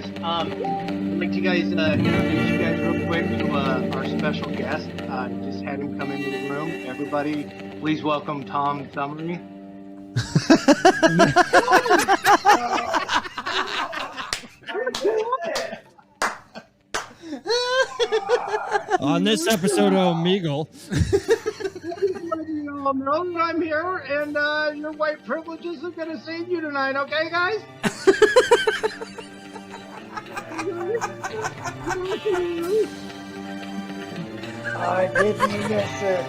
guys. I'd like to introduce you guys real quick to our special guest. Just had him come into the room. Everybody, please welcome Tom Thummery. On this episode of Omegle. You all know that I'm here, and your white privileges are going to save you tonight, okay, guys? I didn't miss it.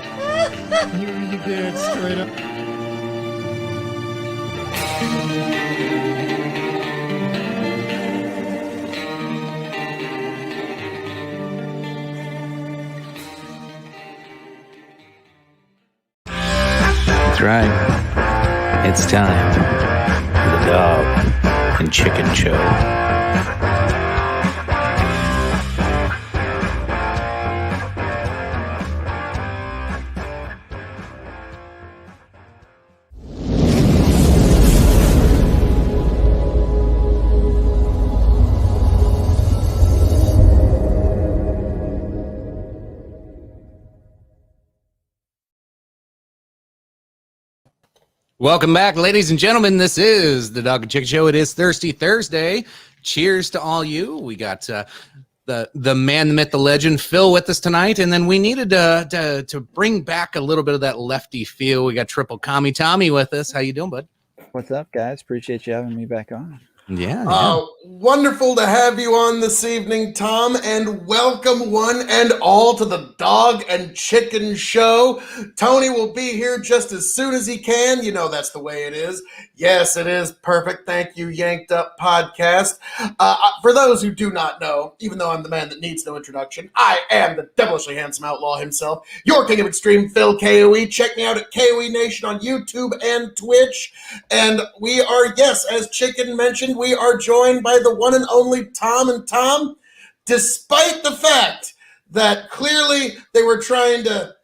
You did, straight up. That's right. It's time for the Dog and Chicken Show. Welcome back, ladies and gentlemen. This is the Dog and Chicken Show. It is Thirsty Thursday. Cheers to all you. We got the man, the myth, the legend, Phil with us tonight, and then we needed to bring back a little bit of that lefty feel. We got Triple Commie Tommy with us. How you doing, bud? What's up, guys? Appreciate you having me back on. Yeah. Wonderful to have you on this evening, Tom, and welcome one and all to the Dog and Chicken Show. Tony will be here just as soon as he can. You know that's the way it is. Yes, it is perfect. Thank you, Yanked Up Podcast. For those who do not know, even though I'm the man that needs no introduction, I am the devilishly handsome outlaw himself, your king of extreme, Phil KOE. Check me out at KOE Nation on YouTube and Twitch. And we are, yes, as Chicken mentioned, we are joined by the one and only Tom. And Tom, despite the fact that clearly they were trying to,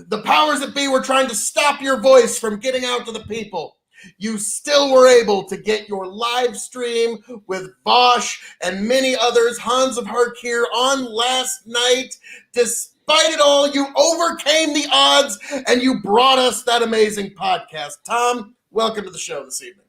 the powers that be were trying to stop your voice from getting out to the people, you still were able to get your live stream with Bosch and many others, Hans of Harkir, on last night. Despite it all, you overcame the odds and you brought us that amazing podcast. Tom, welcome to the show this evening.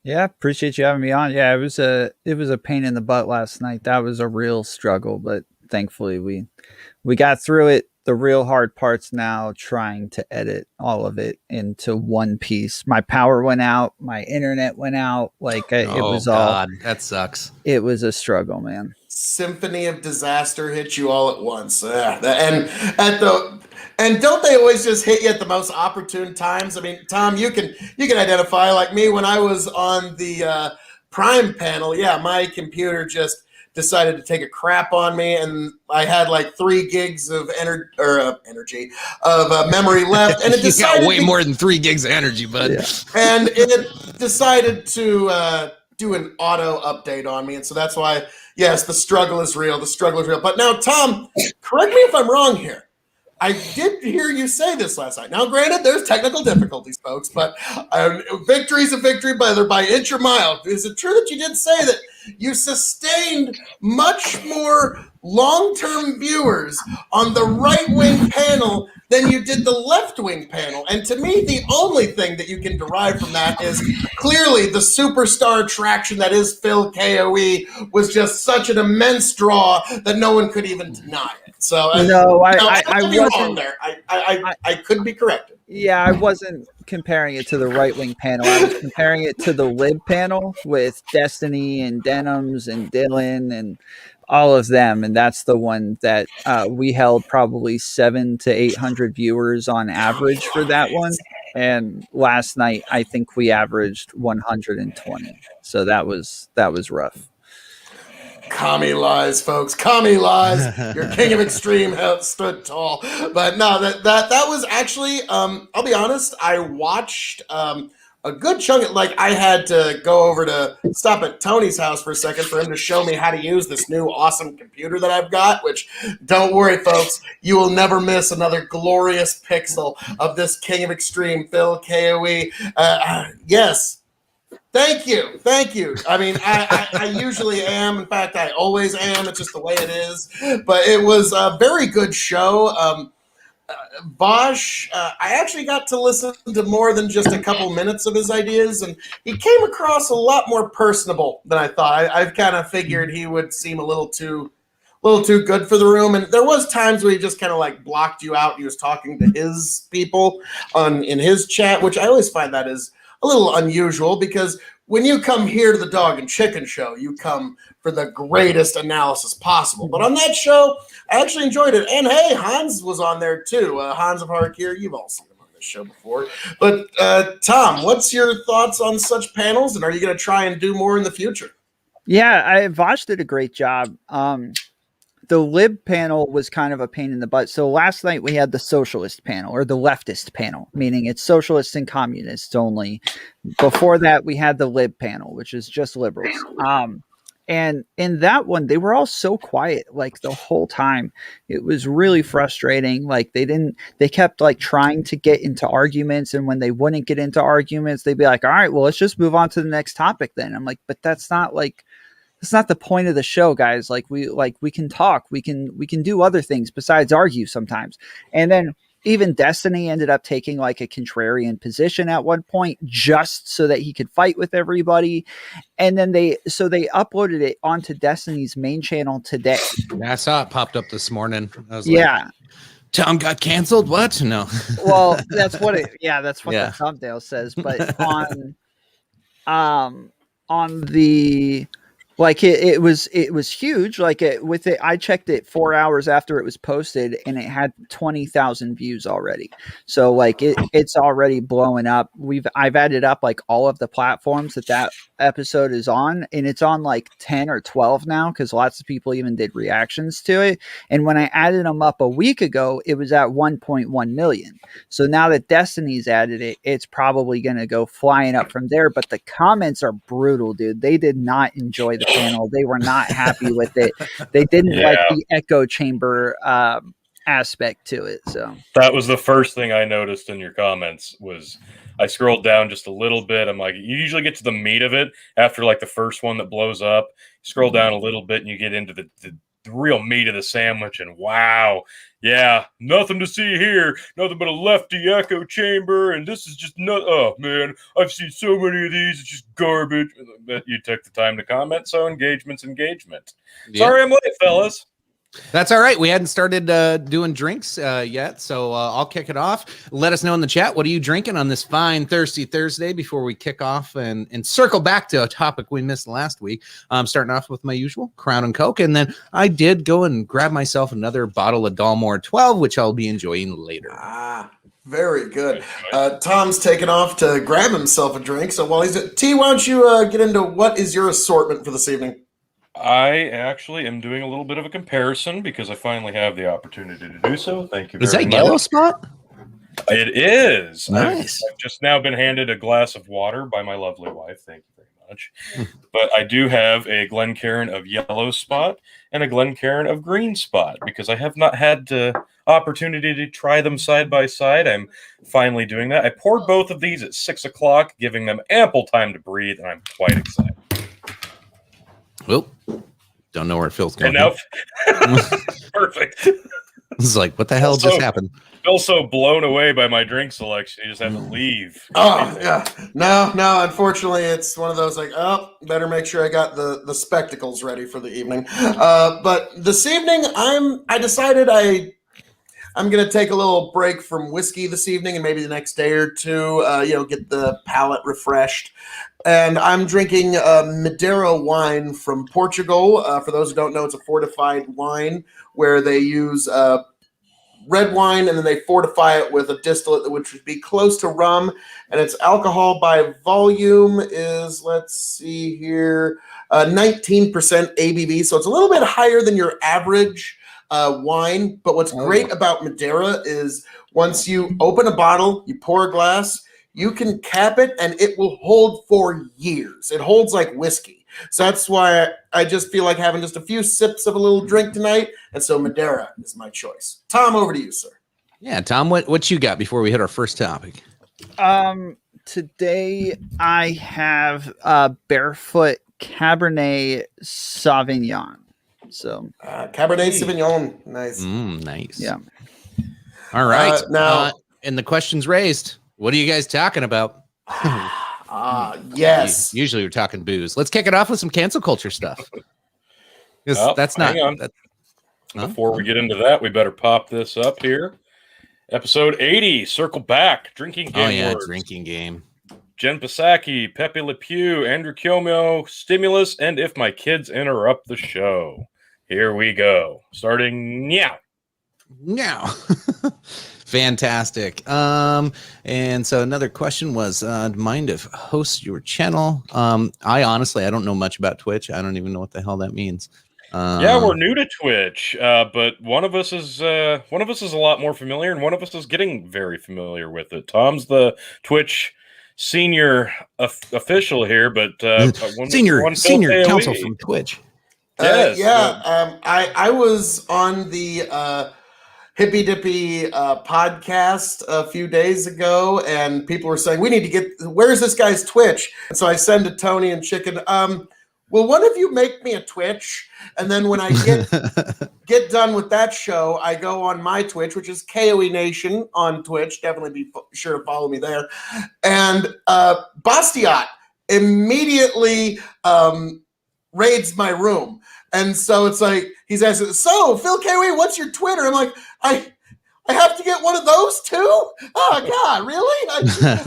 Yeah, appreciate you having me on. Yeah, it was a pain in the butt last night. That was a real struggle, but thankfully we got through it. The real hard part's now trying to edit all of it into one piece. My power went out, my internet went out. It was God, that sucks. It was a struggle, man. Symphony of disaster hit you all at once. And don't they always just hit you at the most opportune times? I mean, Tom, you can identify, like me, when I was on the Prime panel. Yeah, my computer just decided to take a crap on me, and I had like 3 gigs of energy of memory left, and it decided you got way more than 3 gigs of energy, bud. Yeah. And it decided to do an auto update on me, and so that's why, yes, the struggle is real. The struggle is real. But now, Tom, correct me if I'm wrong here. I did hear you say this last night. Now, granted, there's technical difficulties, folks, but victory's a victory, whether by inch or mile. Is it true that you did say that you sustained much more long-term viewers on the right-wing panel than you did the left-wing panel? And to me, the only thing that you can derive from that is clearly the superstar attraction that is Phil KOE was just such an immense draw that no one could even deny it. So No, I wasn't wasn't there. I could be corrected. Yeah, I wasn't comparing it to the right-wing panel. I was comparing it to the lib panel with Destiny and Denims and Dylan and all of them. And that's the one that we held probably 700 to 800 viewers on average for that one. And last night, I think we averaged 120. So that was rough. Commie lies, folks. Commie lies. Your king of extreme health stood tall. But no, that was actually, I'll be honest, I watched a good chunk. Like, I had to go over to stop at Tony's house for a second for him to show me how to use this new awesome computer that I've got, which, don't worry, folks, you will never miss another glorious pixel of this king of extreme, Phil KOE. Yes, Thank you. Thank you. I mean, I usually am. In fact, I always am. It's just the way it is. But it was a very good show. Bosch, I actually got to listen to more than just a couple minutes of his ideas, and he came across a lot more personable than I thought. I've kind of figured he would seem a little too good for the room, and there was times where he just kind of like blocked you out. He was talking to his people in his chat, which I always find that is a little unusual, because when you come here to the Dog and Chicken Show, you come for the greatest analysis possible. But on that show, I actually enjoyed it. And hey, Hans was on there too. Hans of Harakir, you've all seen him on this show before. But Tom, what's your thoughts on such panels, and are you going to try and do more in the future? Yeah, Vosh did a great job. The lib panel was kind of a pain in the butt. So last night we had the socialist panel, or the leftist panel, meaning it's socialists and communists only. Before that, we had the lib panel, which is just liberals. And in that one, they were all so quiet, like the whole time. It was really frustrating. Like they kept like trying to get into arguments. And when they wouldn't get into arguments, they'd be like, all right, well, let's just move on to the next topic then. I'm like, but that's not the point of the show, guys. We can talk, we can do other things besides argue sometimes. And then even Destiny ended up taking like a contrarian position at one point just so that he could fight with everybody. And then they uploaded it onto Destiny's main channel today. Yeah, I saw it popped up this morning. I was like, Tom got canceled. What? No. Well, that's what the thumbnail says. But on the, like it was huge. Like I checked it 4 hours after it was posted, and it had 20,000 views already. So like it's already blowing up. I've added up like all of the platforms that episode is on, and it's on like 10 or 12 now, because lots of people even did reactions to it. And when I added them up a week ago, it was at 1.1 million. So now that Destiny's added it, it's probably going to go flying up from there. But the comments are brutal, dude. They did not enjoy the panel. They were not happy with it. They didn't like the echo chamber aspect to it. So that was the first thing I noticed in your comments. Was I scrolled down just a little bit. I'm like, you usually get to the meat of it after like the first one that blows up. You scroll down a little bit and you get into the real meat of the sandwich, and wow, yeah, nothing to see here, nothing but a lefty echo chamber, and this is just not, oh man, I've seen so many of these, it's just garbage. But you took the time to comment, so engagement's engagement. Yeah. Sorry I'm late, fellas. That's all right. We hadn't started doing drinks yet, so I'll kick it off. Let us know in the chat, what are you drinking on this fine Thirsty Thursday before we kick off and circle back to a topic we missed last week. I'm starting off with my usual Crown and Coke, and then I did go and grab myself another bottle of Dalmore 12, which I'll be enjoying later. Very good. Tom's taken off to grab himself a drink, so while he's at T, why don't you get into what is your assortment for this evening? I actually am doing a little bit of a comparison because I finally have the opportunity to do so. Thank you very much. Is that Yellow Spot? It is. Nice. I've just now been handed a glass of water by my lovely wife. Thank you very much. But I do have a Glencairn of Yellow Spot and a Glencairn of Green Spot because I have not had the opportunity to try them side by side. I'm finally doing that. I poured both of these at 6 o'clock, giving them ample time to breathe, and I'm quite excited. Well, don't know where Phil's going. Enough. Perfect. It's like, what the hell just happened? Phil's so blown away by my drink selection, he just had to leave. Oh, yeah. No, unfortunately, it's one of those like, oh, better make sure I got the spectacles ready for the evening. But this evening, I decided I'm going to take a little break from whiskey this evening and maybe the next day or two, get the palate refreshed. And I'm drinking Madeira wine from Portugal. For those who don't know, it's a fortified wine where they use red wine and then they fortify it with a distillate which would be close to rum. And its alcohol by volume is, let's see here, 19% ABV. So it's a little bit higher than your average wine. But what's great about Madeira is once you open a bottle, you pour a glass, you can cap it and it will hold for years. It holds like whiskey. So that's why I just feel like having just a few sips of a little drink tonight. And so Madeira is my choice. Tom, over to you, sir. Yeah, Tom, what you got before we hit our first topic? Today I have Barefoot Cabernet Sauvignon. So Cabernet Sauvignon, nice. Nice. yeah. All right. Now- and the question's raised. What are you guys talking about? Yes. Usually we're talking booze. Let's kick it off with some cancel culture stuff. Because Oh, that's not. hang on. Before we get into that, we better pop this up here. Episode 80, Circle Back, Drinking Game Oh yeah, Words. drinking game. Jen Psaki, Pepe Le Pew, Andrew Cuomo, Stimulus, and If My Kids Interrupt the Show. Here we go. Starting now. Now. Fantastic. And so another question was, mind if host your channel? I honestly, I don't know much about Twitch. I don't even know what the hell that means. Yeah, we're new to Twitch, but one of us is a lot more familiar, and one of us is getting very familiar with it. Tom's the Twitch senior official here, but senior KOE. counsel from Twitch. Yes. I was on the Hippy Dippy podcast a few days ago, and people were saying, we need to get, where's this guy's Twitch? And so I send to Tony and Chicken, will one of you make me a Twitch? And then when I get done with that show, I go on my Twitch, which is KOE Nation on Twitch. Definitely be sure to follow me there. And Bastiat immediately raids my room. And so it's like, he's asking, so Phil KOE, what's your Twitter? I'm like, I have to get one of those too? Oh God, really?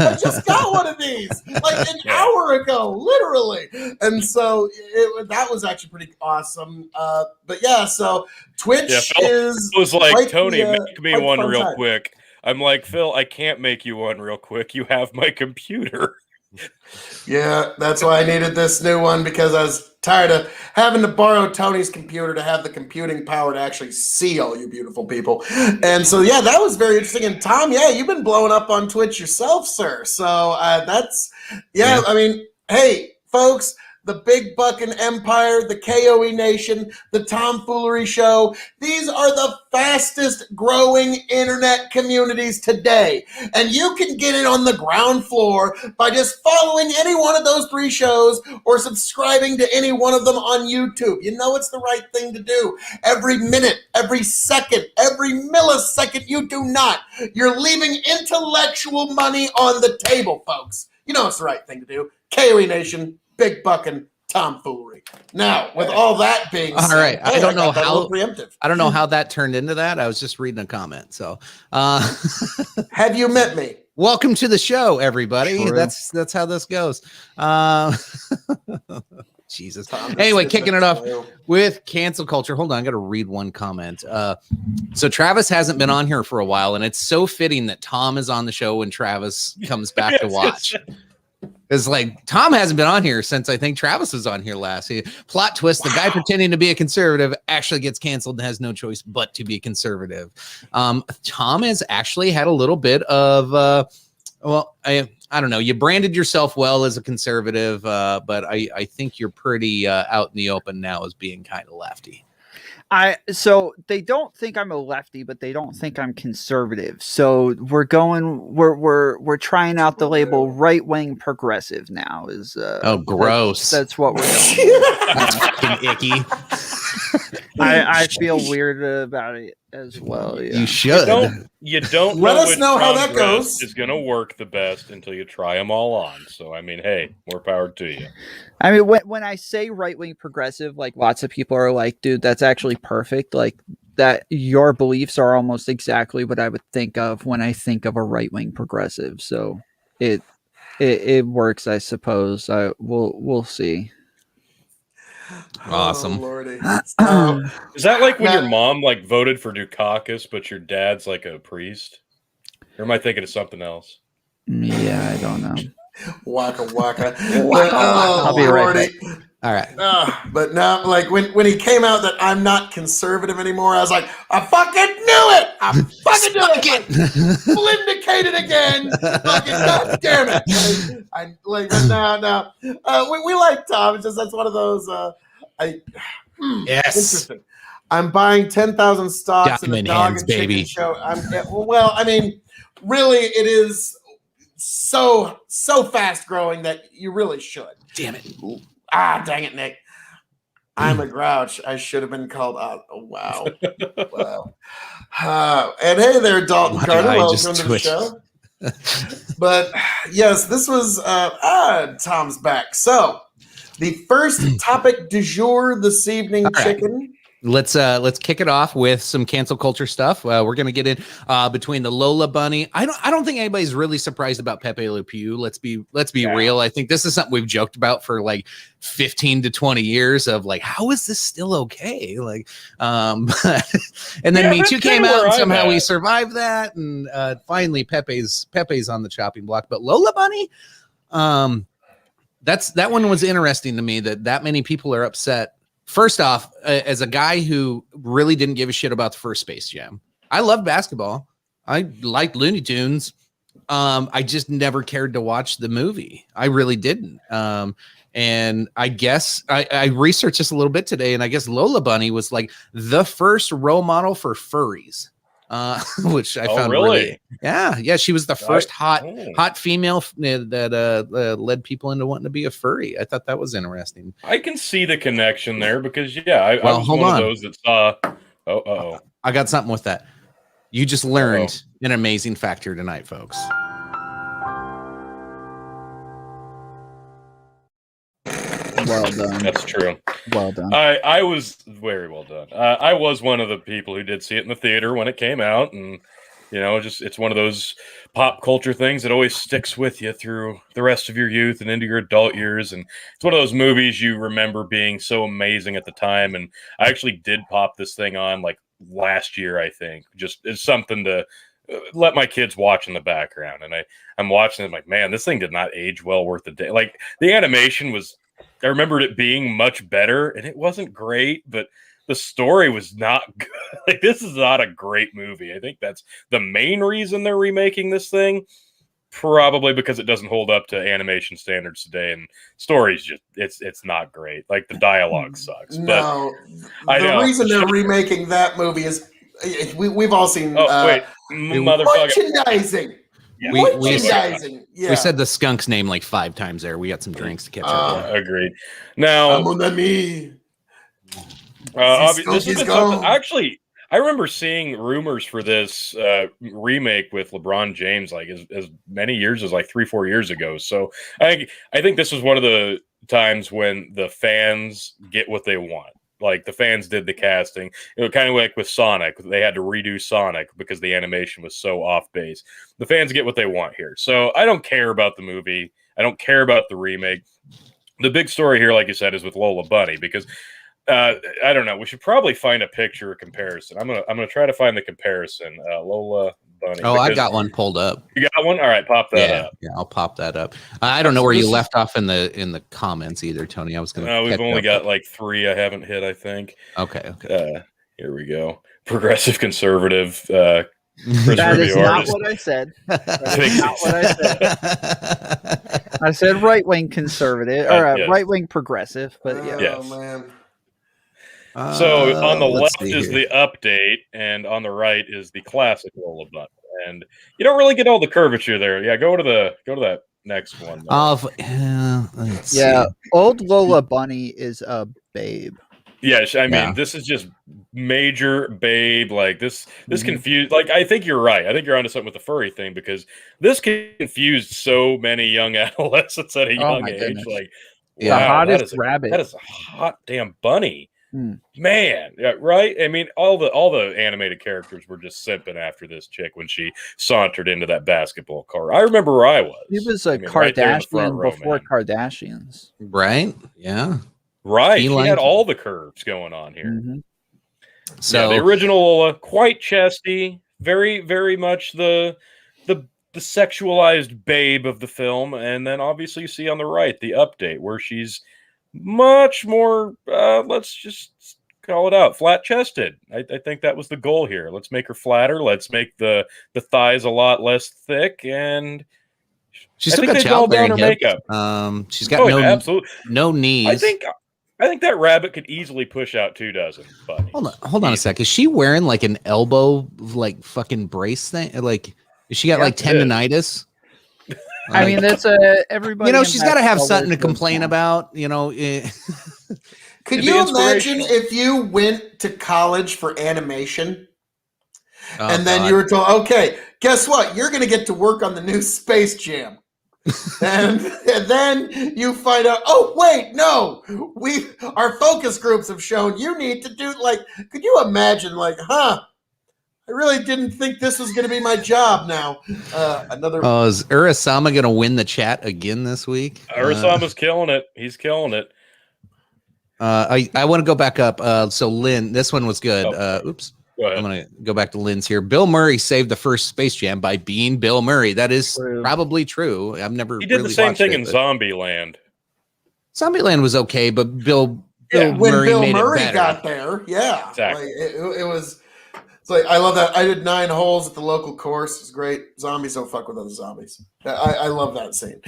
I just got one of these like an hour ago, literally. And so that was actually pretty awesome. But yeah, so Twitch is. It was like, quite Tony, the, make me quite one fun real time. quick. I'm like, Phil, I can't make you one real quick. You have my computer. Yeah, that's why I needed this new one, because I was tired of having to borrow Tony's computer to have the computing power to actually see all you beautiful people. And so, yeah, that was very interesting. And Tom, yeah, you've been blowing up on Twitch yourself, sir. So that's, yeah, I mean, hey, folks, the Big Buckin' Empire, the KOE Nation, the Tomfoolery Show. These are the fastest growing internet communities today. And you can get it on the ground floor by just following any one of those three shows or subscribing to any one of them on YouTube. You know it's the right thing to do. Every minute, every second, every millisecond you do not, you're leaving intellectual money on the table, folks. You know it's the right thing to do. KOE Nation, Big Buckin' Tomfoolery. Now, with all that being said, All right, I don't know got that a how little preemptive. I don't know how that turned into that. I was just reading a comment. So, Have you met me? welcome to the show, everybody. True. That's how this goes. Jesus. Tom, Anyway, it's kicking a it off style. with cancel culture. Hold on, I got to read one comment. So Travis hasn't been on here for a while, and it's so fitting that Tom is on the show when Travis comes back to watch. It's like Tom hasn't been on here since I think Travis was on here last. Plot twist: the guy pretending to be a conservative actually gets canceled and has no choice but to be conservative. Tom has actually had a little bit of, I don't know. You branded yourself well as a conservative, but I think you're pretty out in the open now as being kind of lefty. So they don't think I'm a lefty, but they don't think I'm conservative. So we're trying out the label right wing progressive now. Is Oh, gross. That's what we're doing. That's fucking icky. I feel weird about it as well. Yeah. You should. You don't Let know us which know how that Congress goes. is going to work the best until you try them all on. So, I mean, hey, more power to you. I mean, when I say right wing progressive, like lots of people are like, dude, that's actually perfect. Like that, your beliefs are almost exactly what I would think of when I think of a right wing progressive. So it works, I suppose. We'll see. Awesome. Oh, Lordy. Is that like when Now- your mom like voted for Dukakis, but your dad's like a priest? Or am I thinking of something else? Yeah, I don't know. Waka waka. I'll be right back. All right. But now, like when he came out that I'm not conservative anymore, I was like, I fucking knew it. I fucking knew it. Vindicated again. Fucking goddamn it. I like no. We like Tom. It's just that's one of those. Yes. Interesting. I'm buying 10,000 stocks in the Diamond Dog hands, and Chicken baby. Show. Well, I mean, really, it is so fast growing that you really should. Damn it. Dang it, Nick. I'm a grouch. I should have been called out. Oh, wow. Wow. And hey there, Dalton Why Carter. did I Welcome just to the twitch? show. But yes, this was Tom's back. So the first topic du jour this evening, All right. Chicken. Let's kick it off with some cancel culture stuff. We're gonna get in between the Lola Bunny. I don't think anybody's really surprised about Pepe Le Pew. Let's be real. I think this is something we've joked about for like 15 to 20 years of like, how is this still okay? Like, and then Me that's Too came kinda out where and I'm somehow we at. survived that, and finally Pepe's on the chopping block. But Lola Bunny, that one was interesting to me that many people are upset. First off, as a guy who really didn't give a shit about the first Space Jam, I loved basketball. I liked Looney Tunes. I just never cared to watch the movie. I really didn't. And I guess I researched this a little bit today, and I guess Lola Bunny was like the first role model for furries, which I found really, yeah. She was the first hot female that led people into wanting to be a furry. I thought that was interesting. I can see the connection there because I was hold one on. of those that saw. I got something with that. You just learned an amazing fact here tonight, folks. Well done. That's true. Well done. I was very well done. I was one of the people who did see it in the theater when it came out, and it's one of those pop culture things that always sticks with you through the rest of your youth and into your adult years. And it's one of those movies you remember being so amazing at the time. And I actually did pop this thing on like last year, I think. Just it's something to let my kids watch in the background. And I'm watching it, I'm like, man, this thing did not age well worth a day. Like the animation was, I remembered it being much better, and it wasn't great, but the story was not good. Like, this is not a great movie. I think that's the main reason they're remaking this thing, probably because it doesn't hold up to animation standards today, and story's just it's not great. Like the dialogue sucks. No, I the know. reason they're remaking that movie is we've all seen Motherfucker. merchandising. Yeah. Merchandising. Yeah. We said the skunk's name like 5 times there. We got some drinks to catch up. Agreed. Now, Mon ami. this has been something. Actually, I remember seeing rumors for this remake with LeBron James like as many years as like 3-4 years ago. So I think this was one of the times when the fans get what they want. Like the fans did the casting, kind of like with Sonic. They had to redo Sonic because the animation was so off base. The fans get what they want here. So I don't care about the movie. I don't care about the remake. The big story here, like you said, is with Lola Bunny because I don't know. We should probably find a picture or comparison. I'm gonna try to find the comparison. Lola Bunny. Oh, I got one pulled up. You got one? All right, pop that up. Yeah, I'll pop that up. I don't know where you left off in the comments either, Tony. I was gonna. We've only got like 3 I haven't hit, I think. Okay. Here we go. Progressive conservative. That is review not artist. what I said. I think Not what I said. I said right wing conservative or yes. right wing progressive, but yeah. Yes. Man. So on the let's left see is here. the update, and on the right is the classic Lola Bunny. And you don't really get all the curvature there. Yeah, go to that next one. Let's Yeah, see. old Lola Bunny is a babe. Yeah, I mean, Yeah. this is just major babe. Like this Mhm. confused. Like I think you're right. I think you're onto something with the furry thing because this confused so many young adolescents at a young my age. goodness. Like, The wow, hottest rabbit. that is a hot damn bunny. Hmm. Man, yeah, right? I mean, all the animated characters were just simping after this chick when she sauntered into that basketball court. I remember where I was. He was a I mean, right there in the front Kardashian row, before man. Kardashians. Right? Yeah. Right, He he liked had it. all the curves going on here. Mhm. So Yeah, the original Lola, quite chesty, very, very much the sexualized babe of the film, and then obviously you see on the right the update where she's much more. Let's just call it out, flat chested. I think that was the goal here. Let's make her flatter. Let's make the thighs a lot less thick, and she's I still think got they dialed down childbearing her hips. makeup. She's got Oh, yeah, absolutely. no knees. I think that rabbit could easily push out 2 dozen bunnies. Hold on a sec. Is she wearing like an elbow like fucking brace thing? Like is she got like That's it. tendonitis? I mean, that's everybody. you know, she's got to have impacts something to always goes complain down. about. You know, Could It'd you be imagine inspirational. if you went to college for animation oh, and then God. you were told, okay, guess what? You're going to get to work on the new Space Jam. and then you find out, oh wait, no, our focus groups have shown you need to do, like, could you imagine, like, I really didn't think this was going to be my job now. Another Oh, is Urasama going to win the chat again this week? Urasama's killing it. He's killing it. I want to go back up. So Lynn, this one was good. Oh. Oops. Go ahead. I'm going to go back to Lynn's here. Bill Murray saved the first Space Jam by being Bill Murray. That is True. probably true. I've never He did really the same watched thing it, in but- Zombieland. Zombieland was okay, but Bill when Murray Bill made Murray it better. got there, yeah, Exactly. like, it was. It's like, I love that. I did 9 holes at the local course. It's great. Zombies don't fuck with other zombies. I love that scene.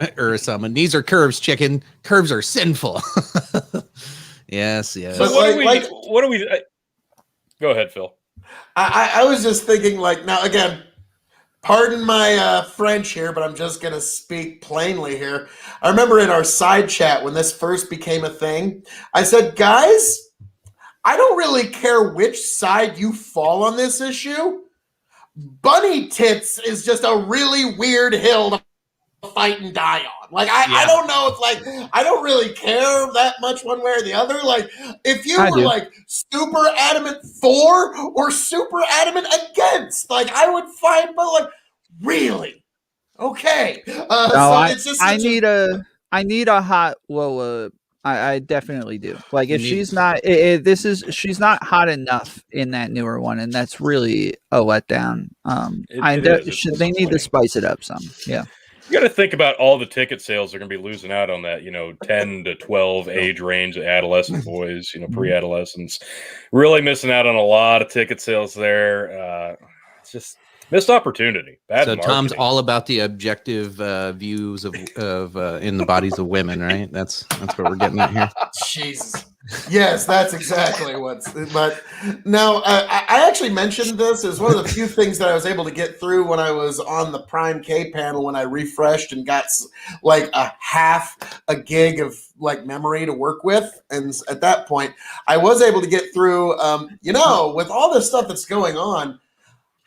Urasama, these are curves, chicken. Curves are sinful. Yes. So But what do we? Go ahead, Phil. I was just thinking, like, now again, pardon my French here, but I'm just gonna speak plainly here. I remember in our side chat when this first became a thing, I said, guys, I don't really care which side you fall on this issue. Bunny tits is just a really weird hill to fight and die on. Like, I don't know if, like, I don't really care that much one way or the other. Like, if you I were do. like super adamant for or super adamant against, like, I would find, but like, really? Okay. No, So it's just I such a- need a hot Lola. I definitely do. Like, if You need- she's not, she's not hot enough in that newer one, and that's really a letdown. It is. It's They need to disappointing. spice it up some. Yeah. You got to think about all the ticket sales they're going to be losing out on that, 10 to 12 age range of adolescent boys, pre-adolescents, really missing out on a lot of ticket sales there. It's just missed opportunity. Bad So marketing. Tom's all about the objective views of in the bodies of women, right? That's what we're getting at here. Jesus. Yes, that's exactly what's. But now, I actually mentioned this as one of the few things that I was able to get through when I was on the Prime K panel when I refreshed and got like a half a gig of like memory to work with, and at that point, I was able to get through. With all this stuff that's going on.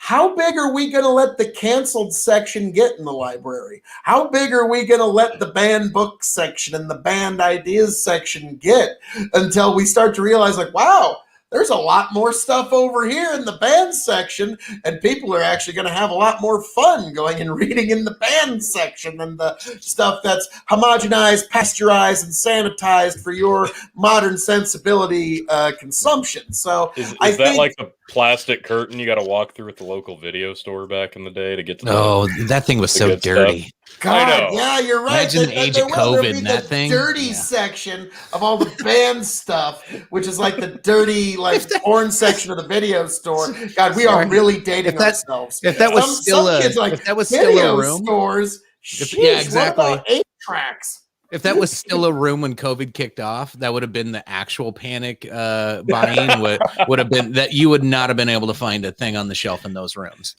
How big are we going to let the canceled section get in the library? How big are we going to let the banned book section and the banned ideas section get until we start to realize, like, wow, there's a lot more stuff over here in the banned section, and people are actually going to have a lot more fun going and reading in the banned section than the stuff that's homogenized, pasteurized, and sanitized for your modern sensibility consumption. So Is I that think- like the plastic curtain you got to walk through at the local video store back in the day to get to? Oh, that thing was The so good dirty. God, I know. yeah, you're right. Imagine the age of there'll COVID be and the that thing. dirty Yeah. section of all the banned stuff, which is like the dirty, like porn section of the video store. God, we are Sorry. really dating If that- ourselves. If that was still some a kids like if that was still video a room, stores. If- Sheesh, yeah, exactly. What about 8 tracks? if that was still a room when COVID kicked off, that would have been the actual panic buying. Would have been that you would not have been able to find a thing on the shelf in those rooms.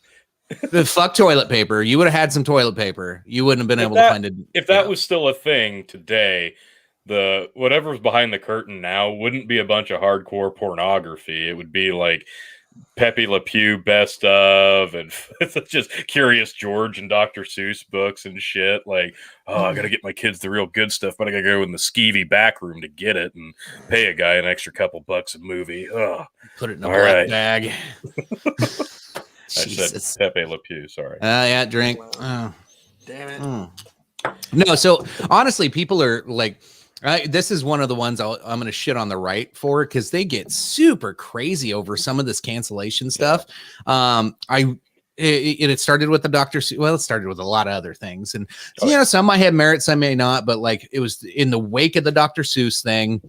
The fuck toilet paper. You would have had some toilet paper. You wouldn't have been able to find it. If that was still a thing today, the whatever's behind the curtain now wouldn't be a bunch of hardcore pornography. It would be like Pepe Le Pew best of, and it's just Curious George and Dr. Seuss books and shit. Like, oh, I gotta get my kids the real good stuff, but I gotta go in the skeevy back room to get it and pay a guy an extra couple bucks a movie. Oh, Put it in a All black right. bag. I Jesus. said Pepe Le Pew. Sorry. Yeah, drink. Oh. Damn it. No, so honestly, people are like, this is one of the ones I'm going to shit on the right for because they get super crazy over some of this cancellation stuff. It started with the Dr. Well, it started with a lot of other things, and some might have merit, some may not. But like, it was in the wake of the Dr. Seuss thing.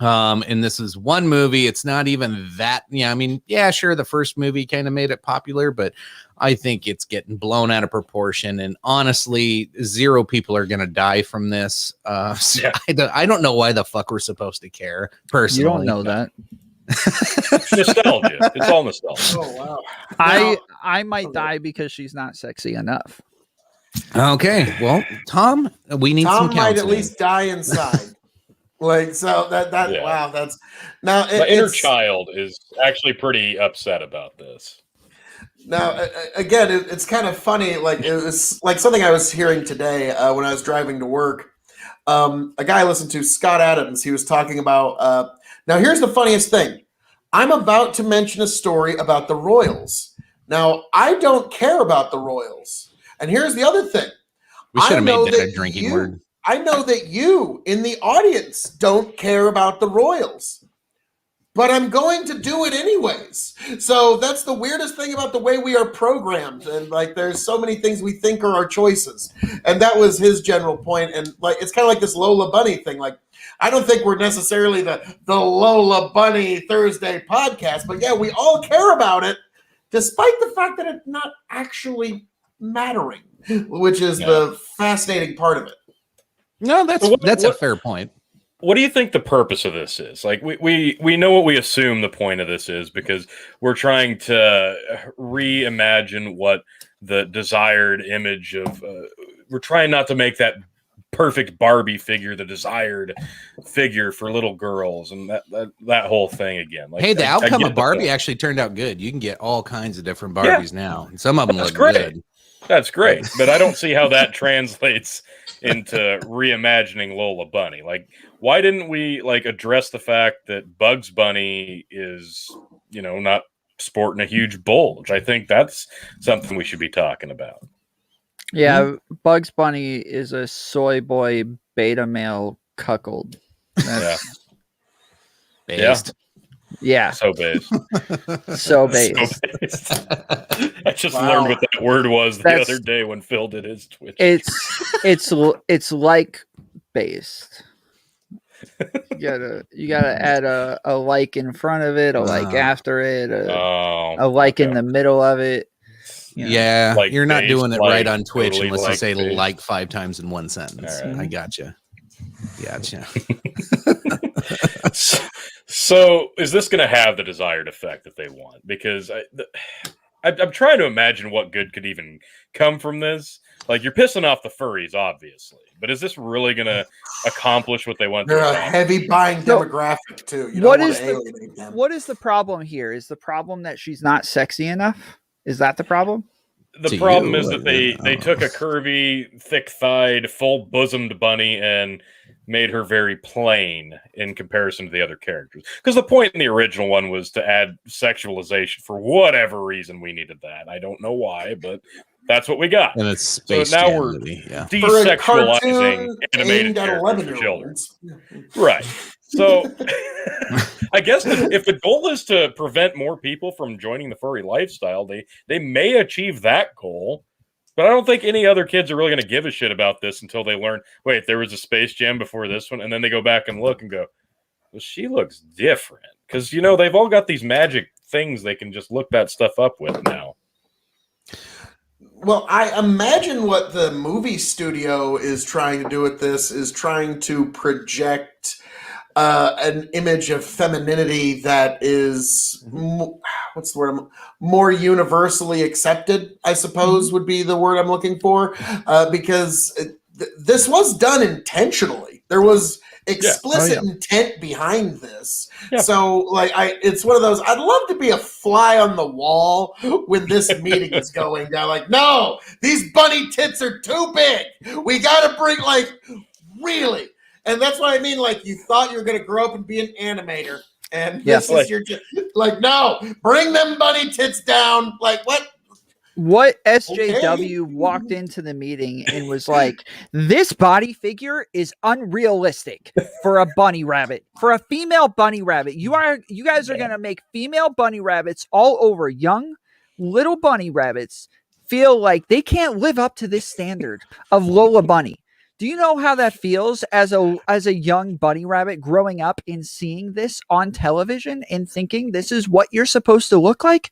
And this is one movie. It's not even that. Yeah, I mean, yeah, sure. The first movie kind of made it popular, but I think it's getting blown out of proportion. And honestly, 0 people are going to die from this. So Yeah. I don't know why the fuck we're supposed to care. Personally, You don't know that. Nostalgia. It's all nostalgia. Oh wow. I might die because she's not sexy enough. Okay, well, Tom, we need some Tom might at counseling. least die inside. Like, so that Yeah. wow, that's now The inner it's child is actually pretty upset about this. now again. It's kind of funny. Like, it was like something I was hearing today when I was driving to work. A guy I listened to, Scott Adams. He was talking about. Now, here's the funniest thing. I'm about to mention a story about the Royals. Now, I don't care about the Royals, and here's the other thing. We should have I know made that a that drinking you- word. I know that you in the audience don't care about the Royals, but I'm going to do it anyways. So that's the weirdest thing about the way we are programmed. And like, there's so many things we think are our choices. And that was his general point. And like, it's kind of like this Lola Bunny thing. Like, I don't think we're necessarily the Lola Bunny Thursday podcast, but yeah, we all care about it, despite the fact that it's not actually mattering, which is the fascinating part of it. No, that's So a fair point. What do you think the purpose of this is? Like, we know what we assume the point of this is, because we're trying to reimagine what the desired image of. We're trying not to make that perfect Barbie figure the desired figure for little girls, and that whole thing again. Like, Hey, the I outcome get of the Barbie point. actually turned out good. You can get all kinds of different Barbies now. And some of them That's look great. good. That's great, but I don't see how that translates into reimagining Lola Bunny. Like, why didn't we like address the fact that Bugs Bunny is, not sporting a huge bulge? I think that's something we should be talking about. Yeah, Bugs Bunny is a soy boy beta male cuckold. Yeah, Based. Yeah, so based. so base. So based. I just Wow. learned what that word was the That's- other day when Phil did his Twitch. It's like based. You gotta add a like in front of it, a like after it, a like in the middle of it. you know. Yeah, Like you're not based, doing it like, right on Twitch totally unless you like say based. like 5 times in one sentence. All right. I gotcha. So is this going to have the desired effect that they want? Because I'm trying to imagine what good could even come from this. Like, you're pissing off the furries, obviously, but is this really going to accomplish what they want to They're a accomplish? heavy buying So, demographic too. You what don't is want to alienate them. What is the problem here? Is the problem that she's not sexy enough? Is that the problem? The To problem you, is that they took a curvy, thick-thighed, full-bosomed bunny and made her very plain in comparison to the other characters. Because the point in the original one was to add sexualization. For whatever reason, we needed that. I don't know why, but that's what we got. And it's Space now Jam we're- movie. Yeah. For a Desexualizing cartoon animated aimed at characters for children. 11-year-olds. Right. So I guess if the goal is to prevent more people from joining the furry lifestyle, they may achieve that goal. But I don't think any other kids are really going to give a shit about this until they learn, wait, there was a Space Jam before this one. And then they go back and look and go, well, she looks different. Because, they've all got these magic things they can just look that stuff up with now. Well, I imagine what the movie studio is trying to do with this is trying to project an image of femininity that is, what's the word? More universally accepted, I suppose, would be the word I'm looking for. Because this was done intentionally. There was explicit intent behind this. Yeah. So, like, it's one of those. I'd love to be a fly on the wall when this meeting is going down. Like, no, these bunny tits are too big. We got to bring, like, really. And that's what I mean. Like, you thought you were going to grow up and be an animator, and this is your like, no, bring them bunny tits down. Like, what? What SJW walked into the meeting and was like, this body figure is unrealistic for a bunny rabbit, for a female bunny rabbit. You guys are going to make female bunny rabbits all over young little bunny rabbits feel like they can't live up to this standard of Lola Bunny. Do you know how that feels as a young bunny rabbit growing up and seeing this on television and thinking this is what you're supposed to look like?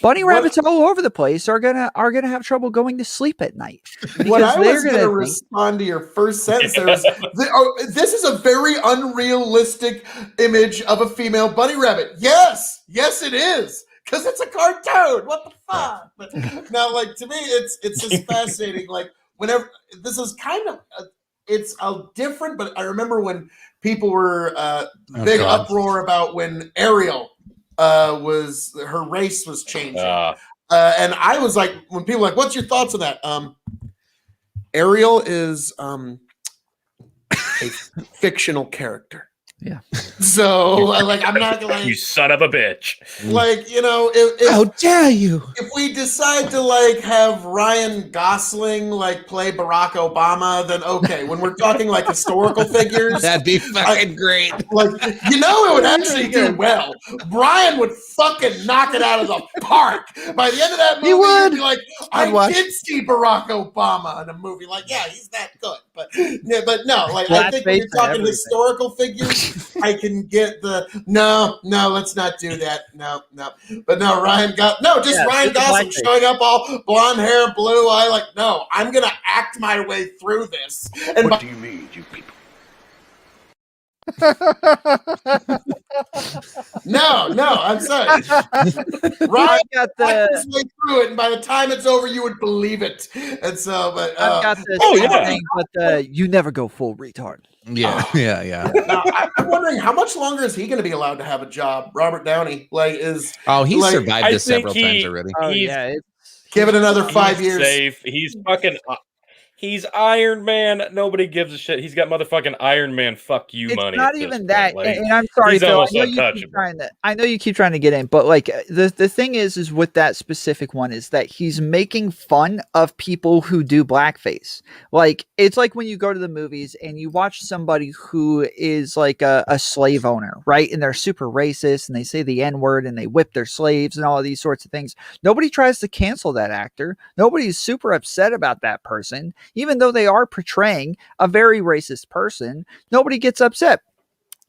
Bunny rabbits all over the place are gonna have trouble going to sleep at night. What I was gonna going to respond to your first sentence there was, this is a very unrealistic image of a female bunny rabbit. Yes, it is. because it's a cartoon. What the fuck? But now, like, to me, it's just fascinating. Like, whenever this is kind of it's a different, but I remember when people were big uproar about when Ariel was her race was changing. And I was like, when people were like, what's your thoughts on that? Ariel is a fictional character. Yeah. So like, I'm not gonna You son of a bitch. like, you know, if How dare you? if we decide to like have Ryan Gosling like play Barack Obama, then okay. When we're talking like historical figures, That'd be fucking great. like, you know, it would actually do well. Brian would fucking knock it out of the park. By the end of that movie, He would. you'd be like, I'd I watch. did see Barack Obama in a movie. Like, yeah, he's that good. But no, like, I think when you're Blackface and talking everything. historical figures, I can get the no, let's not do that. No. But no, Ryan Yeah, Gosling blackface. showing up all blonde hair, blue eye. Like, no, I'm gonna act my way through this. And What do you mean, you people? no, I'm sorry. I Ryan got act the his way through it, and by the time it's over, you would believe it. And so, but I've got the Oh, same yeah. thing, but you never go full retard. Yeah. now, I'm wondering how much longer is he going to be allowed to have a job? Robert Downey, like, is Oh, he's Like, survived I this think several times already. Oh He's- yeah, give it another 5 He's years. safe. He's fucking. He's Iron Man. Nobody gives a shit. He's got motherfucking Iron Man. Fuck you, it's money. not at this even point. that. Like, and I'm sorry, he's Phil. almost I know you keep untouchable. trying to. I know you keep trying to get in, but like the thing is with that specific one is that he's making fun of people who do blackface. Like it's like when you go to the movies and you watch somebody who is like a slave owner, right? And they're super racist and they say the N-word and they whip their slaves and all of these sorts of things. Nobody tries to cancel that actor. Nobody's super upset about that person, even though they are portraying a very racist person. Nobody gets upset.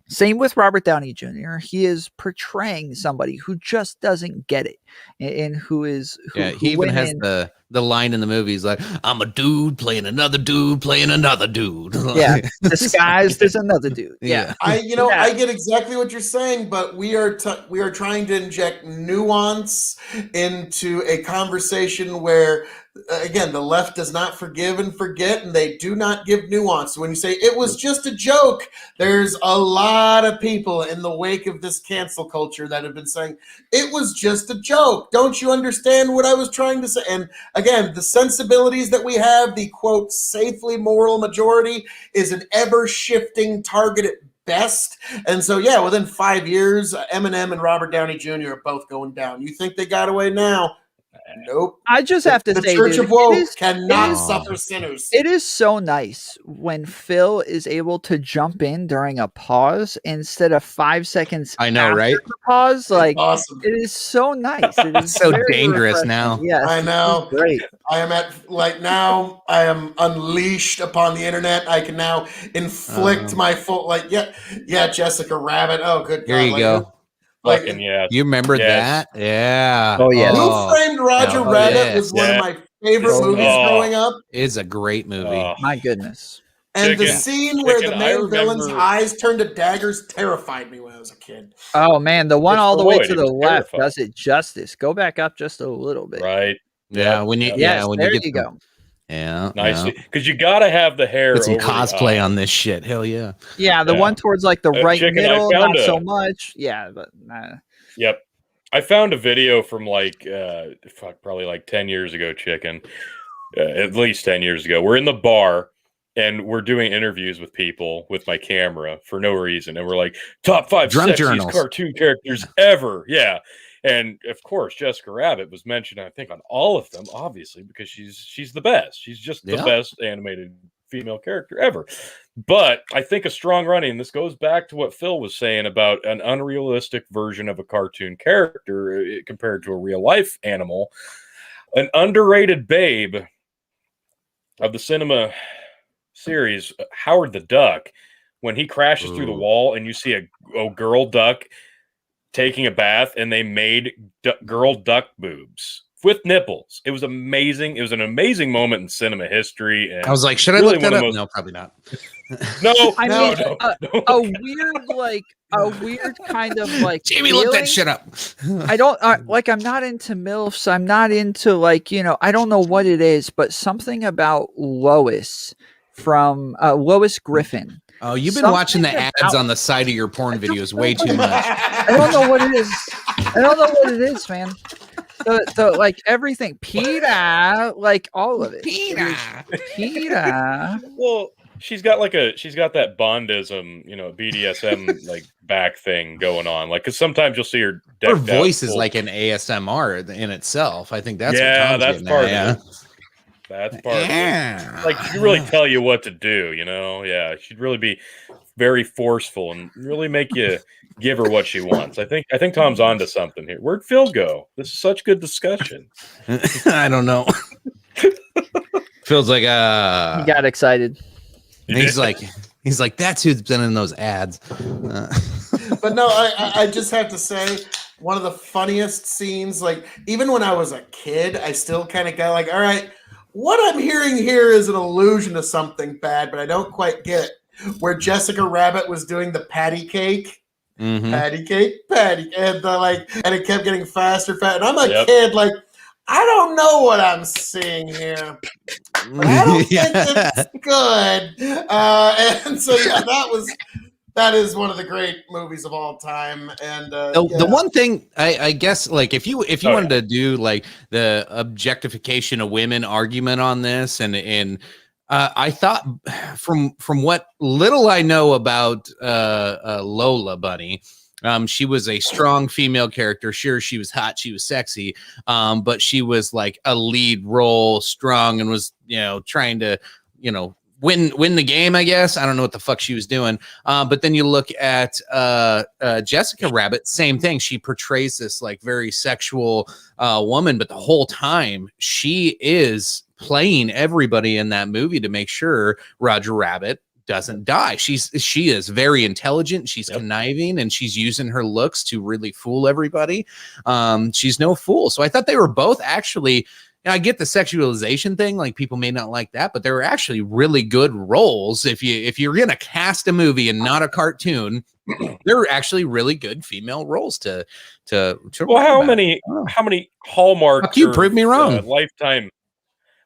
Same with Robert Downey Jr. He is portraying somebody who just doesn't get it, and who is who, Yeah, who he even went has in- the line in the movies like, "I'm a dude playing another dude playing another dude." yeah, disguised as another dude. Yeah, I Yeah. get exactly what you're saying, but we are trying to inject nuance into a conversation where, again, the left does not forgive and forget, and they do not give nuance. When you say it was just a joke, there's a lot of people in the wake of this cancel culture that have been saying it was just a joke. Don't you understand what I was trying to say? And again, the sensibilities that we have, the quote safely moral majority, is an ever shifting target at best. And so, yeah, within 5 years, Eminem and Robert Downey Jr. are both going down. You think they got away now? Nope. I just have to The say, Church dude, of Woe it is- cannot it is- suffer sinners. It is so nice when Phil is able to jump in during a pause instead of 5 seconds. I know, after right? the pause, like Awesome. it is so nice. It is So very dangerous refreshing. now. Yes, I it is know. Great. I am at, like, now I am unleashed upon the internet. I can now inflict my full, like, yeah, Jessica Rabbit. Oh, good Here God. you like, go. Like, Fucking yeah. You remember Yes. that? Yeah. Oh, yeah. Who Framed Roger Oh, Rabbit yes. was one of Yeah. my favorite Oh, movies yeah. growing up. It's a great movie. Oh, My goodness. And the Chicken. scene where the Chicken, I main villain's remember- eyes turned to daggers terrified me when I was a kid. Oh man, the one It's all the way Floyd. to It the was left terrifying. does it justice. Go back up just a little bit. right. yeah, when you Yes, Yes, when there you get you the- go. Yeah. Nicely, because you gotta have the hair. Get some over the cosplay eye. on this shit. Hell yeah. Yeah, the Yeah. one towards like the right Chicken, I middle, found not so a- much. Yeah, but Yep. I found a video from like probably like 10 years ago, Chicken. At least 10 years ago. We're in the bar and we're doing interviews with people with my camera for no reason. And we're like, top 5 Drunk sexiest journals. cartoon characters ever. Yeah. And of course, Jessica Rabbit was mentioned, I think, on all of them, obviously, because she's the best. She's just the Yeah. best animated female character ever. But I think a strong running, and this goes back to what Phil was saying about an unrealistic version of a cartoon character compared to a real life animal. An underrated babe of the cinema series, Howard the Duck, when he crashes through the Ooh. wall and you see a girl duck taking a bath and they made girl duck boobs with nipples. It was amazing. It was an amazing moment in cinema history. And I was like, should I Really look that one of up? the most- No, probably not. no, I no, mean, no, no. a weird like a weird kind of like Jamie, look that feeling. shit up. I don't like. I'm not into MILFs. I'm not into like I don't know what it is, but something about Lois from Lois Griffin. Oh, you've been Something watching the ads about- on the side of your porn videos way too much. I don't know what it is. I don't know what it is, man. The like everything, PETA, like all of it. PETA. Well, she's got that Bondism, BDSM like back thing going on. Like, because sometimes you'll see her. Her decked out voice is full- like an ASMR in itself. I think that's yeah, what Tom's that's getting part at, of it. That's part of it. Yeah. Like, she'd really tell you what to do, Yeah, she'd really be very forceful and really make you give her what she wants. I think Tom's onto something here. Where'd Phil go? This is such good discussion. I don't know. Feels like He got excited. he's like that's who's been in those ads. But no, I just have to say, one of the funniest scenes, like even when I was a kid, I still kind of got like, all right, what I'm hearing here is an allusion to something bad, but I don't quite get it. Where Jessica Rabbit was doing the patty cake. Mhm. Patty cake, and and it kept getting faster, and I'm a Yep. kid, like I don't know what I'm seeing here, but I don't think it's good. And so yeah, that is one of the great movies of all time. And The one thing I guess, like if you Oh, wanted to do like the objectification of women argument on this, and I thought from what little I know about Lola Bunny, she was a strong female character. Sure, she was hot, she was sexy, but she was like a lead role, strong, and was trying to win the game, I guess. I don't know what the fuck she was doing. But then you look at Jessica Rabbit, same thing. She portrays this like very sexual woman, but the whole time she is playing everybody in that movie to make sure Roger Rabbit doesn't die. She is very intelligent. She's conniving, and she's using her looks to really fool everybody. She's no fool. So I thought they were both actually. I get the sexualization thing, like people may not like that, but they're actually really good roles. If you're gonna cast a movie and not a cartoon, they're actually really good female roles to Well, how many Hallmark? Fuck you, prove me wrong. Lifetime.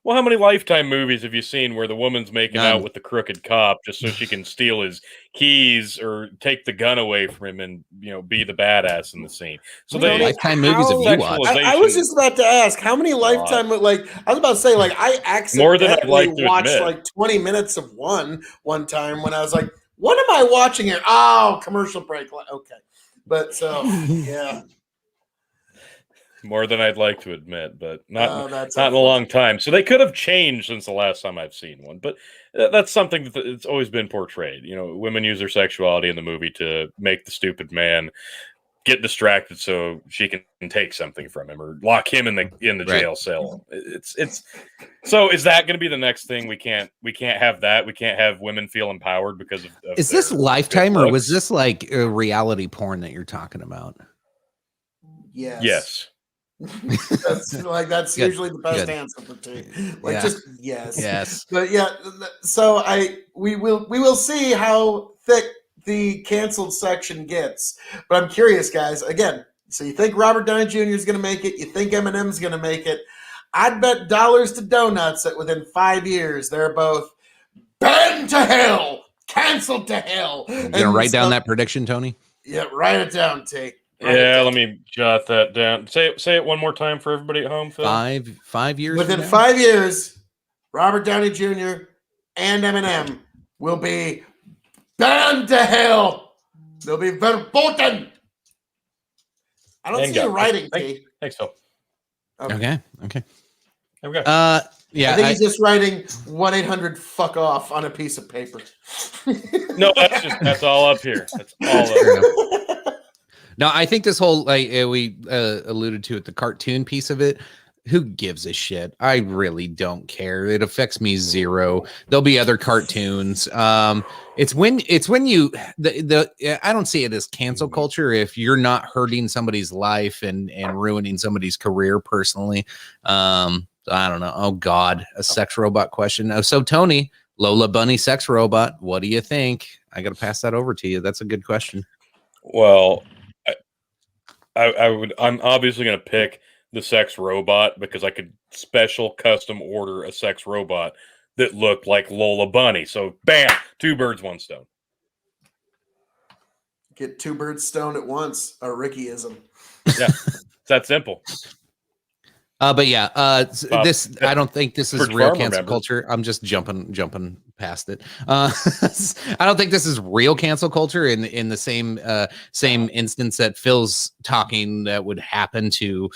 Well, how many Lifetime movies have you seen where the woman's making out with the crooked cop just so she can steal his keys or take the gun away from him and be the badass in the scene? So they Lifetime movies have you watched? I was just about to ask how many Lifetime, like I was about to say, like I More than I'd accidentally like to watched admit. like 20 minutes of one time when I was like, what am I watching here? Oh, commercial break. Okay, but so yeah. More than I'd like to admit, but not in that's a long time. So they could have changed since the last time I've seen one. But that's something that it's always been portrayed. Women use their sexuality in the movie to make the stupid man get distracted so she can take something from him or lock him in the jail cell. It's so is that going to be the next thing? We can't have that. We can't have women feel empowered because of Is this Lifetime or was this like a reality porn that you're talking about? Yes. That's Good, usually the best good. answer for T. Like Yeah. just yes. Yes. But yeah, so we will see how thick the canceled section gets. But I'm curious, guys. Again, so you think Robert Downey Jr. is going to make it? You think Eminem's going to make it? I'd bet dollars to donuts that within 5 years they're both banned to hell, canceled to hell. You gonna write down that prediction, Tony? Yeah, write it down, T. Yeah, let me jot that down. Say it one more time for everybody at home, Phil. 5 years. Within from now? 5 years, Robert Downey Jr. and Eminem will be banned to hell. They'll be verboten. I don't see you writing, T. Thanks, Phil. Okay. There we go. Yeah. I think he's just writing 1-800-fuck-off on a piece of paper. No, that's all up here. That's all up here. No, I think this whole we alluded to it, the cartoon piece of it. Who gives a shit? I really don't care. It affects me zero. There'll be other cartoons. It's when you I don't see it as cancel culture if you're not hurting somebody's life and ruining somebody's career personally. I don't know. Oh God, a sex robot question. Oh, so Tony, Lola Bunny sex robot. What do you think? I got to pass that over to you. That's a good question. Well, I'm obviously going to pick the sex robot because I could special custom order a sex robot that looked like Lola Bunny. So, bam, 2 birds, 1 stone. Get 2 birds stoned at once. A Rickyism. Yeah, it's that simple. But yeah, this I don't think this is George real Farmer cancel members. culture. I'm just jumping past it. I don't think this is real cancel culture in the same instance that Phil's talking that would happen to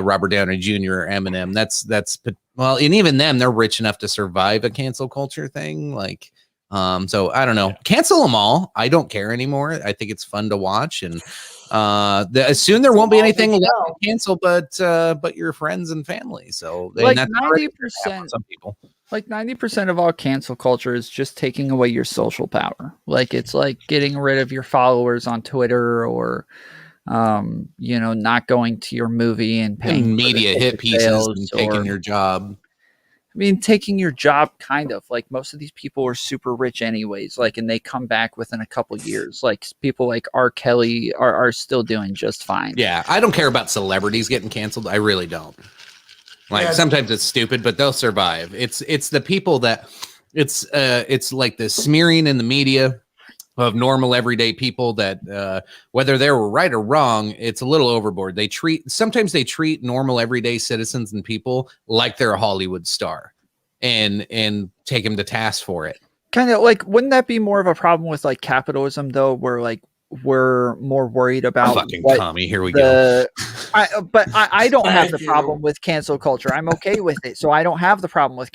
Robert Downey Jr. or Eminem. That's well, and even them, they're rich enough to survive a cancel culture thing. Like, so I don't know. Yeah. Cancel them all. I don't care anymore. I think it's fun to watch, and soon there won't be anything left to cancel but your friends and family. So Like that's 90%, some people. like 90% of all cancel culture is just taking away your social power. Like it's like getting rid of your followers on Twitter, or not going to your movie and paying for the Media hit ticket pieces sales, and taking or, your job. I mean, taking your job, kind of. Like most of these people are super rich anyways, like, and they come back within a couple years. Like people like R. Kelly are still doing just fine. Yeah, I don't care about celebrities getting canceled. I really don't. Like, Yeah. sometimes it's stupid, but they'll survive. It's the people that it's like the smearing in the media of normal everyday people that whether they were right or wrong, it's a little overboard. Sometimes they treat normal everyday citizens and people like they're a Hollywood star and take them to task for it. Kind of like, wouldn't that be more of a problem with like capitalism though, where like we're more worried about Fucking what commie, here we go. but I don't have the Thank you. problem with cancel culture. I'm okay with it, so I don't have the problem with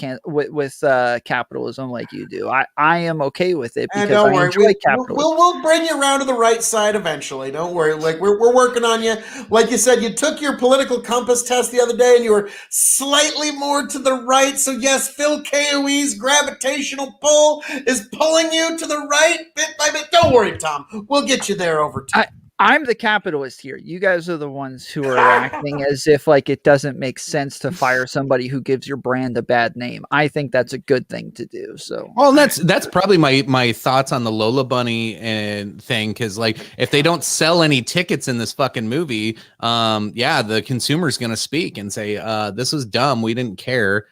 capitalism like you do. I am okay with it And because don't I worry, enjoy capitalism. we'll bring you around to the right side eventually. Don't worry. Like we're working on you. Like you said, you took your political compass test the other day, and you were slightly more to the right. So yes, Phil KOE's gravitational pull is pulling you to the right bit by bit. Don't worry, Tom. We'll get you there over time. I'm the capitalist here. You guys are the ones who are acting as if like it doesn't make sense to fire somebody who gives your brand a bad name. I think that's a good thing to do. So, Well, that's probably my thoughts on the Lola Bunny and thing, because like if they don't sell any tickets in this fucking movie, the consumer's gonna speak and say, this was dumb, we didn't care.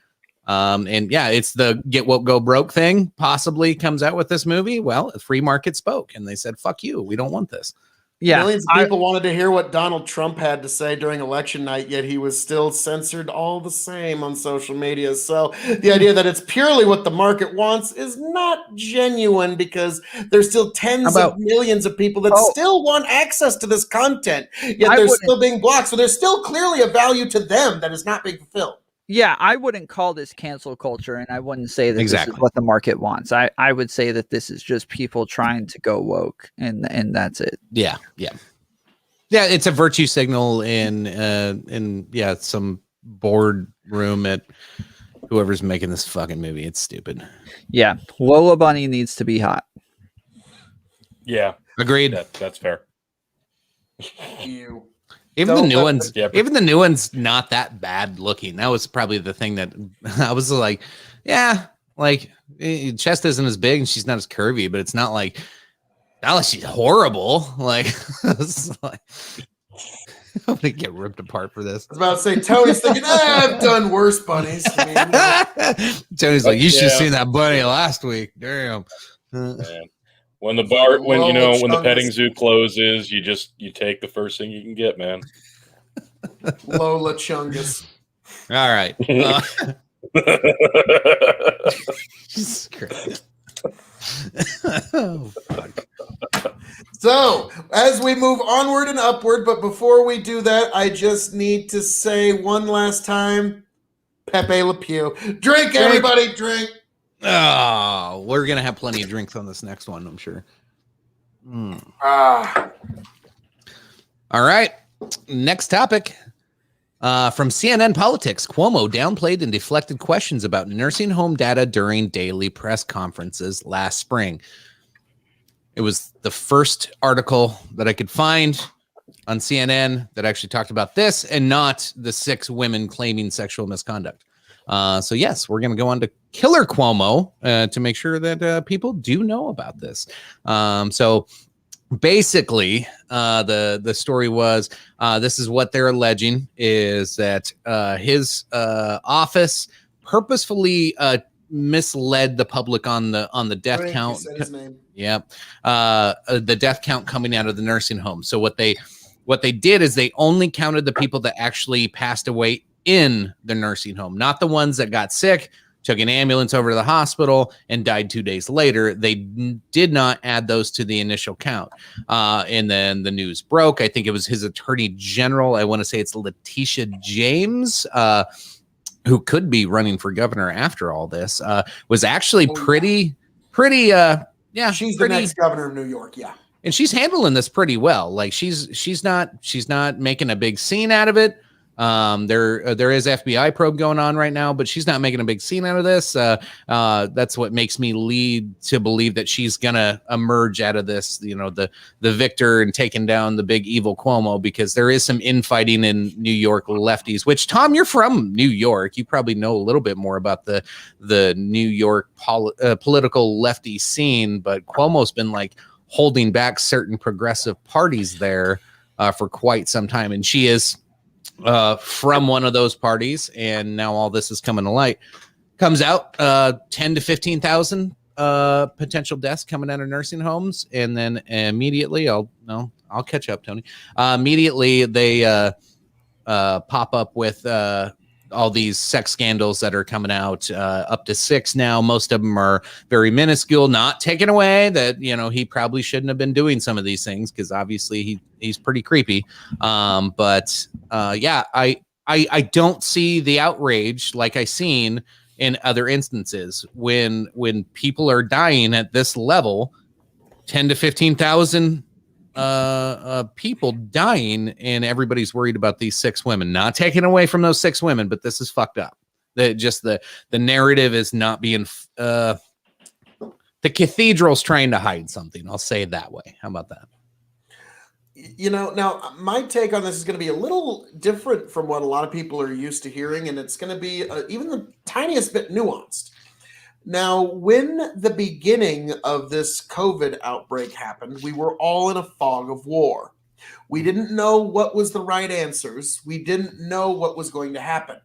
And yeah, it's the get woke go broke thing possibly comes out with this movie. Well, the free market spoke and they said, fuck you, we don't want this. yeah, Millions of people wanted to hear what Donald Trump had to say during election night, yet he was still censored all the same on social media. So the idea that it's purely what the market wants is not genuine, because there's still tens of millions of people that still want access to this content, yet I they're wouldn't- still being blocked. So there's still clearly a value to them that is not being fulfilled. yeah, I wouldn't call this cancel culture, and I wouldn't say that this Exactly. is what the market wants. I would say that this is just people trying to go woke, and that's it. Yeah. It's a virtue signal in some boardroom at whoever's making this fucking movie. It's stupid. Yeah, Lola Bunny needs to be hot. Yeah, Agreed. that's fair. You. Even Don't the new let ones, yeah, but- even the new one's not that bad looking. That was probably the thing that I was like, yeah, like chest isn't as big and she's not as curvy, but it's not like she's horrible. Like, it's like I'm gonna get ripped apart for this. I was about to say, Tony's thinking, I've done worse bunnies. I mean, Tony's like, you should have Yeah. seen that bunny last week. Damn. Man. When the when the petting Chungus. zoo closes, you take the first thing you can get, man. Lola Chungus. All right. Jesus Christ. Oh, fuck. So, as we move onward and upward, but before we do that, I just need to say one last time, Pepe Le Pew. Drink, everybody, drink. Oh, we're gonna have plenty of drinks on this next one, I'm sure. Ah, All right. Next topic. From CNN Politics, Cuomo downplayed and deflected questions about nursing home data during daily press conferences last spring. It was the first article that I could find on CNN that actually talked about this and not the 6 women claiming sexual misconduct. So yes, we're going to go on to Killer Cuomo to make sure that people do know about this. So basically, the story was this is what they're alleging is that his office purposefully misled the public on the death Frank, you count. said his name. Yep. The death count coming out of the nursing home. So what they did is they only counted the people that actually passed away in the nursing home, not the ones that got sick, took an ambulance over to the hospital, and died 2 days later. They did not add those to the initial count. And then the news broke. I think it was his attorney general. I want to say it's Letitia James, who could be running for governor after all this, was actually pretty, yeah. She's the next governor of New York. Yeah. And she's handling this pretty well. Like she's not making a big scene out of it. There is FBI probe going on right now, but she's not making a big scene out of this. That's what makes me lead to believe that she's gonna emerge out of this, the victor and taking down the big evil Cuomo, because there is some infighting in New York lefties, which, Tom, you're from New York. You probably know a little bit more about the New York political lefty scene, but Cuomo's been like holding back certain progressive parties there for quite some time. And she is from one of those parties, and now all this is coming to light. Comes out 10 to 15,000 potential deaths coming out of nursing homes, and then immediately I'll catch up, Tony. Immediately they pop up with all these sex scandals that are coming out, up to 6 now. Most of them are very minuscule, not taking away that, he probably shouldn't have been doing some of these things, because obviously he's pretty creepy. But I don't see the outrage like I seen in other instances when people are dying at this level, 10 to 15,000 people dying, and everybody's worried about these 6 women. Not taking away from those 6 women, but this is fucked up. The narrative is not being the cathedral's trying to hide something. I'll say it that way. How about that? Now my take on this is going to be a little different from what a lot of people are used to hearing, and it's going to be even the tiniest bit nuanced. Now, when the beginning of this COVID outbreak happened, we were all in a fog of war. We didn't know what was the right answers. We didn't know what was going to happen.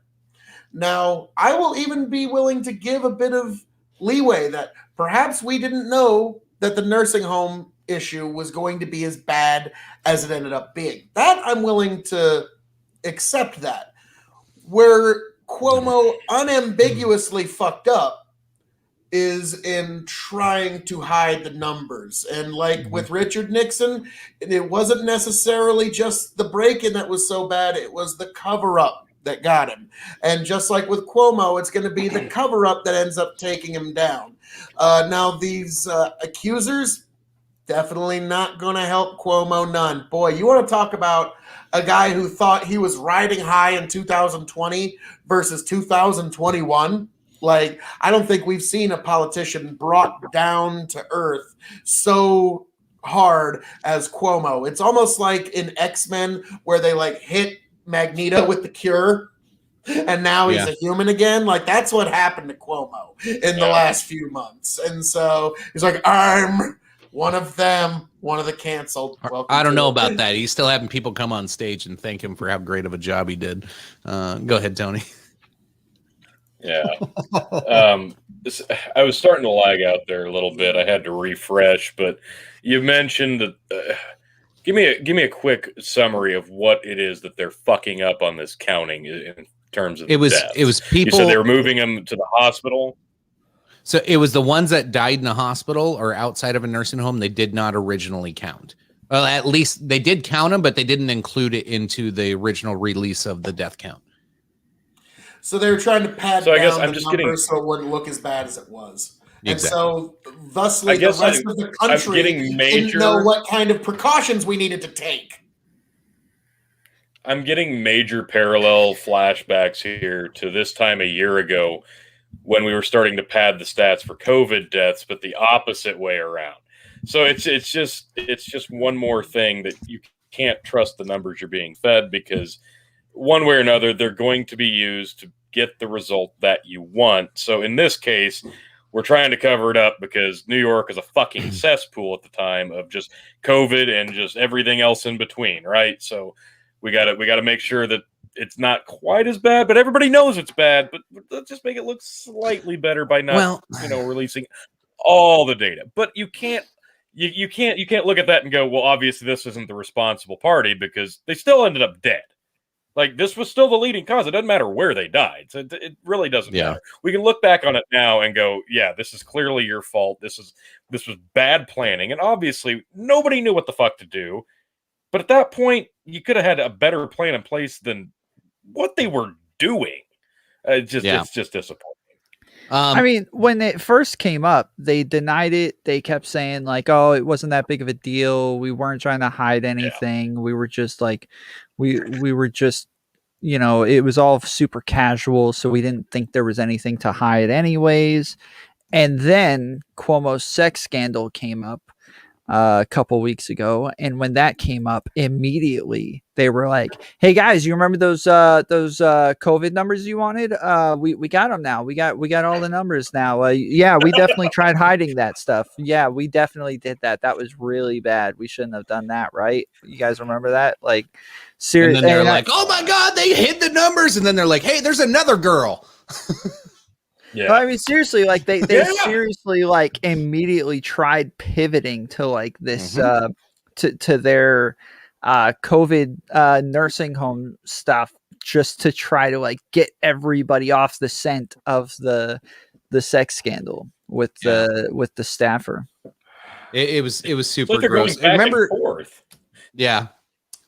Now, I will even be willing to give a bit of leeway that perhaps we didn't know that the nursing home issue was going to be as bad as it ended up being. That I'm willing to accept that. Where Cuomo unambiguously fucked up is in trying to hide the numbers. And like with Richard Nixon, it wasn't necessarily just the break-in that was so bad, it was the cover-up that got him. And just like with Cuomo, it's going to be the cover-up that ends up taking him down. Now, these accusers, definitely not going to help Cuomo none. Boy, you want to talk about a guy who thought he was riding high in 2020 versus 2021? Like, I don't think we've seen a politician brought down to earth so hard as Cuomo. It's almost like in X-Men where they like hit Magneto with the cure and now he's a human again. Like, that's what happened to Cuomo in the last few months. And so he's like, I'm one of them, one of the canceled. I don't know about that. He's still having people come on stage and thank him for how great of a job he did. Go ahead, Tony. Yeah. I was starting to lag out there a little bit. I had to refresh, but you mentioned that. Give me a quick summary of what it is that they're fucking up on this counting in terms of deaths. It was people. You said they were moving them to the hospital. So it was the ones that died in the hospital or outside of a nursing home. They did not originally count. Well, at least they did count them, but they didn't include it into the original release of the death count. So they were trying to pad So I guess down I'm the just number getting- so it wouldn't look as bad as it was. Exactly. And so, thusly, I guess the rest of the country didn't know what kind of precautions we needed to take. I'm getting major parallel flashbacks here to this time a year ago when we were starting to pad the stats for COVID deaths, but the opposite way around. So it's just one more thing that you can't trust the numbers you're being fed, because one way or another, they're going to be used to get the result that you want. So in this case, we're trying to cover it up because New York is a fucking cesspool at the time of just COVID and just everything else in between, right? So we gotta make sure that it's not quite as bad, but everybody knows it's bad. But let's just make it look slightly better by not, releasing all the data. But you can't look at that and go, well, obviously this isn't the responsible party because they still ended up dead. Like, this was still the leading cause. It doesn't matter where they died. So it really doesn't matter. We can look back on it now and go, yeah, this is clearly your fault. This was bad planning. And obviously, nobody knew what the fuck to do. But at that point, you could have had a better plan in place than what they were doing. It's just disappointing. I mean, when it first came up, they denied it. They kept saying like, "Oh, it wasn't that big of a deal. We weren't trying to hide anything. We were just like, we were just, it was all super casual. So we didn't think there was anything to hide, anyways." And then Cuomo's sex scandal came up a couple weeks ago, and when that came up, immediately they were like, "Hey guys, you remember those COVID numbers you wanted? We got them now. We got all the numbers now. Yeah, we definitely tried hiding that stuff. Yeah, we definitely did that. That was really bad. We shouldn't have done that, right? You guys remember that? Like, seriously." And then they're like, "Oh my god, they hid the numbers," and then they're like, "Hey, there's another girl." Yeah, I mean, seriously, like they seriously like immediately tried pivoting to like this to their COVID nursing home stuff just to try to like get everybody off the scent of the sex scandal with the staffer. It was super like gross. Remember? Yeah.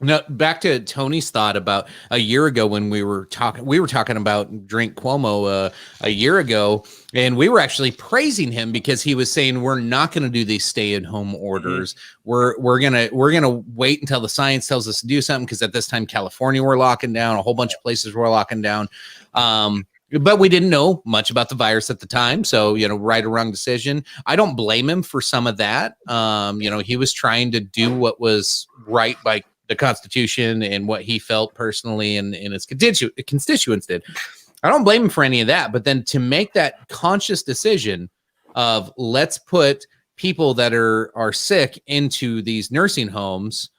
No, back to Tony's thought about a year ago when we were talking about Drink Cuomo a year ago, and we were actually praising him because he was saying we're not going to do these stay-at-home orders. We're gonna wait until the science tells us to do something, because at this time California were locking down, a whole bunch of places were locking down. But we didn't know much about the virus at the time. So, right or wrong decision. I don't blame him for some of that. He was trying to do what was right by the Constitution and what he felt personally and his constituents did. I don't blame him for any of that. But then to make that conscious decision of let's put people that are sick into these nursing homes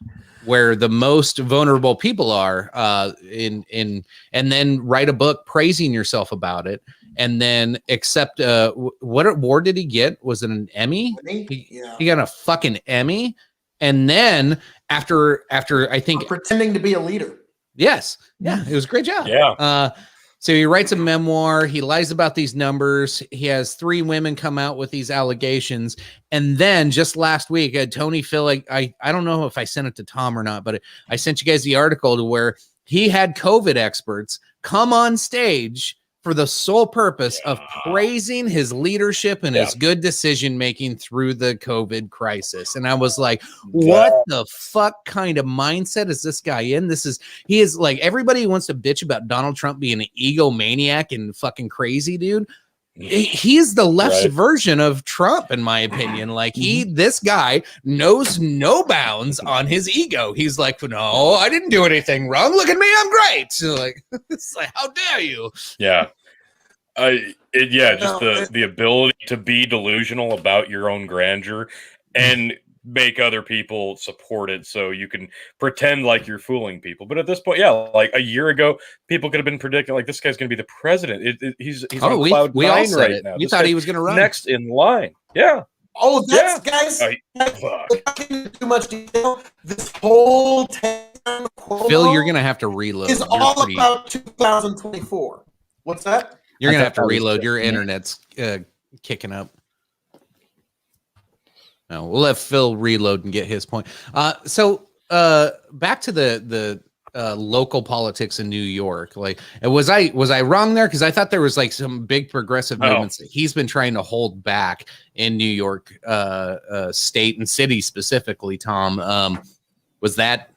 where the most vulnerable people are, and then write a book praising yourself about it, and then accept what award did he get? Was it an Emmy? He got a fucking Emmy. And then after I think pretending to be a leader. Yes. Yeah. It was a great job. Yeah. So he writes a memoir. He lies about these numbers. He has 3 women come out with these allegations. And then just last week, Tony Phil, I don't know if I sent it to Tom or not, but I sent you guys the article to where he had COVID experts come on stage for the sole purpose of praising his leadership and his good decision making through the COVID crisis. And I was like, what the fuck kind of mindset is this guy in? He is like, everybody wants to bitch about Donald Trump being an egomaniac and fucking crazy, dude. He is the left's version of Trump, in my opinion. Like, this guy knows no bounds on his ego. He's like, no, I didn't do anything wrong. Look at me, I'm great. So like, it's like, how dare you? Yeah. The ability to be delusional about your own grandeur and make other people support it so you can pretend like you're fooling people. But at this point, like a year ago, people could have been predicting like this guy's going to be the president. He's on cloud nine right now. We thought he was going to run next in line. Yeah. Oh, that's guys. Too much detail. This whole time, Phil, you're going to have to reload. It's all about 2024. What's that? You're going to have to reload. Your internet's kicking up. No, we'll let Phil reload and get his point. So back to the local politics in New York. Like, was I wrong there? Because I thought there was like some big progressive movements that he's been trying to hold back in New York state and city specifically. Tom, was that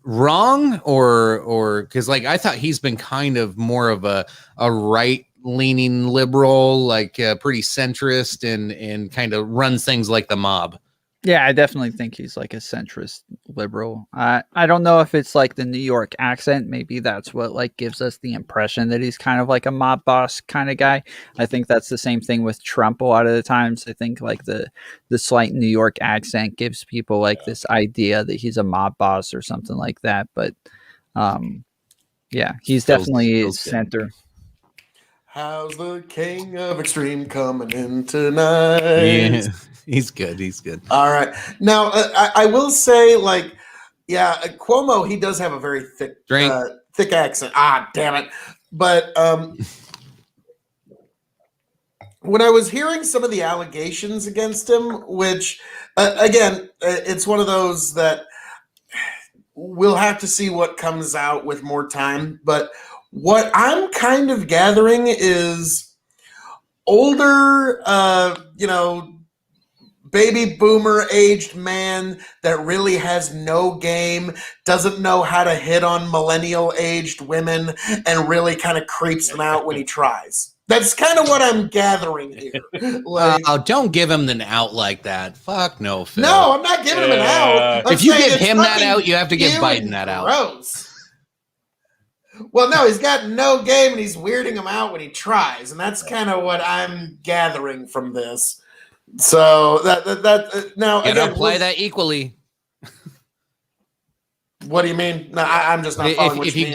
wrong or because like I thought he's been kind of more of a right-leaning liberal, like pretty centrist and kind of runs things like the mob. Yeah, I definitely think he's like a centrist liberal. I don't know if it's like the New York accent. Maybe that's what like gives us the impression that he's kind of like a mob boss kind of guy. I think that's the same thing with Trump a lot of the times. I think like the slight New York accent gives people like this idea that he's a mob boss or something like that. But yeah, he's definitely Feels good. center. How's the king of extreme coming in tonight? Yeah, he's good. He's good. All right. Now, I will say, like, yeah, Cuomo, he does have a very thick, Drink. thick accent. Ah, damn it. But when I was hearing some of the allegations against him, which, again, it's one of those that we'll have to see what comes out with more time. But what I'm kind of gathering is older, baby boomer aged man that really has no game, doesn't know how to hit on millennial aged women, and really kind of creeps them out when he tries. That's kind of what I'm gathering here. Like, Oh, don't give him an out like that. Fuck no, Phil. no, I'm not giving him an out. I'm If you saying give it's him that fucking out, you have to give cute Biden and that out. gross. Well, no, he's got no game and he's weirding him out when he tries, and that's kind of what I'm gathering from this. So that now You gotta again, apply that equally. what do you mean? No, I'm just not following what If you you mean.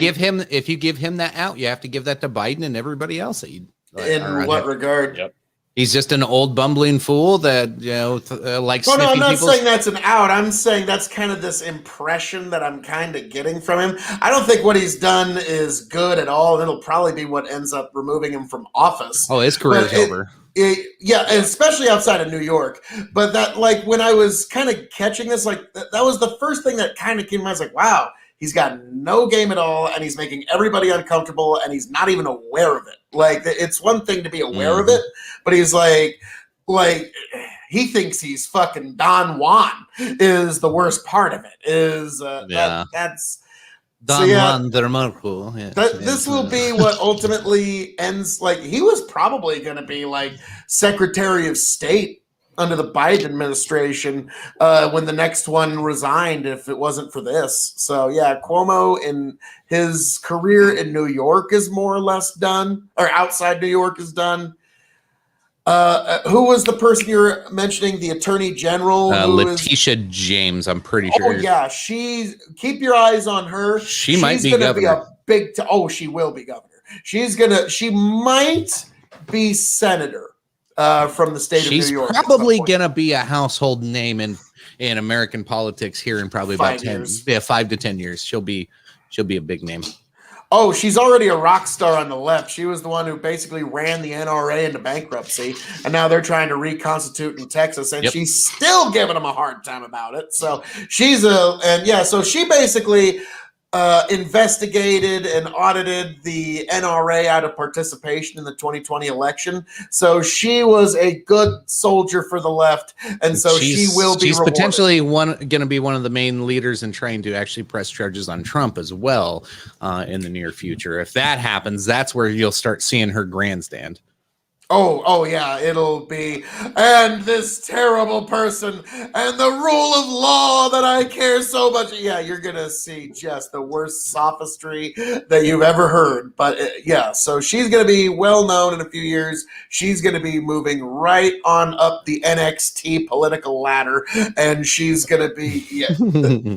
give him that out, you have to give that to Biden and everybody else that you. In what regard? Yep. He's just an old bumbling fool that likes. Well, no, I'm sniffing not people's- saying that's an out. I'm saying that's kind of this impression that I'm kind of getting from him. I don't think what he's done is good at all. It'll probably be what ends up removing him from office. Oh, his career's But over. Yeah, especially outside of New York. But that, like, when I was kind of catching this, like, that was the first thing that kind of came to mind. I was like, wow, he's got no game at all, and he's making everybody uncomfortable, and he's not even aware of it. Like, it's one thing to be aware of it, but he's like he thinks he's fucking Don Juan is the worst part of it. Is that's. Don yeah. Juan de Marco. Yes, This will be what ultimately ends. Like, he was probably going to be like Secretary of State under the Biden administration when the next one resigned, if it wasn't for this. So yeah, Cuomo in his career in New York is more or less done, or outside New York is done. Who was the person you're mentioning? The Attorney General, who is Letitia James. I'm pretty Oh sure. yeah, keep your eyes on her. She might be gonna governor. a big. She will be governor. She might be senator from the state She's of New York. at probably some point. gonna be a household name in American politics here in probably about 5 to 10 years. She'll be a big name. Oh, she's already a rock star on the left. She was the one who basically ran the NRA into bankruptcy, and now they're trying to reconstitute in Texas, and she's still giving them a hard time about it. So so she basically investigated and audited the NRA out of participation in the 2020 election. So she was a good soldier for the left, and so she will be She's rewarded. potentially going to be one of the main leaders in trying to actually press charges on Trump as well in the near future. If that happens, that's where you'll start seeing her grandstand. Oh yeah, it'll be, and this terrible person and the rule of law that I care so much. Yeah, you're gonna see just the worst sophistry that you've ever heard. But so she's gonna be well known in a few years. She's gonna be moving right on up the NXT political ladder, and she's gonna be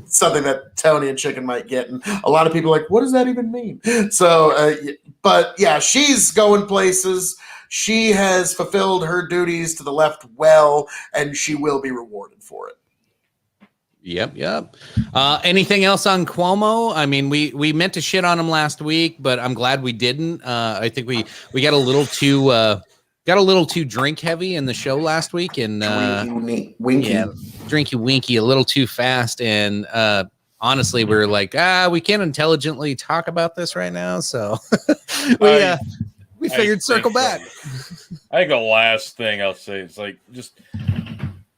something that Tony and Chicken might get. And a lot of people are like, what does that even mean? So, but yeah, she's going places. She has fulfilled her duties to the left well, and she will be rewarded for it. Yep. Anything else on Cuomo? I mean, we meant to shit on him last week, but I'm glad we didn't. I think we got a little too drink heavy in the show last week, and Winky. yeah, drinky winky a little too fast, and honestly, we were like, we can't intelligently talk about this right now, so we figured circle back. I think the last thing I'll say is like just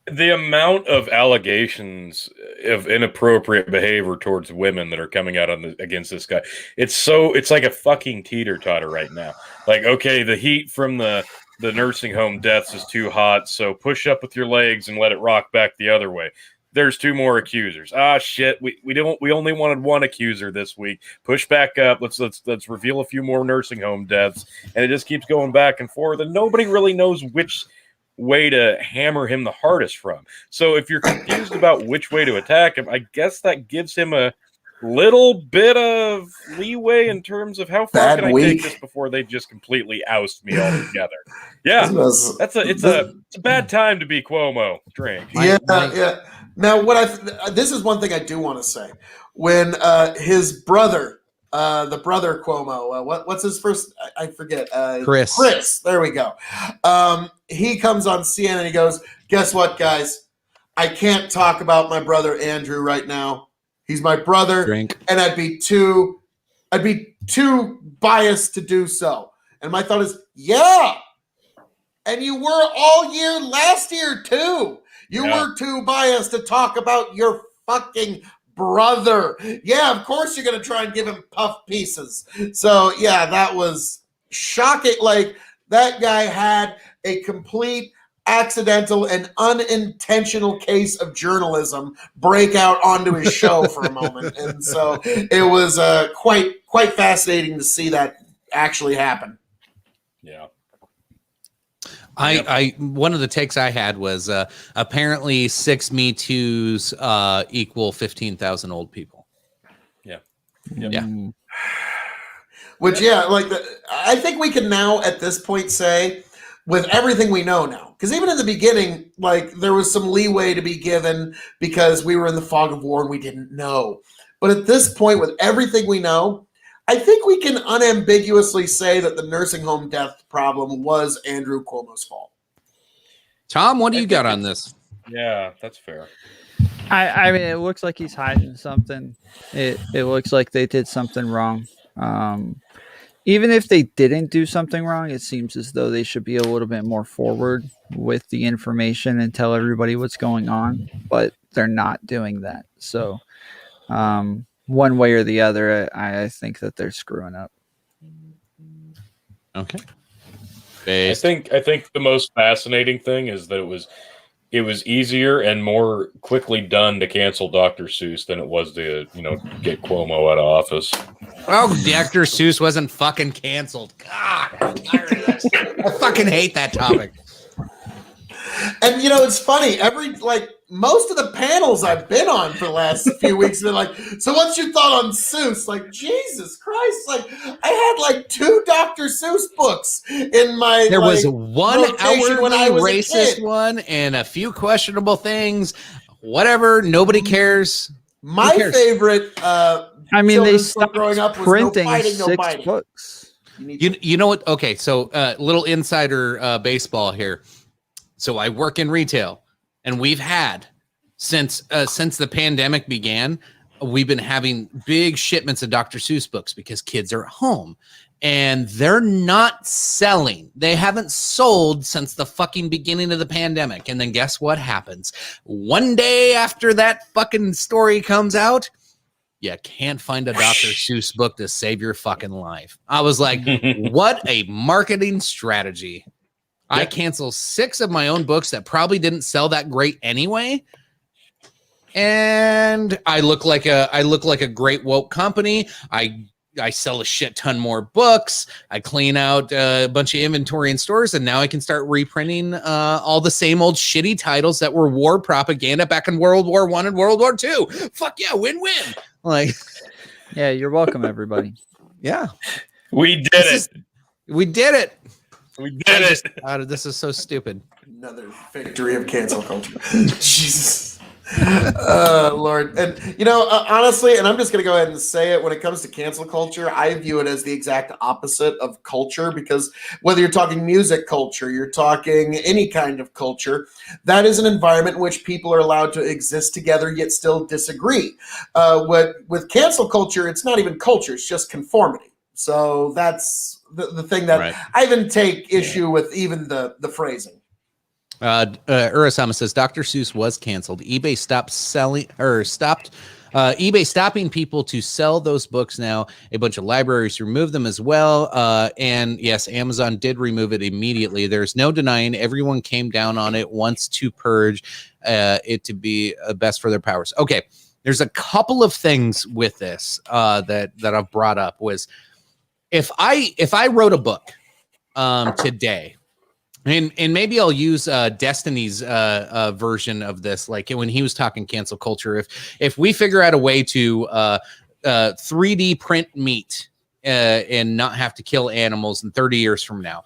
the amount of allegations of inappropriate behavior towards women that are coming out against this guy. It's like a fucking teeter totter right now. Like, okay, the heat from the the nursing home deaths is too hot, so push up with your legs and let it rock back the other way. There's 2 more accusers. Ah, shit. We only wanted 1 accuser this week. Push back up. Let's reveal a few more nursing home deaths, and it just keeps going back and forth, and nobody really knows which way to hammer him the hardest from. So if you're confused about which way to attack him, I guess that gives him a little bit of leeway in terms of how far can I take this before they just completely oust me altogether. Yeah, it's a bad time to be Cuomo. Drink. Yeah. Now, this is one thing I do want to say. When his brother, the brother Cuomo, what's his first? I forget. Chris. Chris. There we go. He comes on CNN and he goes, "Guess what, guys? I can't talk about my brother Andrew right now. He's my brother, Drink. and I'd be too biased to do so." And my thought is, yeah. And you were all year last year too. You were too biased to talk about your fucking brother. Yeah, of course you're going to try and give him puff pieces. So, yeah, that was shocking. Like, that guy had a complete accidental and unintentional case of journalism break out onto his show for a moment. And so it was quite fascinating to see that actually happen. Yeah. I one of the takes I had was apparently 6 Me Too's equal 15,000 old people. Yeah. Yeah. Which, I think we can now at this point say, with everything we know now, because even in the beginning, like, there was some leeway to be given because we were in the fog of war and we didn't know. But at this point, with everything we know, I think we can unambiguously say that the nursing home death problem was Andrew Cuomo's fault. Tom, what do you got on this? Yeah, that's fair. I mean, it looks like he's hiding something. It looks like they did something wrong. Even if they didn't do something wrong, it seems as though they should be a little bit more forward with the information and tell everybody what's going on. But they're not doing that. So, one way or the other, I think that they're screwing up. Okay. I think the most fascinating thing is that it was easier and more quickly done to cancel Dr. Seuss than it was to, get Cuomo out of office. Oh, Dr. Seuss wasn't fucking canceled. God, I'm tired of this. I fucking hate that topic. And it's funny. Most of the panels I've been on for the last few weeks have been like, so what's your thought on Seuss? Like, Jesus Christ! Like, I had 2 Dr. Seuss books in my. There was one outwardly racist kid. one and a few questionable things. Whatever. Nobody cares. My favorite. I mean, they stopped growing up printing no fighting, 6 books. You know what? Okay, so little insider baseball here. So I work in retail, and we've had since the pandemic began, we've been having big shipments of Dr. Seuss books because kids are at home, and they're not selling. They haven't sold since the fucking beginning of the pandemic. And then guess what happens? One day after that fucking story comes out, you can't find a Dr. Seuss book to save your fucking life. I was like, what a marketing strategy. I cancel 6 of my own books that probably didn't sell that great anyway. And I look like a great woke company. I sell a shit ton more books. I clean out a bunch of inventory in stores, and now I can start reprinting all the same old shitty titles that were war propaganda back in World War I and World War II. Fuck yeah, win-win. Like, yeah, you're welcome, everybody. Yeah, we did it. We did it. We did it. This is so stupid. Another victory of cancel culture. Jesus. Lord. And, honestly, and I'm just going to go ahead and say it, when it comes to cancel culture, I view it as the exact opposite of culture, because whether you're talking music culture, you're talking any kind of culture, that is an environment in which people are allowed to exist together yet still disagree. With cancel culture, it's not even culture, it's just conformity. So that's the thing that I even take issue with, even the phrasing. Urasama says Dr. Seuss was canceled. eBay stopped eBay stopping people to sell those books now. A bunch of libraries removed them as well. And yes, Amazon did remove it immediately. There's no denying everyone came down on it once to purge it to be best for their powers. Okay, there's a couple of things with this that I've brought up. Was if I wrote a book today, and maybe I'll use Destiny's version of this, like when he was talking cancel culture. If we figure out a way to 3D print meat and not have to kill animals in 30 years from now,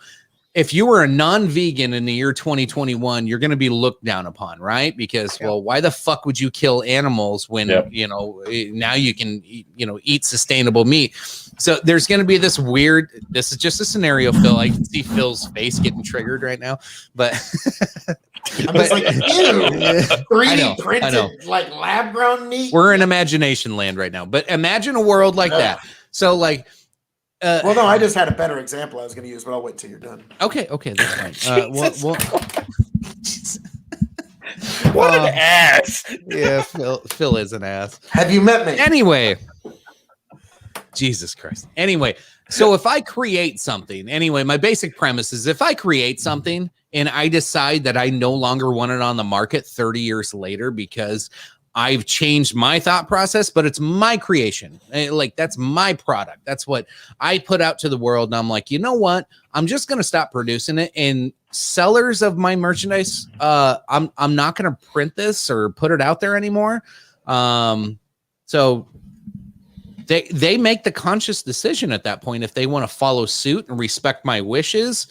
if you were a non-vegan in the year 2021, you're going to be looked down upon, right? Because, well, why the fuck would you kill animals when, you know, now you can, you know, eat sustainable meat? So there's going to be this weird, this is just a scenario, Phil. I can see Phil's face getting triggered right now, but I'm just like, ew, 3D printed, like lab grown meat. We're in imagination land right now, but imagine a world like that. So like, well, no, I just had a better example I was going to use, but I'll wait till you're done. Okay, that's fine. What an ass! Yeah, Phil is an ass. Have you met me? Anyway, Jesus Christ. Anyway, so if I create something, my basic premise is if I create something and I decide that I no longer want it on the market 30 years later because I've changed my thought process, but it's my creation. Like, that's my product. That's what I put out to the world. And I'm like, you know what? I'm just going to stop producing it. And sellers of my merchandise, I'm not going to print this or put it out there anymore. So they make the conscious decision at that point if they want to follow suit and respect my wishes,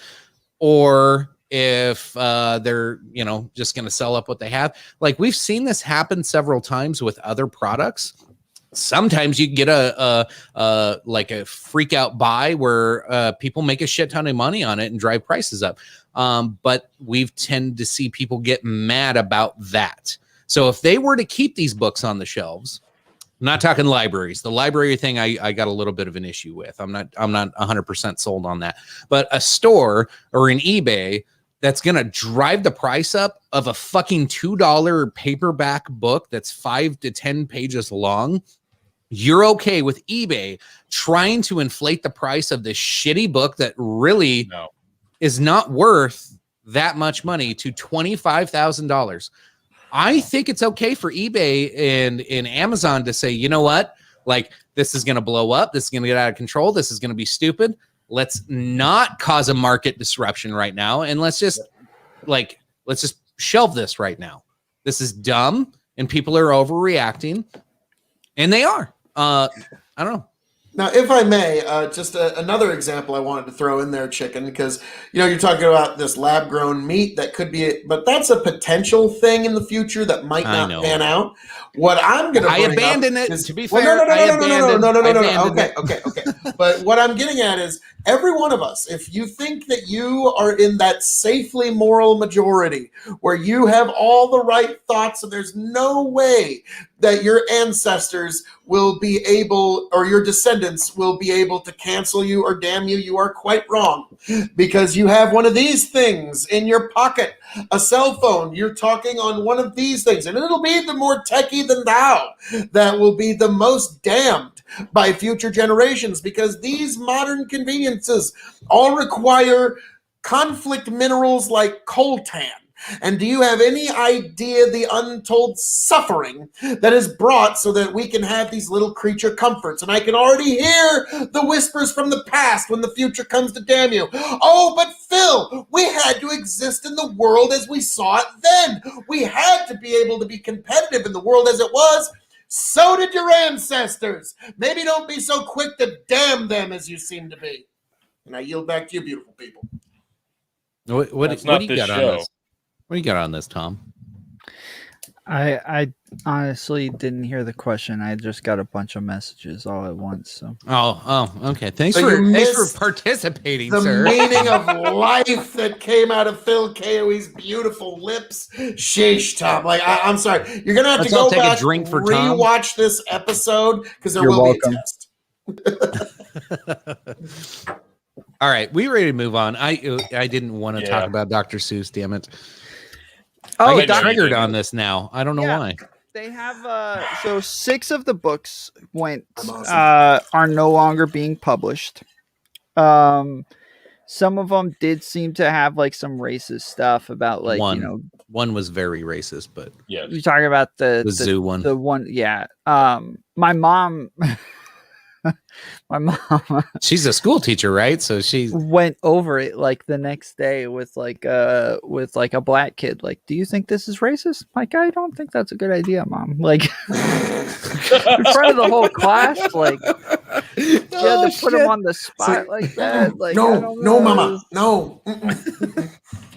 or if they're, you know, just going to sell up what they have. Like, we've seen this happen several times with other products. Sometimes you can get a like a freak out buy where people make a shit ton of money on it and drive prices up. But we've tended to see people get mad about that. So if they were to keep these books on the shelves, I'm not talking libraries. The library thing I got a little bit of an issue with. I'm not 100% sold on that. But a store or an eBay that's going to drive the price up of a fucking $2 paperback book that's 5 to 10 pages long, you're okay with eBay trying to inflate the price of this shitty book that really is not worth that much money to $25,000. I think it's okay for eBay and Amazon to say, you know what? Like, this is going to blow up. This is going to get out of control. This is going to be stupid. Let's not cause a market disruption right now. And let's just shelve this right now. This is dumb and people are overreacting, and they are. I don't know. Now, if I may, just another example I wanted to throw in there, Chicken, because, you know, you're talking about this lab-grown meat that could be, but that's a potential thing in the future that might not pan out. What I'm going to bring abandon up it. Is, to be fair, Okay. But what I'm getting at is every one of us, if you think that you are in that safely moral majority where you have all the right thoughts and there's no way that your ancestors will be able, or your descendants will be able to cancel you or damn you, you are quite wrong, because you have one of these things in your pocket, a cell phone. You're talking on one of these things, and it'll be the more techie than thou that will be the most damned by future generations, because these modern conveniences all require conflict minerals like coltan. And do you have any idea the untold suffering that is brought so that we can have these little creature comforts? And I can already hear the whispers from the past when the future comes to damn you. Oh, but Phil, we had to exist in the world as we saw it then. We had to be able to be competitive in the world as it was. So did your ancestors. Maybe don't be so quick to damn them as you seem to be. And I yield back to you, beautiful people. What do you got on this? What do you got on this, Tom? I honestly didn't hear the question. I just got a bunch of messages all at once. So. Oh, okay. Thanks for participating, the sir. The meaning of life that came out of Phil Koe's beautiful lips. Sheesh, Tom. Like, I'm sorry. You're gonna have to go back, rewatch this episode because there will be a test. All right, we ready to move on. I didn't want to talk about Dr. Seuss. Damn it. I get triggered on this now. I don't know why. they have so 6 of the books went Awesome. are no longer being published. Some of them did seem to have like some racist stuff about like one was very racist, but Yeah. you're talking about the zoo one. the one, yeah. My mom She's a school teacher, right? So she's went over it like the next day with like a black kid. Like, do you think this is racist? Like, I don't think that's a good idea, Mom. Like in front of the whole class, like you had to put him on the spot like that. Like, I don't know. Mama, no. Mm-mm.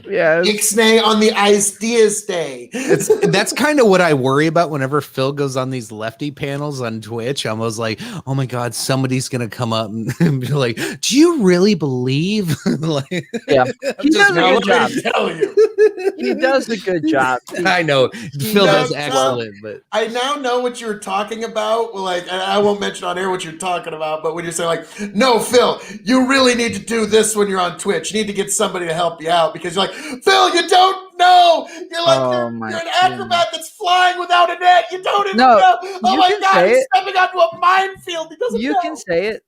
Yeah, Ixnay on the Ideas Day. that's kind of what I worry about whenever Phil goes on these lefty panels on Twitch. I was like, oh my god, somebody's gonna come up and be like, do you really believe? Like, yeah. He does a good job. Tell you. He does a good job. I know Phil does does, excellent, but I now know what you were talking about. Like, and I won't mention on air what you're talking about, but when you say like, no, Phil, you really need to do this when you're on Twitch. You need to get somebody to help you out because you're like, Phil, you don't know. You're like, you're an acrobat that's flying without a net. You don't even know. Oh my God, he's stepping onto a minefield. He doesn't know. You can say it.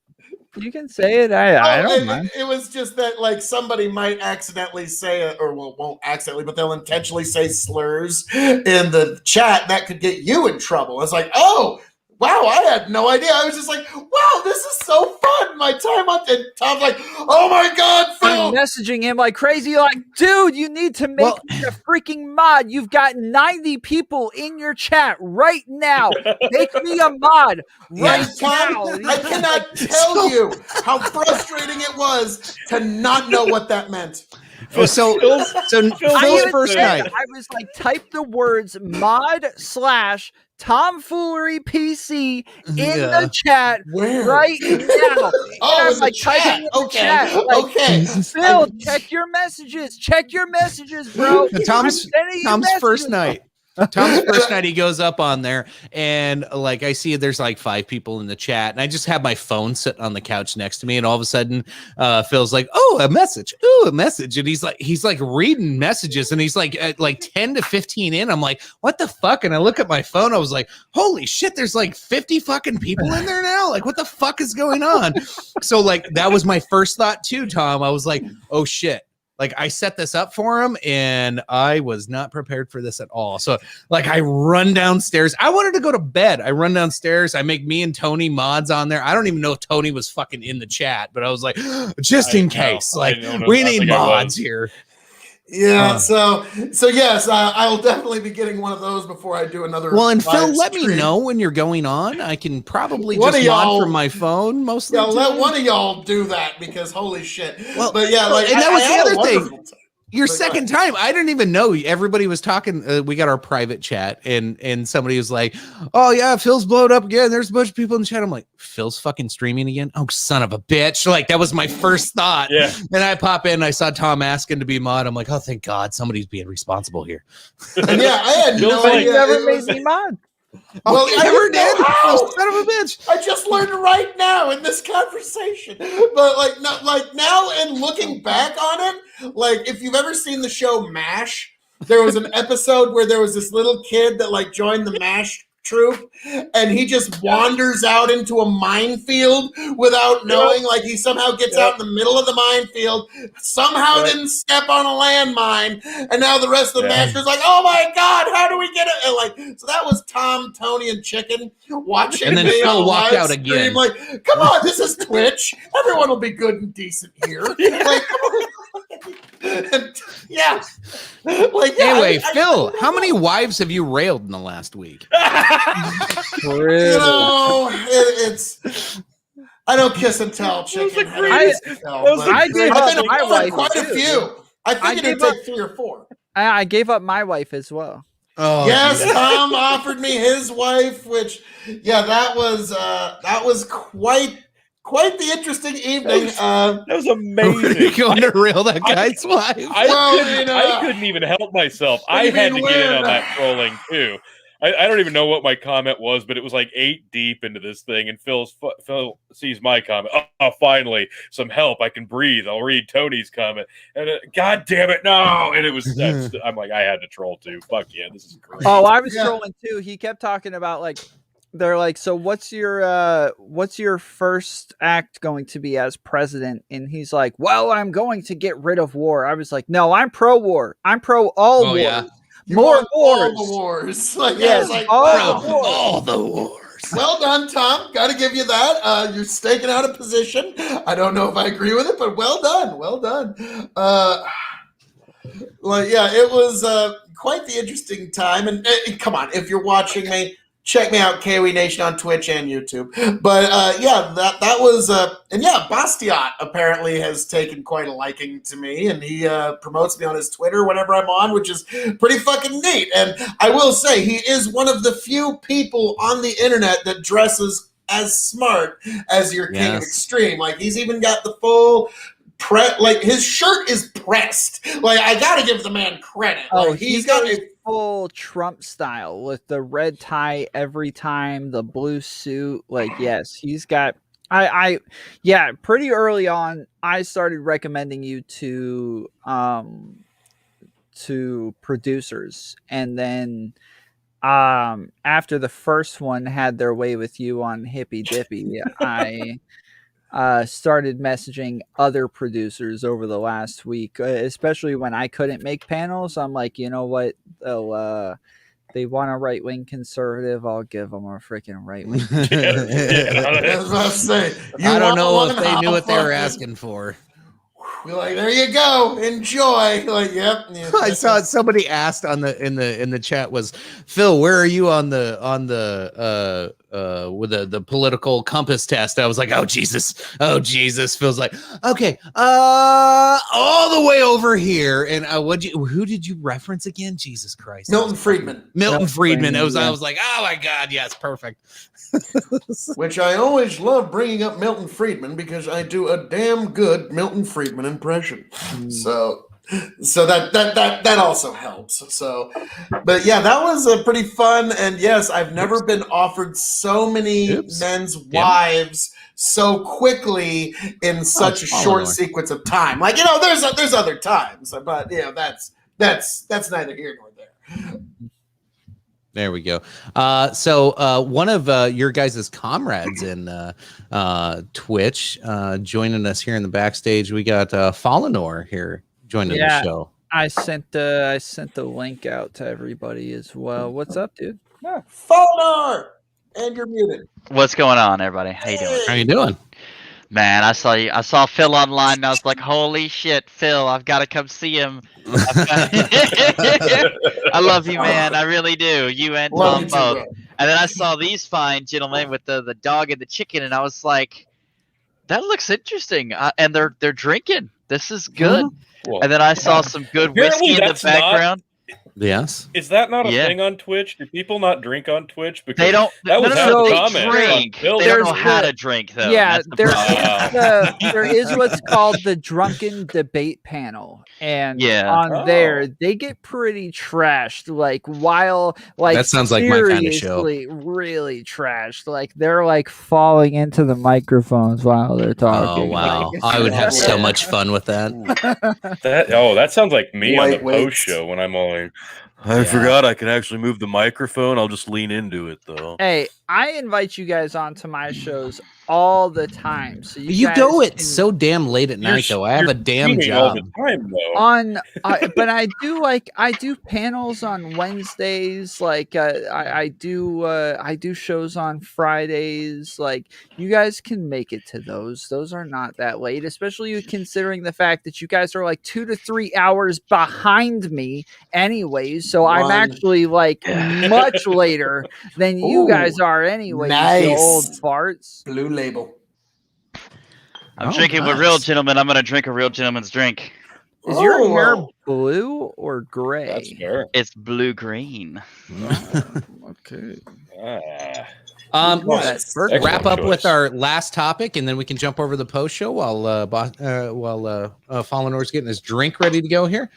You can say it. I don't mind. It was just that like somebody might accidentally say it, or won't accidentally, but they'll intentionally say slurs in the chat that could get you in trouble. It's like, oh, wow, I had no idea. I was just like, wow, this is so fun. My time on, and Tom's like, oh my God, Phil. I'm messaging him like crazy, like, dude, you need to make me a freaking mod. You've got 90 people in your chat right now. Make me a mod right now. I cannot tell you how frustrating it was to not know what that meant. So Phil's first night. I was like, type the words mod / tomfoolery PC in the chat right now. Oh, I'm like typing in the chat. Like, okay. Phil, check your messages. Check your messages, bro. Tom's first night. Tom's first night, he goes up on there, and like I see there's like 5 people in the chat, and I just have my phone sitting on the couch next to me, and all of a sudden Phil's like, oh, a message, and he's like reading messages, and he's like 10 to 15 in. I'm like, what the fuck? And I look at my phone, I was like, holy shit, there's like 50 fucking people in there now. Like, what the fuck is going on? So like that was my first thought too, Tom. I was like, oh shit. Like I set this up for him and I was not prepared for this at all. So like I run downstairs. I wanted to go to bed. I run downstairs. I make me and Tony mods on there. I don't even know if Tony was fucking in the chat, but I was like, just in case, like we need mods here. Yeah, so yes, I'll definitely be getting one of those before I do another. Well, and Phil, let me know when you're going on. I can probably just mod from my phone most of the time. Yeah, let one of y'all do that because holy shit. Well, but yeah, like and that was the other thing. time. Your second time, I didn't even know. Everybody was talking. We got our private chat, and somebody was like, "Oh yeah, Phil's blowed up again." There's a bunch of people in the chat. I'm like, "Phil's fucking streaming again." Oh, son of a bitch! Like that was my first thought. Yeah. And I pop in, and I saw Tom asking to be mod. I'm like, "Oh, thank God, somebody's being responsible here." And yeah, I had no But idea. you never made me mod. Well, I never did. Oh, Son of a bitch! I just learned right now in this conversation. But like, not like now, and looking back on it, like if you've ever seen the show MASH, there was an episode where there was this little kid that like joined the MASH troop, and he just wanders out into a minefield without knowing. Like he somehow gets out in the middle of the minefield, somehow didn't step on a landmine, and now the rest of the Mashers like, oh my God, how do we get it? And like, so that was Tom, Tony, and Chicken watching. And then me Phil on walked live out stream, again. like, come on, this is Twitch. Everyone will be good and decent here. Like, come on. And, yeah. Like, yeah, Anyway, Phil, how many wives have you railed in the last week? You know, it's. I don't kiss and tell, Chicken. I gave I've up been my over wife quite a too. few. I think it'd take 3 or 4. I gave up my wife as well. Oh, yes, Tom offered me his wife, which, yeah, that was quite the interesting evening. That was amazing. You're going to rail that guy's wife. I couldn't even help myself. I had to get in on that trolling too. I don't even know what my comment was, but it was like 8 deep into this thing, and Phil sees my comment. Oh, finally, some help. I can breathe. I'll read Tony's comment. And God damn it, no! And it was. I'm like, I had to troll too. Fuck yeah, this is great. Oh, I was trolling too. He kept talking about like they're like, so what's your first act going to be as president? And he's like, well, I'm going to get rid of war. I was like, no, I'm pro war. I'm pro all wars. Yeah. More wars. All the wars. Like, Yes, I was like, all wow. the wars. All the wars. Well done, Tom. Got to give you that. You're staking out a position. I don't know if I agree with it, but well done. Well done. Like, yeah, it was quite the interesting time. And come on, if you're watching me, check me out, KOE Nation on Twitch and YouTube. But yeah, that was and yeah, Bastiat apparently has taken quite a liking to me, and he promotes me on his Twitter whenever I'm on, which is pretty fucking neat. And I will say, he is one of the few people on the internet that dresses as smart as your King of Extreme. Like, he's even got the full like his shirt is pressed. Like, I gotta give the man credit. Oh, like, he's got a full Trump style with the red tie every time, the blue suit. Like, yes, he's got. Yeah, pretty early on, I started recommending you to producers, and then after the first one had their way with you on Hippy Dippy, I started messaging other producers over the last week, especially when I couldn't make panels. I'm like, you know what? They want a right-wing conservative. I'll give them a freaking right-wing. I was about to say, I don't know if they knew what they were asking for. We're like, there you go, enjoy. Like, yep. Yeah, I saw somebody asked in the chat was, Phil, where are you on the with the political compass test? I was like, oh Jesus. Phil's like, okay, all the way over here. And who did you reference again? Jesus Christ, Milton Friedman. Milton Friedman. I was yeah. like, oh my God, yes, perfect. Which I always love bringing up Milton Friedman because I do a damn good Milton Friedman impression. So that also helps. So, but yeah, that was a pretty fun. And yes, I've never been offered so many men's wives so quickly in such a short sequence of time. Like, you know, there's other times, but yeah, that's neither here nor there. There we go. So one of your guys' comrades in Twitch joining us here in the backstage. We got Fallenor here joining the show. I sent the link out to everybody as well. What's up, dude? Fallenor! And you're muted. What's going on, everybody? How you doing? How you doing? Man, I saw Phil online, and I was like, holy shit, Phil, I've got to come see him. I love you, man. I really do. You and Tom both. Bro. And then I saw these fine gentlemen with the dog and the chicken, and I was like, that looks interesting. And they're drinking. This is good. Well, and then I saw some good whiskey in the background. Yes. Is that not a thing on Twitch? Do people not drink on Twitch? Because they don't. That was half the comment. Drink. They don't know how to drink, though. Yeah, there is what's called the drunken debate panel, and on there they get pretty trashed. Like that sounds like my kind of show. Really trashed. Like they're like falling into the microphones while they're talking. Oh wow! I would have so much fun with that. That sounds like me on the post show when I'm like, I forgot I can actually move the microphone. I'll just lean into it though. Hey, I invite you guys onto my shows all the time. So you do it so damn late at night, though. I have a damn job. But I do panels on Wednesdays. Like I do shows on Fridays. Like you guys can make it to those. Those are not that late, especially considering the fact that you guys are like 2 to 3 hours behind me, anyways. So I'm actually like much later than you guys are, anyway. Nice. You old farts. Blue label. I'm drinking with real gentlemen. I'm gonna drink a real gentleman's drink. Is your hair blue or gray? That's fair. It's blue green. Okay. Wrap up with our last topic, and then we can jump over the post show while Fallenor's getting his drink ready to go here.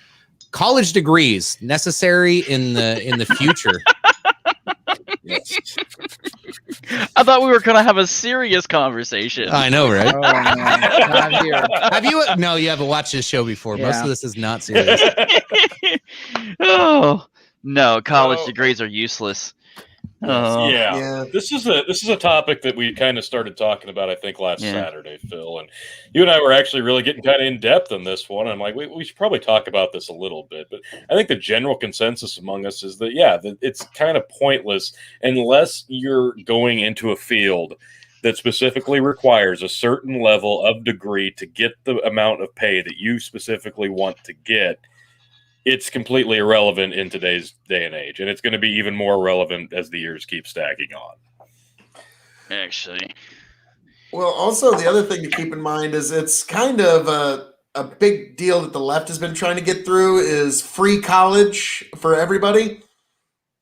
College degrees necessary in the future. I thought we were gonna have a serious conversation. I know, right? Oh man, not here. Have you? No, you haven't watched this show before. Most Yeah. of this is not serious. Oh no, college So- degrees are useless. Oh, yeah. Yeah. This is a topic that we kind of started talking about, I think, last Yeah. Saturday, Phil. And you and I were actually really getting kind of in depth on this one. I'm like, we should probably talk about this a little bit. But I think the general consensus among us is that, that it's kind of pointless unless you're going into a field that specifically requires a certain level of degree to get the amount of pay that you specifically want to get. It's completely irrelevant in today's day and age, and it's going to be even more relevant as the years keep stacking on. actually, Well, also the other thing to keep in mind is it's kind of a big deal that the left has been trying to get through is free college for everybody.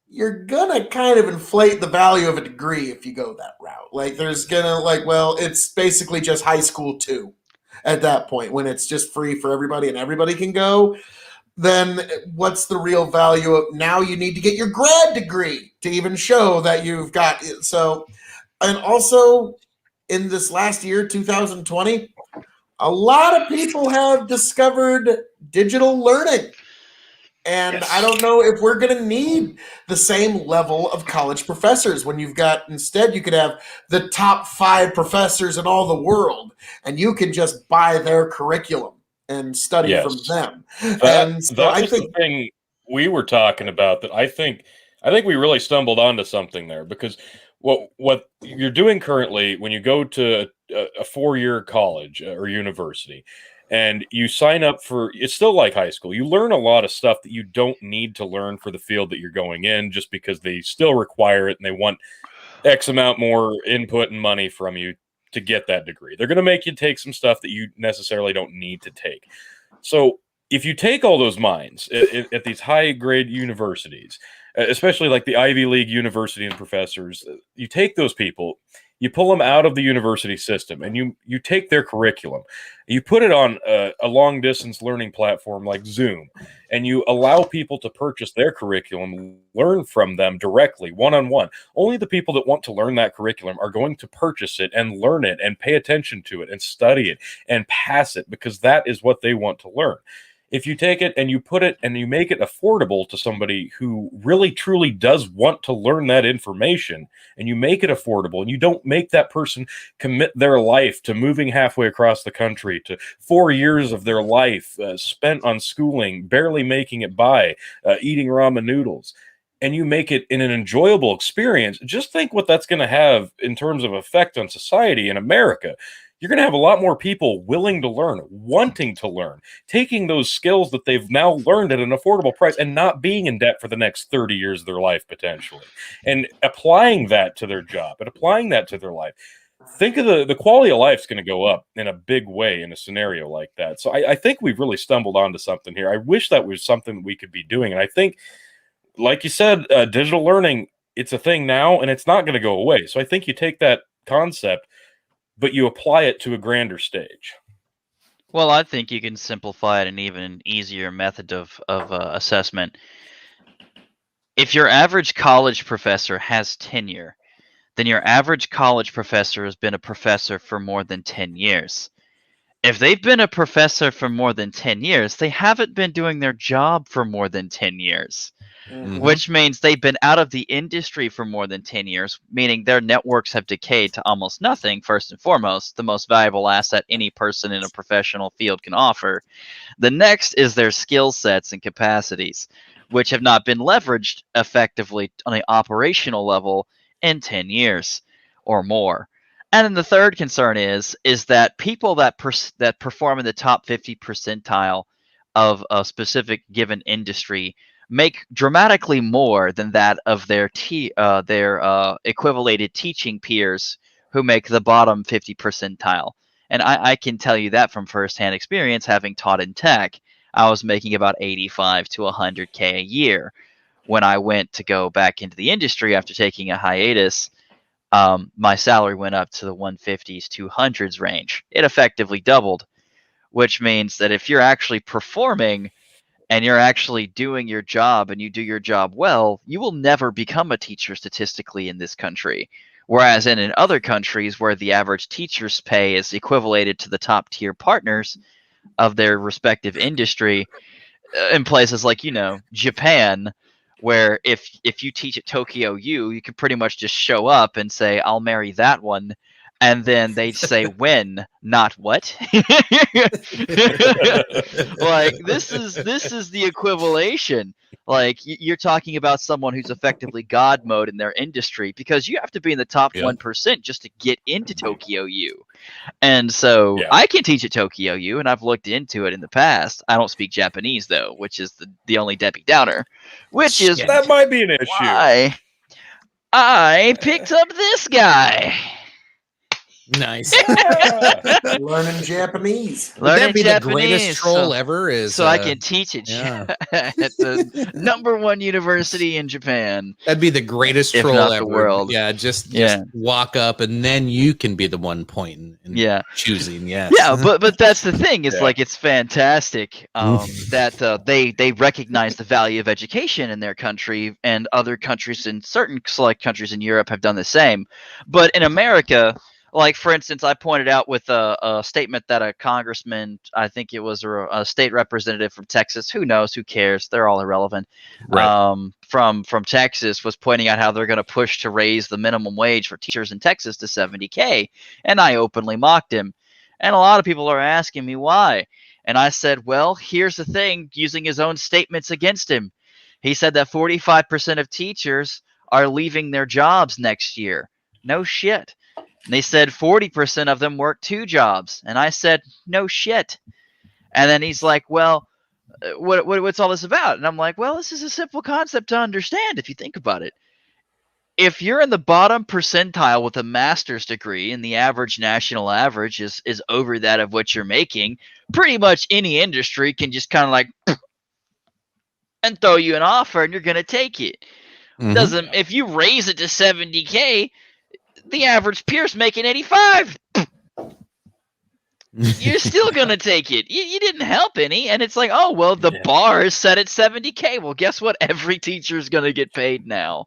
You're gonna kind of inflate the value of a degree if you go that route. Like there's gonna it's basically just high school too at that point when it's just free for everybody and everybody can go. Then what's the real value of now you need to get your grad degree to even show that you've got it. So, and also in this last year, 2020, a lot of people have discovered digital learning. And Yes. I don't know if we're going to need the same level of college professors when you've got, instead, you could have the top 5 professors in all the world, and you can just buy their curriculum and study Yes. from them. That And so was I the think, thing we were talking about that I think we really stumbled onto something there, because what you're doing currently when you go to a 4-year college or university and you sign up for, it's still like high school. You learn a lot of stuff that you don't need to learn for the field that you're going in, just because they still require it and they want X amount more input and money from you to get that degree. They're going to make you take some stuff that you necessarily don't need to take. So if you take all those minds at these high grade universities, especially like the Ivy League university and professors, you take those people, you pull them out of the university system, and you take their curriculum, you put it on a long distance learning platform like Zoom, and you allow people to purchase their curriculum, learn from them directly, one-on-one. Only the people that want to learn that curriculum are going to purchase it and learn it and pay attention to it and study it and pass it, because that is what they want to learn. If you take it and you put it and you make it affordable to somebody who really truly does want to learn that information, and you make it affordable, and you don't make that person commit their life to moving halfway across the country, to 4 years of their life spent on schooling, barely making it by, eating ramen noodles, and you make it in an enjoyable experience, just think what that's going to have in terms of effect on society in America. You're going to have a lot more people willing to learn, wanting to learn, taking those skills that they've now learned at an affordable price and not being in debt for the next 30 years of their life potentially, and applying that to their job and applying that to their life. Think of the quality of life is going to go up in a big way in a scenario like that. So I think we've really stumbled onto something here. I wish that was something that we could be doing. And I think, like you said, digital learning, it's a thing now and it's not going to go away. So I think you take that concept, but you apply it to a grander stage. well, I think you can simplify it an even easier method of assessment. If your average college professor has tenure, then your average college professor has been a professor for more than 10 years. If they've been a professor for more than 10 years, they haven't been doing their job for more than 10 years. Mhm. Which means they've been out of the industry for more than 10 years, meaning their networks have decayed to almost nothing, first and foremost, the most valuable asset any person in a professional field can offer. The next is their skill sets and capacities, which have not been leveraged effectively on an operational level in 10 years or more. And then the third concern is that people that perform in the top 50 percentile of a specific given industry make dramatically more than that of their equivalated teaching peers who make the bottom 50 percentile. And I can tell you that from firsthand experience, having taught in tech. I was making about 85 to 100K a year. When I went to go back into the industry after taking a hiatus, my salary went up to the 150s, 200s range. It effectively doubled, which means that if you're actually performing and you're actually doing your job and you do your job well, you will never become a teacher statistically in this country. Whereas in other countries where the average teacher's pay is equivalated to the top tier partners of their respective industry, in places like, Japan, where if you teach at Tokyo U, you can pretty much just show up and say, I'll marry that one. And then they say when, not what. Like this is the equivalation. Like you're talking about someone who's effectively God mode in their industry, because you have to be in the top 1% just to get into Tokyo U. And so I can teach at Tokyo U, and I've looked into it in the past. I don't speak Japanese though, which is the only Debbie Downer. Which is that might be an issue. Why I picked up this guy. Nice. Learning Japanese. Would that be the greatest troll ever? So I can teach it at the #1 university in Japan. That'd be the greatest if troll not ever. the world. Yeah, just walk up and then you can be the one pointing and choosing. Yes. Yeah, but that's the thing. Is like it's fantastic that they recognize the value of education in their country, and other countries in certain select countries in Europe have done the same. But in America, like, for instance, I pointed out with a statement that a congressman, I think it was a state representative from Texas, who knows, who cares, they're all irrelevant, right. From Texas, was pointing out how they're going to push to raise the minimum wage for teachers in Texas to $70K, and I openly mocked him. And a lot of people are asking me why. And I said, well, here's the thing, using his own statements against him. He said that 45% of teachers are leaving their jobs next year. No shit. And they said 40% of them work 2 jobs. And I said, no shit. And then he's like, well, what's all this about? And I'm like, well, this is a simple concept to understand if you think about it. If you're in the bottom percentile with a master's degree and the average national average is over that of what you're making, pretty much any industry can just kind of like and throw you an offer and you're going to take it. Mm-hmm. If you raise it to $70K, the average peer's making 85. You're still going to take it. You didn't help any. And it's like, oh, well, the bar is set at $70K. Well, guess what? Every teacher is going to get paid now.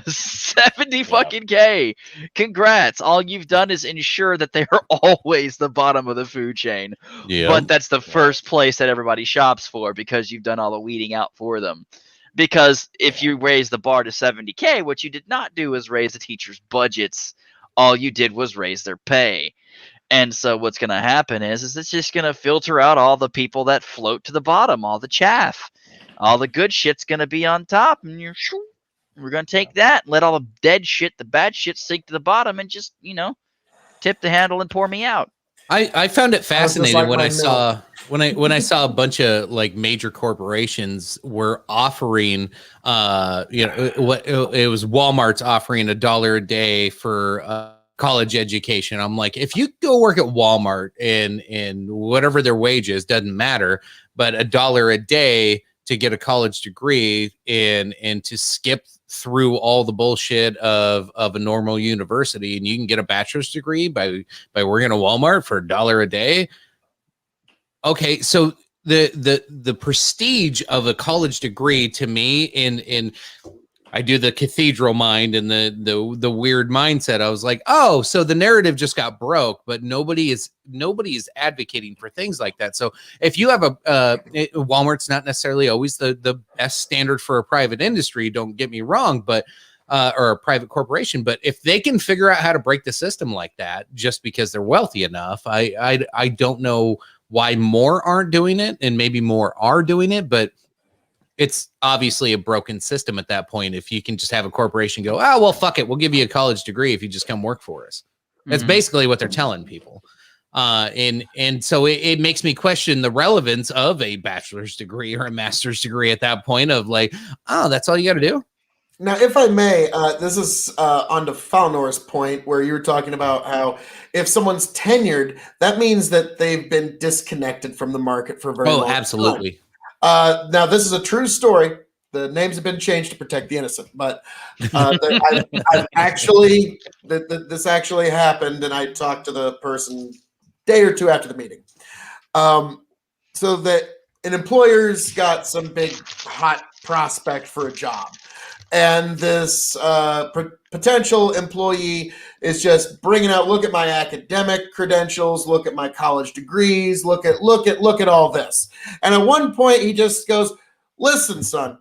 70 fucking K. Congrats. All you've done is ensure that they are always the bottom of the food chain. Yeah. But that's the first place that everybody shops for, because you've done all the weeding out for them. Because if you raise the bar to $70K, what you did not do is raise the teachers' budgets. All you did was raise their pay. And so what's going to happen is it's just going to filter out all the people that float to the bottom, all the chaff. All the good shit's going to be on top. And we're going to take that and let all the dead shit, the bad shit, sink to the bottom and just, tip the handle and pour me out. I found it fascinating when I saw a bunch of like major corporations were offering it was Walmart's offering $1 a day for college education. I'm like, if you go work at Walmart and whatever their wage is, doesn't matter, but $1 a day to get a college degree and to skip through all the bullshit of a normal university, and you can get a bachelor's degree by working at Walmart for $1 a day. Okay, so the prestige of a college degree to me, in I do the cathedral mind and the weird mindset. I was like, oh, so the narrative just got broke, but nobody is advocating for things like that. So if you have Walmart's not necessarily always the best standard for a private industry, don't get me wrong, but or a private corporation, but if they can figure out how to break the system like that just because they're wealthy enough, I don't know why more aren't doing it, and maybe more are doing it, but it's obviously a broken system at that point. If you can just have a corporation go, oh, well, fuck it, we'll give you a college degree if you just come work for us. That's basically what they're telling people. And so it makes me question the relevance of a bachelor's degree or a master's degree at that point of like, oh, that's all you got to do. Now, if I may, this is on to Falnor's point where you were talking about how if someone's tenured, that means that they've been disconnected from the market for a very long time. Oh, absolutely. Now, this is a true story. The names have been changed to protect the innocent, but I've actually, this actually happened, and I talked to the person a day or two after the meeting. So that an employer's got some big hot prospect for a job. and this potential employee is just bringing out, look at my academic credentials, look at my college degrees, look at all this. And at one point he just goes, listen, son,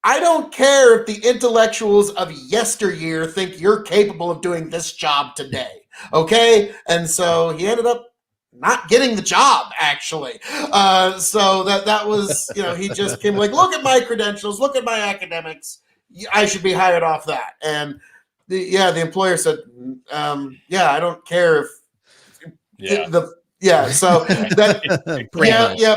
I don't care if the intellectuals of yesteryear think you're capable of doing this job today. Okay? And so he ended up not getting the job, actually. So that was, he just came like, look at my credentials, look at my academics. I should be hired off that. And the employer said, I don't care if so that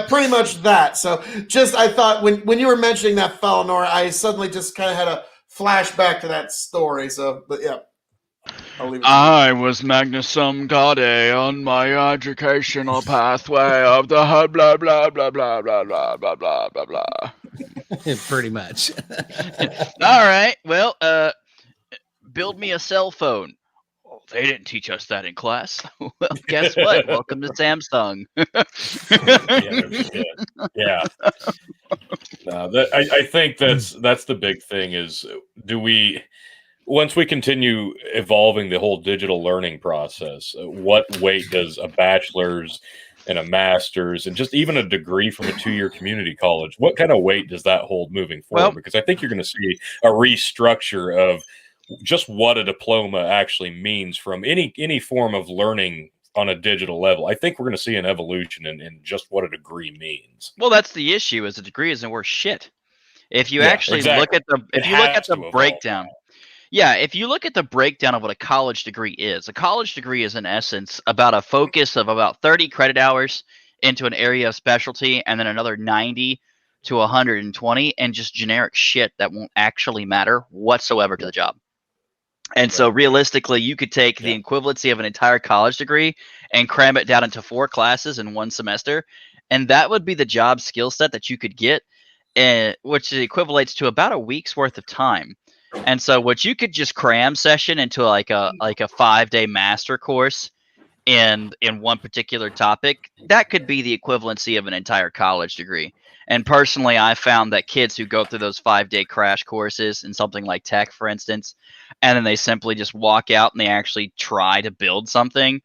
pretty much that. So just I thought when you were mentioning that fellow, Nora, I suddenly just kind of had a flashback to that story. So, but yeah. I was Magnus Sum Gaude on my educational pathway of the blah blah blah blah blah blah blah blah blah blah. Pretty much. All right. Well, build me a cell phone. Oh, they didn't teach us that in class. Well, guess what? Welcome to Samsung. Yeah. No, I think that's the big thing is, once we continue evolving the whole digital learning process, what weight does a bachelor's and a master's and just even a degree from a 2-year community college, what kind of weight does that hold moving forward? Well, because I think you're going to see a restructure of just what a diploma actually means from any form of learning on a digital level. I think we're going to see an evolution in just what a degree means. Well, that's the issue, is a degree isn't worth shit. If you actually look at the breakdown. Yeah, if you look at the breakdown of what a college degree is in essence about a focus of about 30 credit hours into an area of specialty and then another 90 to 120 and just generic shit that won't actually matter whatsoever to the job. And so realistically, you could take the equivalency of an entire college degree and cram it down into 4 classes in 1 semester, and that would be the job skill set that you could get, which equivalates to about a week's worth of time. And so what you could just cram session into like a 5-day master course in one particular topic, that could be the equivalency of an entire college degree. And personally, I found that kids who go through those 5-day crash courses in something like tech, for instance, and then they simply just walk out and they actually try to build something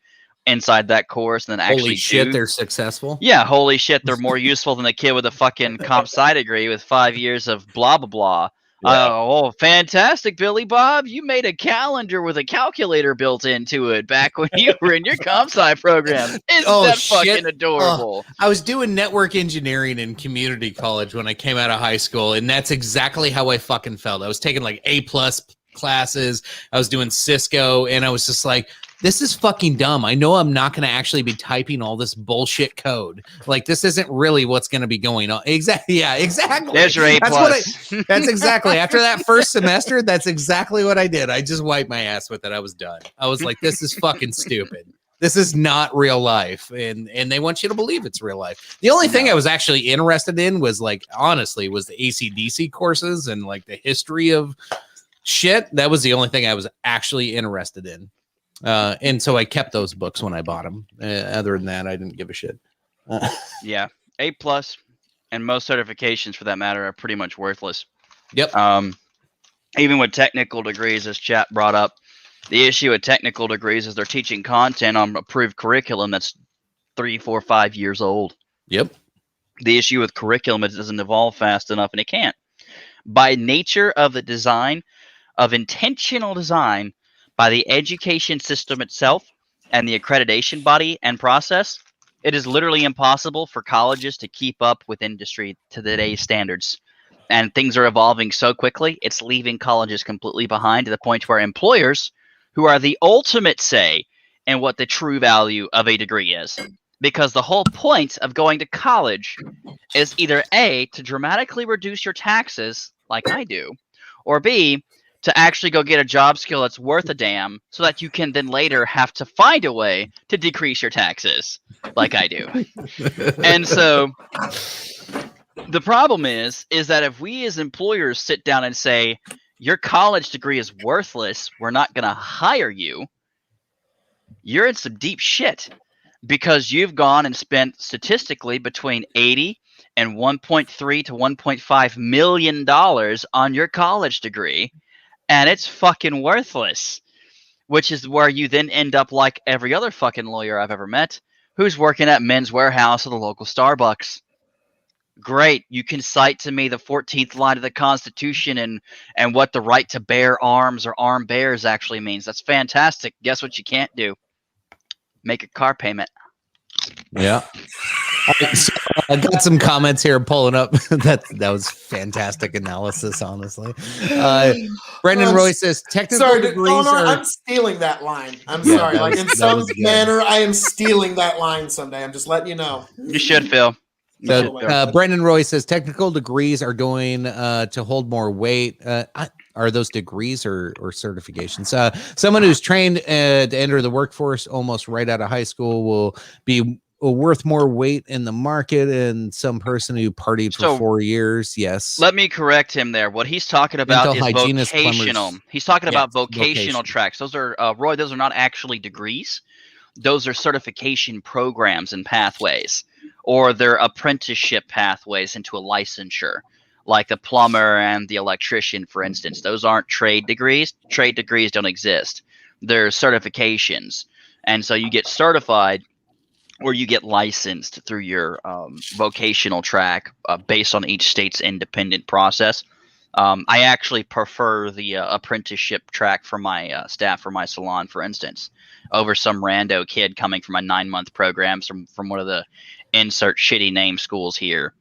inside that course and then actually holy shit, they're successful. Yeah, holy shit, they're more useful than the kid with a fucking comp sci degree with 5 years of blah blah blah. Oh, fantastic, Billy Bob. You made a calendar with a calculator built into it back when you were in your comp sci program. Isn't that fucking adorable? I was doing network engineering in community college when I came out of high school, and that's exactly how I fucking felt. I was taking like A+ classes. I was doing Cisco, and I was just like, this is fucking dumb. I know I'm not going to actually be typing all this bullshit code. Like, this isn't really what's going to be going on. Exactly. Yeah, exactly. There's your A+. That's exactly. After that first semester, that's exactly what I did. I just wiped my ass with it. I was done. I was like, this is fucking stupid. This is not real life. And they want you to believe it's real life. The only thing I was actually interested in was, like, honestly, was the AC/DC courses and, like, the history of shit. That was the only thing I was actually interested in. And so I kept those books when I bought them. Other than that, I didn't give a shit. Yeah, A+ and most certifications for that matter are pretty much worthless. Yep. Even with technical degrees, as chat brought up, the issue with technical degrees is they're teaching content on approved curriculum that's 3, 4, 5 years old. Yep. The issue with curriculum is it doesn't evolve fast enough, and it can't. By nature of the design, of intentional design, by the education system itself and the accreditation body and process, it is literally impossible for colleges to keep up with industry to today's standards. And things are evolving so quickly, it's leaving colleges completely behind to the point where employers, who are the ultimate say in what the true value of a degree is, because the whole point of going to college is either A, to dramatically reduce your taxes, like I do, or B, to actually go get a job skill that's worth a damn so that you can then later have to find a way to decrease your taxes, like I do. And so the problem is that if we as employers sit down and say, your college degree is worthless, we're not going to hire you, you're in some deep shit, because you've gone and spent statistically between 80 and $1.3 to $1.5 million on your college degree, and it's fucking worthless. Which is where you then end up like every other fucking lawyer I've ever met, who's working at Men's Warehouse or the local Starbucks. Great, you can cite to me the 14th line of the Constitution and what the right to bear arms or arm bears actually means. That's fantastic. Guess what you can't do? Make a car payment. Yeah. So I got some comments here pulling up. that was fantastic analysis, honestly. Brendan Roy says technical degrees are... I'm stealing that line. I'm sorry. Like in some manner, I am stealing that line someday. I'm just letting you know. You should, Phil. So, Brendan Roy says technical degrees are going to hold more weight. Are those degrees or certifications? Someone who's trained to enter the workforce almost right out of high school will be worth more weight in the market than some person who partied for 4 years. Yes. Let me correct him there. What he's talking about is vocational. He's talking about vocational tracks. Those are Roy. Those are not actually degrees. Those are certification programs and pathways, or they're apprenticeship pathways into a licensure, like the plumber and the electrician, for instance. Those aren't trade degrees. Trade degrees don't exist. They're certifications, and so you get certified or you get licensed through your vocational track based on each state's independent process. I actually prefer the apprenticeship track for my staff for my salon, for instance, over some rando kid coming from a 9-month program from one of the insert shitty name schools here.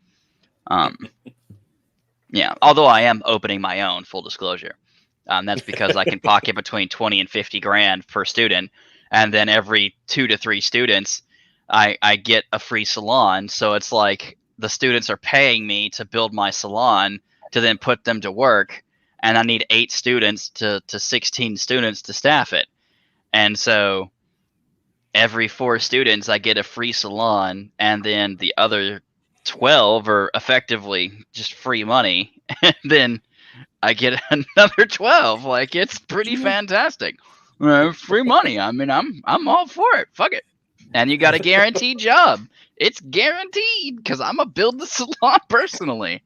Yeah, although I am opening my own, full disclosure. That's because I can pocket between 20 and 50 grand per student, and then every 2 to 3 students, I get a free salon. So it's like the students are paying me to build my salon to then put them to work, and I need 8 students to 16 students to staff it. And so every 4 students, I get a free salon, and then the other 12 are effectively just free money, and then I get another 12. Like, it's pretty fantastic. Free money. I mean, I'm all for it. Fuck it. And you got a guaranteed job. It's guaranteed because I'm gonna build the salon personally.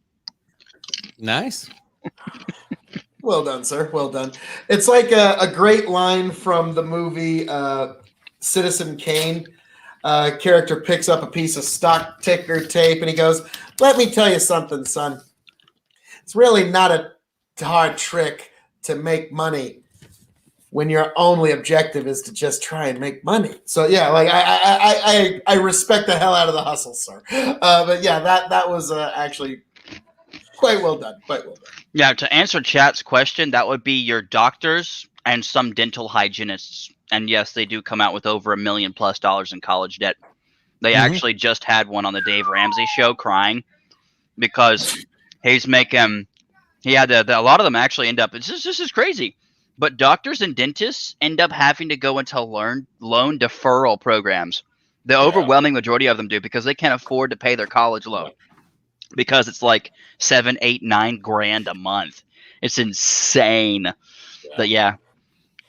Nice. Well done, sir. Well done. It's like a great line from the movie Citizen Kane. Character picks up a piece of stock ticker tape and he goes, "Let me tell you something, son. It's really not a hard trick to make money when your only objective is to just try and make money." So yeah, like I respect the hell out of the hustle, sir. But yeah, that was actually quite well done. Quite well done. Yeah, to answer chat's question, that would be your doctors and some dental hygienists. And yes, they do come out with over $1 million+ in college debt. They actually just had one on the Dave Ramsey show crying because he's making. He had a lot of them actually end up. This is crazy. But doctors and dentists end up having to go into loan deferral programs. The overwhelming majority of them do because they can't afford to pay their college loan because it's like 7, 8, 9 grand a month. It's insane. But yeah,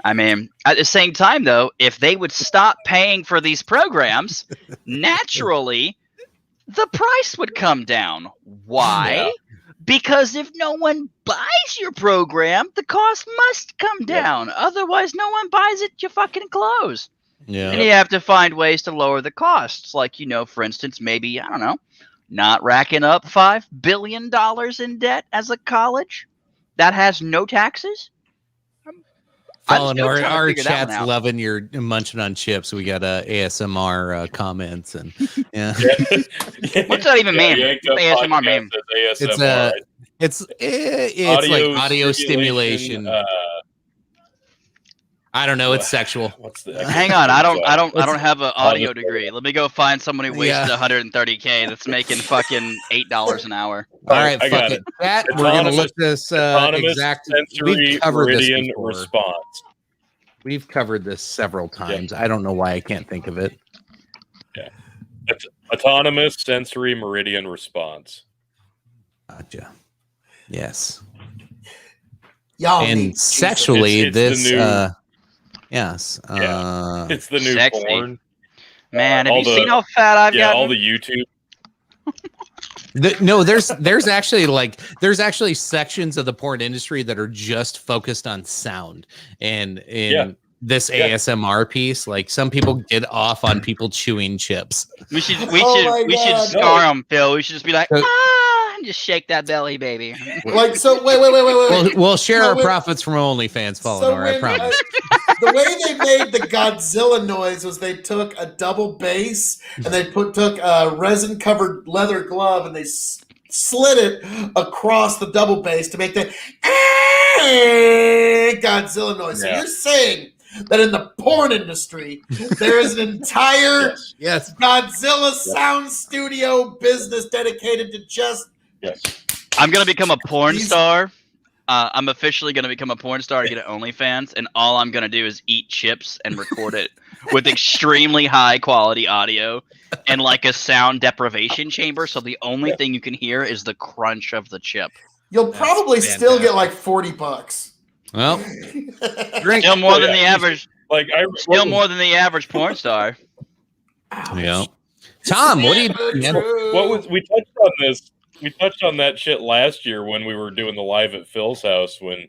I mean, at the same time though, if they would stop paying for these programs, naturally the price would come down. Why? Yeah. Because if no one buys your program, the cost must come down. Otherwise, no one buys it, you fucking close. Yeah. And you have to find ways to lower the costs. Like, for instance, maybe, I don't know, not racking up $5 billion in debt as a college that has no taxes. Our chat's loving your munching on chips. We got ASMR comments and yeah. What's that even mean? ASMR mean? It's like audio stimulation. I don't know. It's sexual. Hang on, I don't have an audio degree. Let me go find someone who wasted $130K that's making fucking $8 an hour. All right, fuck it. That we're gonna look this exact. We've covered this before. Response. We've covered this several times. I don't know why I can't think of it. Yeah, it's autonomous sensory meridian response. Gotcha. Yes. Y'all and sexually, it's this. Yes. It's the new porn. Man, have you seen how fat I've got? All the YouTube. No, there's actually sections of the porn industry that are just focused on sound and in this ASMR piece. Like some people get off on people chewing chips. We should Oh my God. scar them, Phil. We should just be like, So- and just shake that belly, baby. Like, so wait. We'll share No, our wait. profits from OnlyFans, So Fallenor, I when, promise. the way they made the Godzilla noise was they took a double bass and they took a resin covered leather glove and they slid it across the double bass to make the Godzilla noise. So Yeah. you're saying that in the porn industry there is an entire Yes. Godzilla sound studio business dedicated to just Yes. I'm gonna become a porn These- star. I'm officially gonna become a porn star to get an OnlyFans, and all I'm gonna do is eat chips and record it with extremely high quality audio and like a sound deprivation chamber. So the only thing you can hear is the crunch of the chip. you'll That's probably still get like $40. Well, drink. Still more Oh, than yeah. the average. Like Still more than the average porn star. Yeah. Tom, what do you do? man? what was we touched on this? We touched on that shit last year when we were doing the live at Phil's house when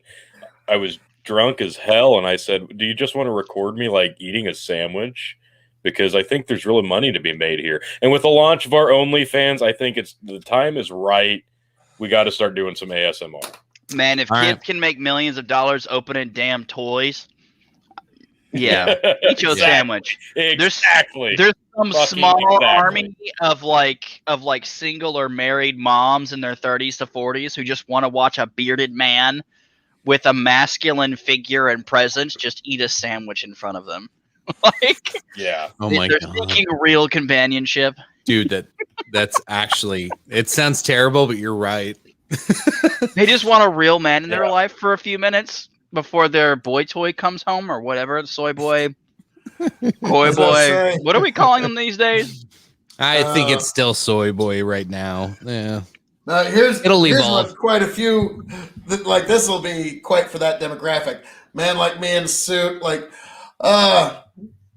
I was drunk as hell and I said, "Do you just want to record me like eating a sandwich?" Because I think there's really money to be made here. And with the launch of our OnlyFans, I think the time is right. We got to start doing some ASMR. Man, if All kids right. can make millions of dollars opening damn toys, yeah, eat your Exactly. sandwich. Exactly. There's some Fucking small exactly. army of like single or married moms in their 30s to 40s who just want to watch a bearded man with a masculine figure and presence just eat a sandwich in front of them. Like, Yeah. Oh my they're god, seeking real companionship. dude, that's actually. It sounds terrible, but you're right. They just want a real man in their Yeah. life for a few minutes before their boy toy comes home or whatever, soy boy, koi As I boy. say. What are we calling them these days? I think it's still soy boy right now. Yeah. Here's It'll here's evolve. what quite a few like this will be quite for that demographic. Man like me in a suit, like,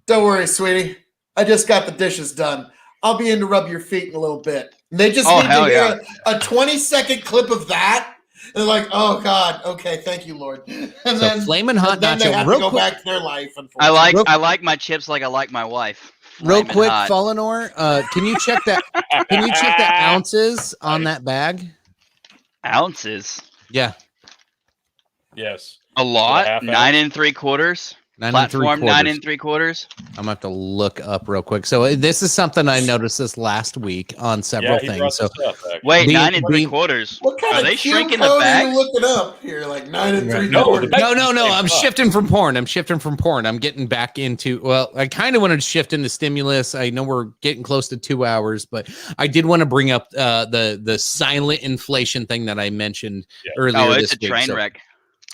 don't worry, sweetie. I just got the dishes done. I'll be in to rub your feet in a little bit. And they just Oh, need to hell hear a 20-second clip of that. And they're like, oh God, okay, thank you, Lord. And So flaming hot and then they nacho. have to Real go quick, back to their life. I like Real- I like my chips like I like my wife. real Flamin' quick, hot. Fallenor. Can you check that? Can you check the ounces on that bag? Ounces. Yeah, Yes. A lot. half 9 3/4. 9 Platform 9 3/4. 3/4. I'm gonna have to look up real quick. So this is something I noticed this last week on several Yeah, he brought things. So this up, actually. Wait, The- 9 the- 3/4. What kind Are of they Q shrinking the code are bags? you looking up here? Like 9 and 3/4. no. I'm shifting from porn. I'm getting back into. Well, I kind of wanted to shift into stimulus. I know we're getting close to 2 hours, but I did want to bring up the silent inflation thing that I mentioned earlier. Oh, this it's a week. train So- wreck.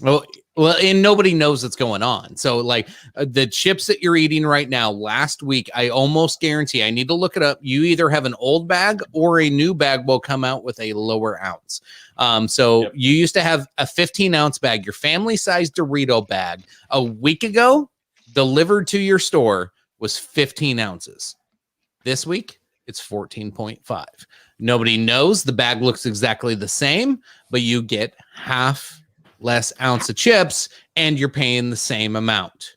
Well, and nobody knows what's going on. So, like the chips that you're eating right now, last week, I almost guarantee I need to look it up. You either have an old bag or a new bag will come out with a lower ounce. So Yep. you used to have a 15-ounce bag, your family-sized Dorito bag. A week ago, delivered to your store was 15 ounces. This week, it's 14.5. Nobody knows. The bag looks exactly the same, but you get half less ounce of chips and you're paying the same amount.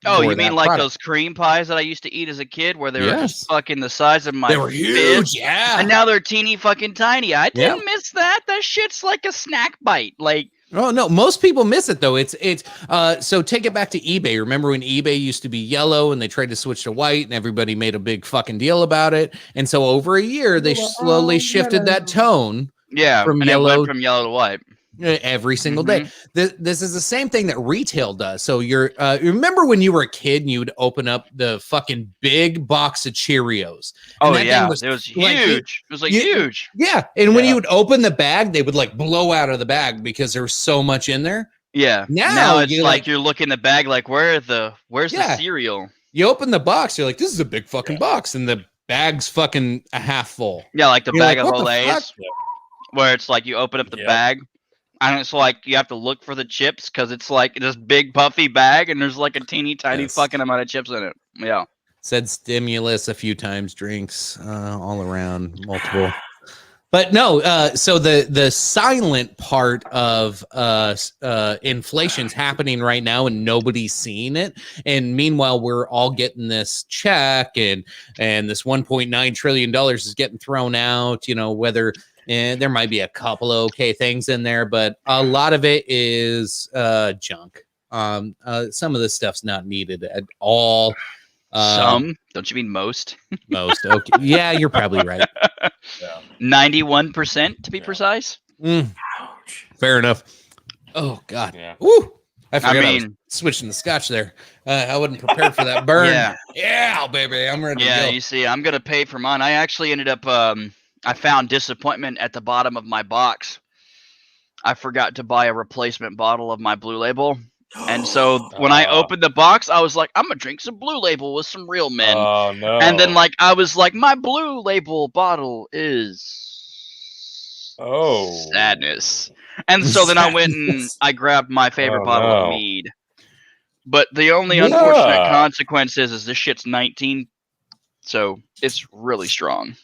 Oh, for you that mean like product. those cream pies that I used to eat as a kid where they were Yes. just fucking the size of my They were fist? huge, yeah. And now they're teeny fucking tiny. I didn't Yeah. miss that. That shit's like a snack bite. Like, Oh no, most people miss it though. It's so take it back to eBay. Remember when eBay used to be yellow and they tried to switch to white and everybody made a big fucking deal about it. And so over a year they slowly shifted that tone yeah, From and it yellow- went from yellow to white. every single day. This is the same thing that retail does. So you're remember when you were a kid and you would open up the fucking big box of Cheerios. And Oh that thing yeah, was it was like- huge. It was like you- huge. Yeah, and when Yeah. you would open the bag, they would like blow out of the bag because there was so much in there. Yeah. Now it's you, like, like- you're looking in the bag like where's Yeah. the cereal? You open the box, you're like, this is a big fucking box, and the bag's fucking a half full. Yeah, like the You're bag like, of what the Olays, fuck? where it's like you open up the Yeah. bag, and it's like you have to look for the chips because it's like this big puffy bag, and there's like a teeny tiny Yes. fucking amount of chips in it. Yeah. Said stimulus a few times, drinks all around, multiple. But no, so the silent part of inflation's happening right now, and nobody's seeing it. And meanwhile, we're all getting this check, and this $1.9 trillion is getting thrown out. You know, whether there might be a couple of okay things in there, but a lot of it is junk. Some of this stuff's not needed at all. Some? Don't you mean most? Most. Okay. Yeah, you're probably right. 91% to be precise. Fair enough. Oh God. Yeah. Woo! I forgot I was mean, switching the scotch there. I wasn't prepared for that burn. Yeah, baby. I'm ready to yeah, go. you see, I'm gonna pay for mine. I actually ended up I found disappointment at the bottom of my box. I forgot to buy a replacement bottle of my Blue Label. And so when I opened the box, I was like, I'm gonna drink some Blue Label with some real men. Oh no! And then I was like, my Blue Label bottle is sadness. And so then I went and I grabbed my favorite bottle of mead. But the only unfortunate consequence is this shit's 19, so it's really strong.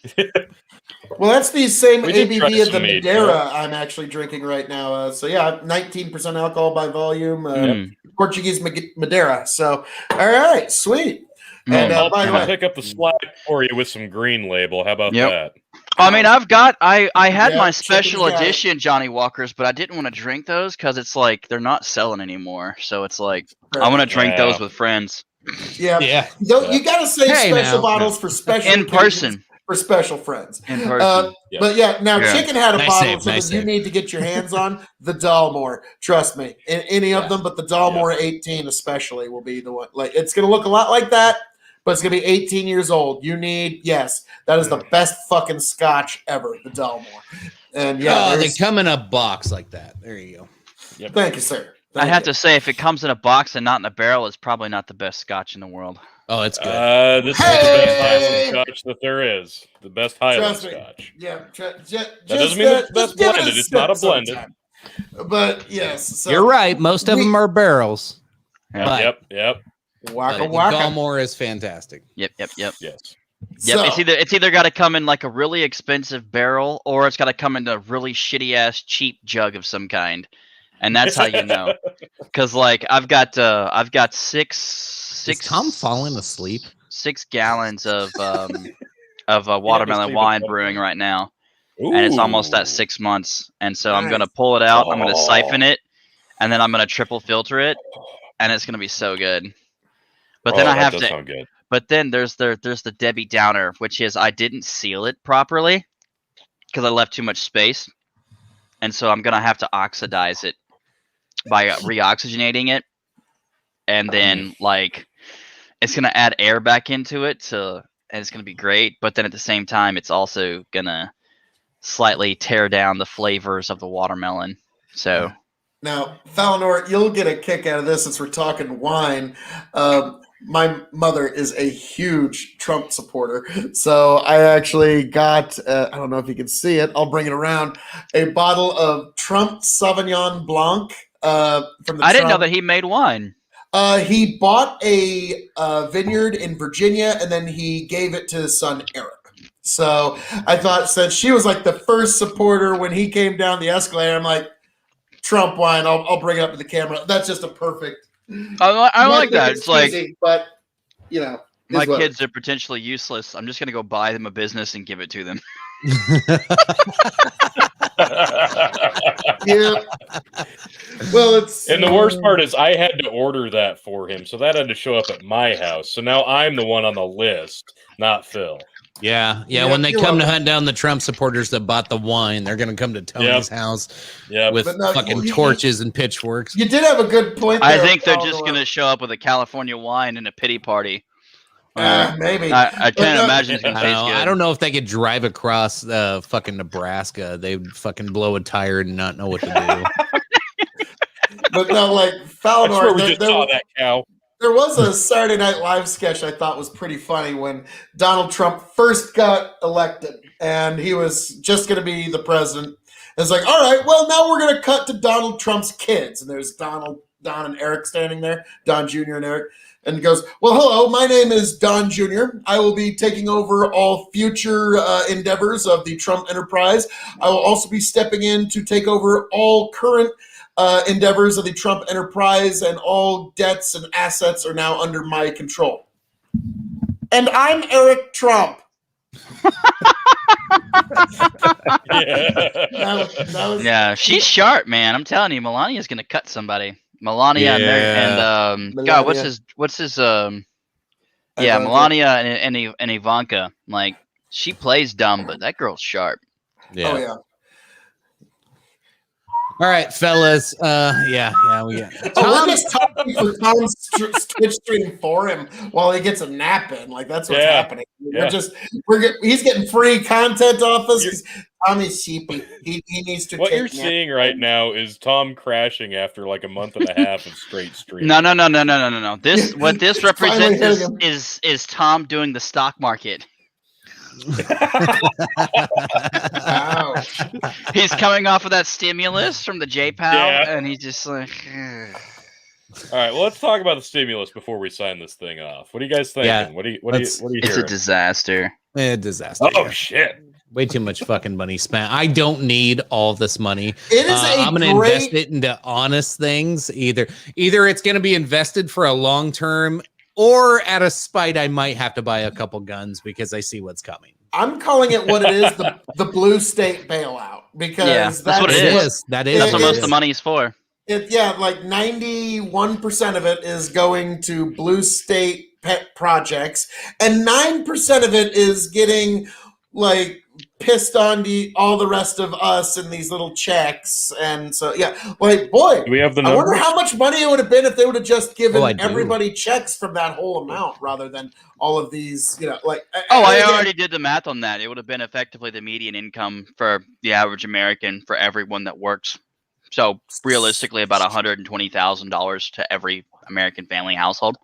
Well, that's the same We did try ABV of the some mead, Madeira I'm actually drinking right now. So yeah, 19% alcohol by volume, Portuguese Madeira. So all right, sweet. And I'll by the way, pick up the slack for you with some Green Label. How about Yep. that? I mean, I had Yeah, my Chicken's special got it. edition Johnny Walkers, but I didn't want to drink those because it's like they're not selling anymore. So it's like I want to drink those with friends yeah, Yeah. you got to save Hey, special now. bottles for special in occasions, person. for special friends. In person. Yeah. But yeah, now Yeah. Chicken had a Nice bottle save, of something nice you save. need to get your hands on. The Dalmore, trust me. Any of them, but the Dalmore 18 especially will be the one. Like it's going to look a lot like that, but it's going to be 18 years old. You need that is the best fucking Scotch ever, the Dalmore. And yeah, They come in a box like that. There you go. thank you, sir. I have to say, if it comes in a box and not in a barrel, it's probably not the best Scotch in the world. Oh, it's good. This is the best Highland Scotch that there is. The best Highland Trust me. Scotch. Yeah, That doesn't mean it's just give it blended. It's not a blended. sometime. But yes, so You're right. Most of them are barrels. Yeah. But, Yep. Waka but the waka. Dalmore is fantastic. Yep. Yes. Yep. So, It's either got to come in like a really expensive barrel, or it's got to come in a really shitty ass cheap jug of some kind, and that's how you know. Because I've got six. Is Tom falling asleep? 6 gallons of watermelon wine brewing right now, and it's almost at 6 months. And so I'm gonna pull it out. I'm gonna siphon it, and then I'm gonna triple filter it, and it's gonna be so good. But then I have to. Sound good. But then there's the Debbie Downer, which is I didn't seal it properly because I left too much space, and so I'm gonna have to oxidize it by reoxygenating it, and then it's gonna add air back into it and it's gonna be great. But then at the same time, it's also gonna slightly tear down the flavors of the watermelon. So now, Falinor, you'll get a kick out of this since we're talking wine. My mother is a huge Trump supporter, so I actually got, I don't know if you can see it, I'll bring it around, a bottle of Trump Sauvignon Blanc from the I didn't know Trump- that he made wine. He bought a vineyard in Virginia, and then he gave it to his son, Eric. So I thought, since she was like the first supporter when he came down the escalator, I'm like, Trump wine, I'll bring it up to the camera. That's just a perfect. I like that. It's like cheesy, but my kids are potentially useless. I'm just gonna go buy them a business and give it to them. Yeah. Well, it's And the worst part is I had to order that for him, so that had to show up at my house. So now I'm the one on the list, not Phil. Yeah. Yeah, When they you're come to welcome. hunt down the Trump supporters that bought the wine, they're going to come to Tony's house with But no, fucking you- torches and pitchforks. You did have a good point. I there, think they're just Falinor. gonna show up with a California wine and a pity party. Maybe. I can't no- imagine it's gonna I taste don't know. good. I don't know if they could drive across fucking Nebraska. They'd fucking blow a tire and not know what to do. But no, like That's where Falinor, we just saw that cow. there was a Saturday Night Live sketch I thought was pretty funny when Donald Trump first got elected and he was just going to be the president. It's like, all right, well, now we're going to cut to Donald Trump's kids. And there's Don and Eric standing there, Don Jr. and Eric. And he goes, well, hello, my name is Don Jr. I will be taking over all future endeavors of the Trump enterprise. I will also be stepping in to take over all current endeavors of the Trump enterprise, and all debts and assets are now under my control. And I'm Eric Trump. Yeah, she's sharp, man. I'm telling you, Melania's gonna cut somebody. Melania and God, what's his Melania and Ivanka. Like, she plays dumb, but that girl's sharp. Yeah. Oh yeah. All right, fellas. We got We're just talking for Tom's Twitch stream for him while he gets a nap in. Like, that's what's happening. He's getting free content off us. 'Cause Tommy's sheepy. He needs to. What you're seeing right now is Tom crashing after like a month and a half of straight stream. No. What this represents is Tom doing the stock market. Wow. He's coming off of that stimulus from the JPAL, and he's just like. All right, well, let's talk about the stimulus before we sign this thing off. What are you guys thinking? Yeah, what are you It's hearing? a disaster. a disaster. Oh shit! Way too much fucking money spent. I don't need all this money. It is I'm going to invest it into honest things. Either it's going to be invested for a long term, or at a spite, I might have to buy a couple guns because I see what's coming. I'm calling it what it is, the blue state bailout, because that's what it is. That's what most of the money is for. Like 91% of it is going to blue state pet projects, and 9% of it is getting like pissed on all the rest of us in these little checks. And so boy, do we have the I numbers? wonder how much money it would have been if they would have just given do. everybody checks from that whole amount rather than all of these, I already did the math on that. It would have been effectively the median income for the average American for everyone that works. So realistically, about $120,000 to every American family household.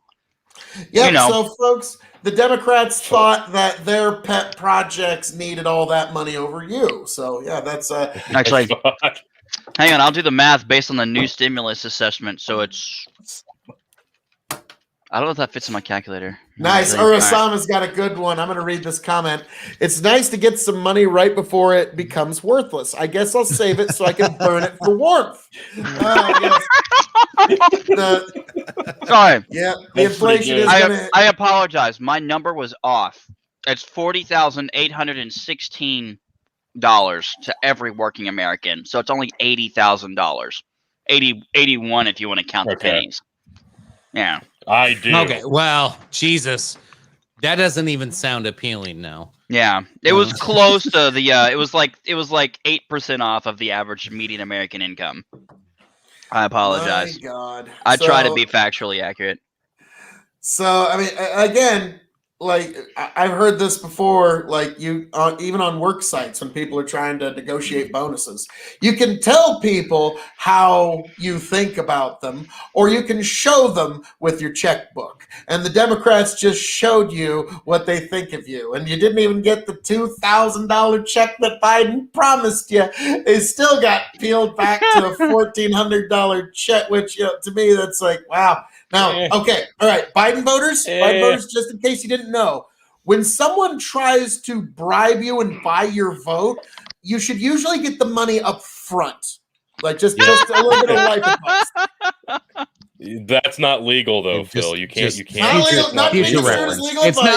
Yeah, so folks, the Democrats thought that their pet projects needed all that money over you. So yeah, that's actually. Hang on, I'll do the math based on the new stimulus assessment. So it's. I don't know if that fits in my calculator. Nice. Urasama's got a good one. I'm going to read this comment. It's nice to get some money right before it becomes worthless. I guess I'll save it so I can burn it for warmth. Yes. Sorry. Yeah, the inflation is going to... I apologize. My number was off. It's $40,816 to every working American. So it's only $80,000. 81 if you want to count the pennies. Yeah. I do. Okay, well, Jesus. That doesn't even sound appealing now. Yeah. It was close to the it was like 8% off of the average median American income. I apologize. My God. I try to be factually accurate. So, I mean, again, like I've heard this before, like even on work sites when people are trying to negotiate bonuses, you can tell people how you think about them, or you can show them with your checkbook. And the Democrats just showed you what they think of you, and you didn't even get the $2,000 check that Biden promised you. It still got peeled back to a $1,400 check, which to me that's like, wow. Now, okay, all right, Biden voters, just in case you didn't know, when someone tries to bribe you and buy your vote, you should usually get the money up front. Like just a little bit of life advice. That's not legal though, Phil. You can't. It's not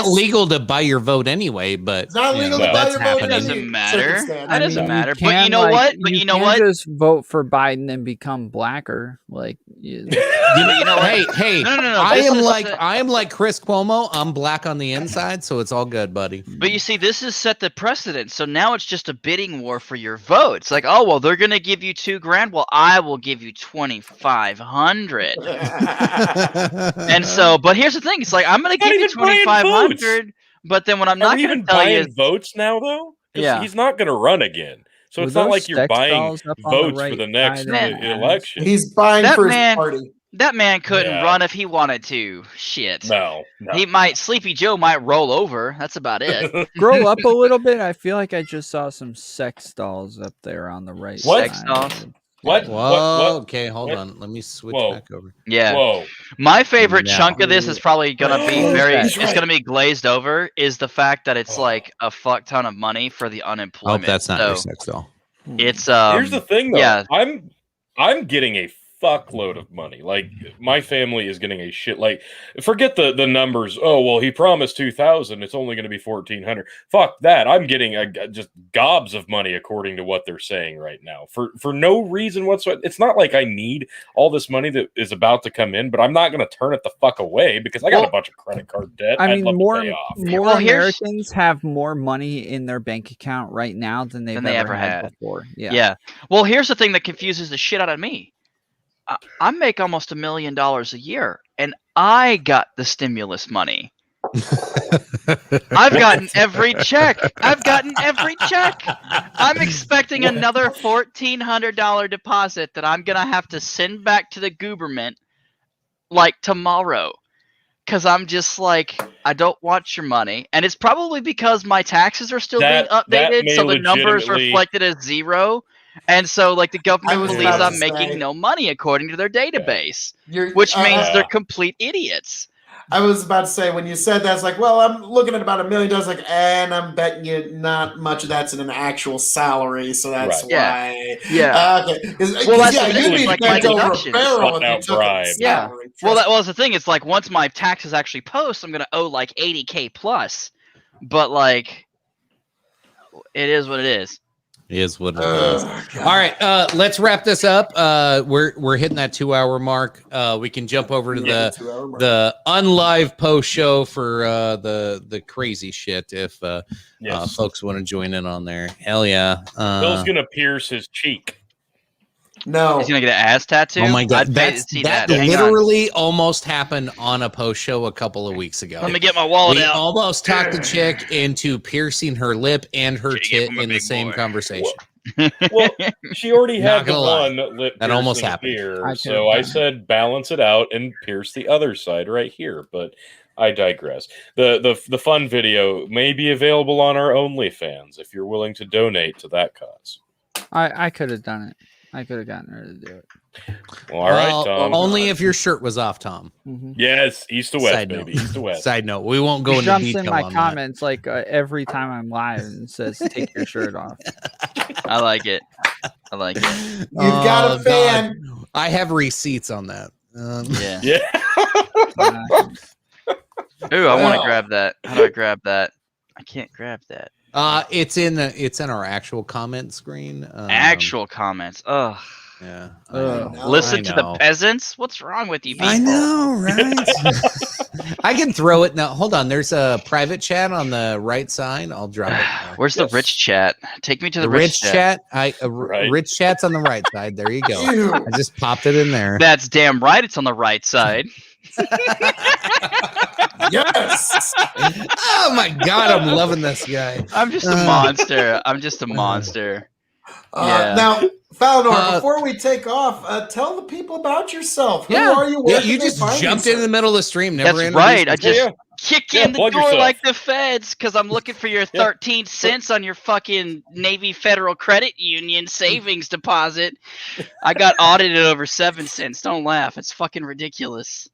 legal to buy your vote anyway, but it's not legal to buy your vote. That doesn't matter. That doesn't matter. But you know what? But you know what? Just vote for Biden and become blacker. Like, you know what? Hey, no. I am like Chris Cuomo. I'm black on the inside, so it's all good, buddy. But you see, this has set the precedent. So now it's just a bidding war for your vote. It's like, oh well, they're gonna give you $2,000. Well, I will give you $2,500. And so, but here's the thing: it's like I'm gonna give you $2,500, but then when I'm not even tell you votes now, though, yeah, he's not gonna run again. So it's not like you're buying votes for the next election. He's buying for his party. That man couldn't run if he wanted to. Shit. No. He might. Sleepy Joe might roll over. That's about it. Grow up a little bit. I feel like I just saw some sex dolls up there on the right. What? Sex dolls? What? Whoa. What? Okay, hold What? on. Let me switch Whoa. back over. Yeah. Whoa. My favorite No. chunk of this is probably gonna be Oh, very. he's It's right. gonna be glazed over. Is the fact that it's Oh. like a fuck ton of money for the I hope unemployment. that's not your So sex doll. it's Here's the thing, though. yeah. I'm getting a fuckload of money. Like my family is getting a shit. Like forget the numbers. Oh well, he promised 2,000. It's only going to be 1,400. Fuck that. I'm getting just gobs of money according to what they're saying right now for no reason whatsoever. It's not like I need all this money that is about to come in, but I'm not going to turn it the fuck away because I got a bunch of credit card debt. I I'd mean, love more to pay off. more Americans have more money in their bank account right now than they've ever had before. Yeah. Yeah. Well, here's the thing that confuses the shit out of me. I make almost $1 million a year, and I got the stimulus money. I've gotten every check. I'm expecting another $1,400 deposit that I'm gonna have to send back to the government like tomorrow. Cause I'm just like, I don't want your money, and it's probably because my taxes are still being updated, so the numbers reflected as 0. And so, like, the government believes I'm making no money according to their database, which means they're complete idiots. I was about to say, when you said that, it's like, well, I'm looking at about $1 million. Like, and I'm betting you not much of that's in an actual salary, so that's why. Yeah. Okay. Well, that's yeah, the thing, you'd be like, bent my over a deductions. barrel if you took a Yeah. salary. Well, that's the thing. It's like once my taxes actually post, I'm gonna owe like $80K plus. But like, it is what it is. Is what it is. All right, let's wrap this up. We're hitting that 2-hour mark. We can jump over to the unlive post show for the crazy shit if folks want to join in on there. Hell yeah. Bill's gonna pierce his cheek. No, he's gonna get an ass tattoo. Oh my god, I'd pay to see that Hang on. literally almost happened on a post show a couple of weeks ago. Let me get my wallet we out. almost talked the chick into piercing her lip and her tit in the same conversation. Well, she already Not had the gonna lie. one lip That almost piercing happened. here, I so could've I done said balance it out and pierce the other side right here. But I digress. The fun video may be available on our OnlyFans if you're willing to donate to that cause. I could have done it. I could have gotten her to do it. Well, all right, Tom. Only if your shirt was off, Tom. Yes, east to west, Side note. baby, east to west. Side note, we won't go He into jumps detail in my on comments like every time I'm live and says, "Take your shirt off." I like it. that. You've got a fan. God. I have receipts on that. Yeah. Yeah. Ooh, I want to grab that. How do I grab that? I can't grab that. It's in our actual comment screen. Actual comments. Ugh. Yeah. Listen to the know. peasants. What's wrong with you people? I know, right? I can throw it now. Hold on. There's a private chat on the right side. I'll drop it. Where's the rich chat? Take me to the rich chat. Right. Rich chat's on the right side. There you go. Ew. I just popped it in there. That's damn right. It's on the right side. Yes. Oh my god, I'm loving this guy. I'm just a monster. I'm just a monster. Yeah. Now, Falinor, Uh, before we take off, tell the people about yourself. Who Yeah. are you? Where Yeah, can you they just find jumped you, in the middle of the stream. Never That's introduced right. I yourself. just kick in the plug door yourself. like the feds because I'm looking for your 13 cents on your fucking Navy Federal Credit Union savings deposit. I got audited over 7 cents. Don't laugh. It's fucking ridiculous.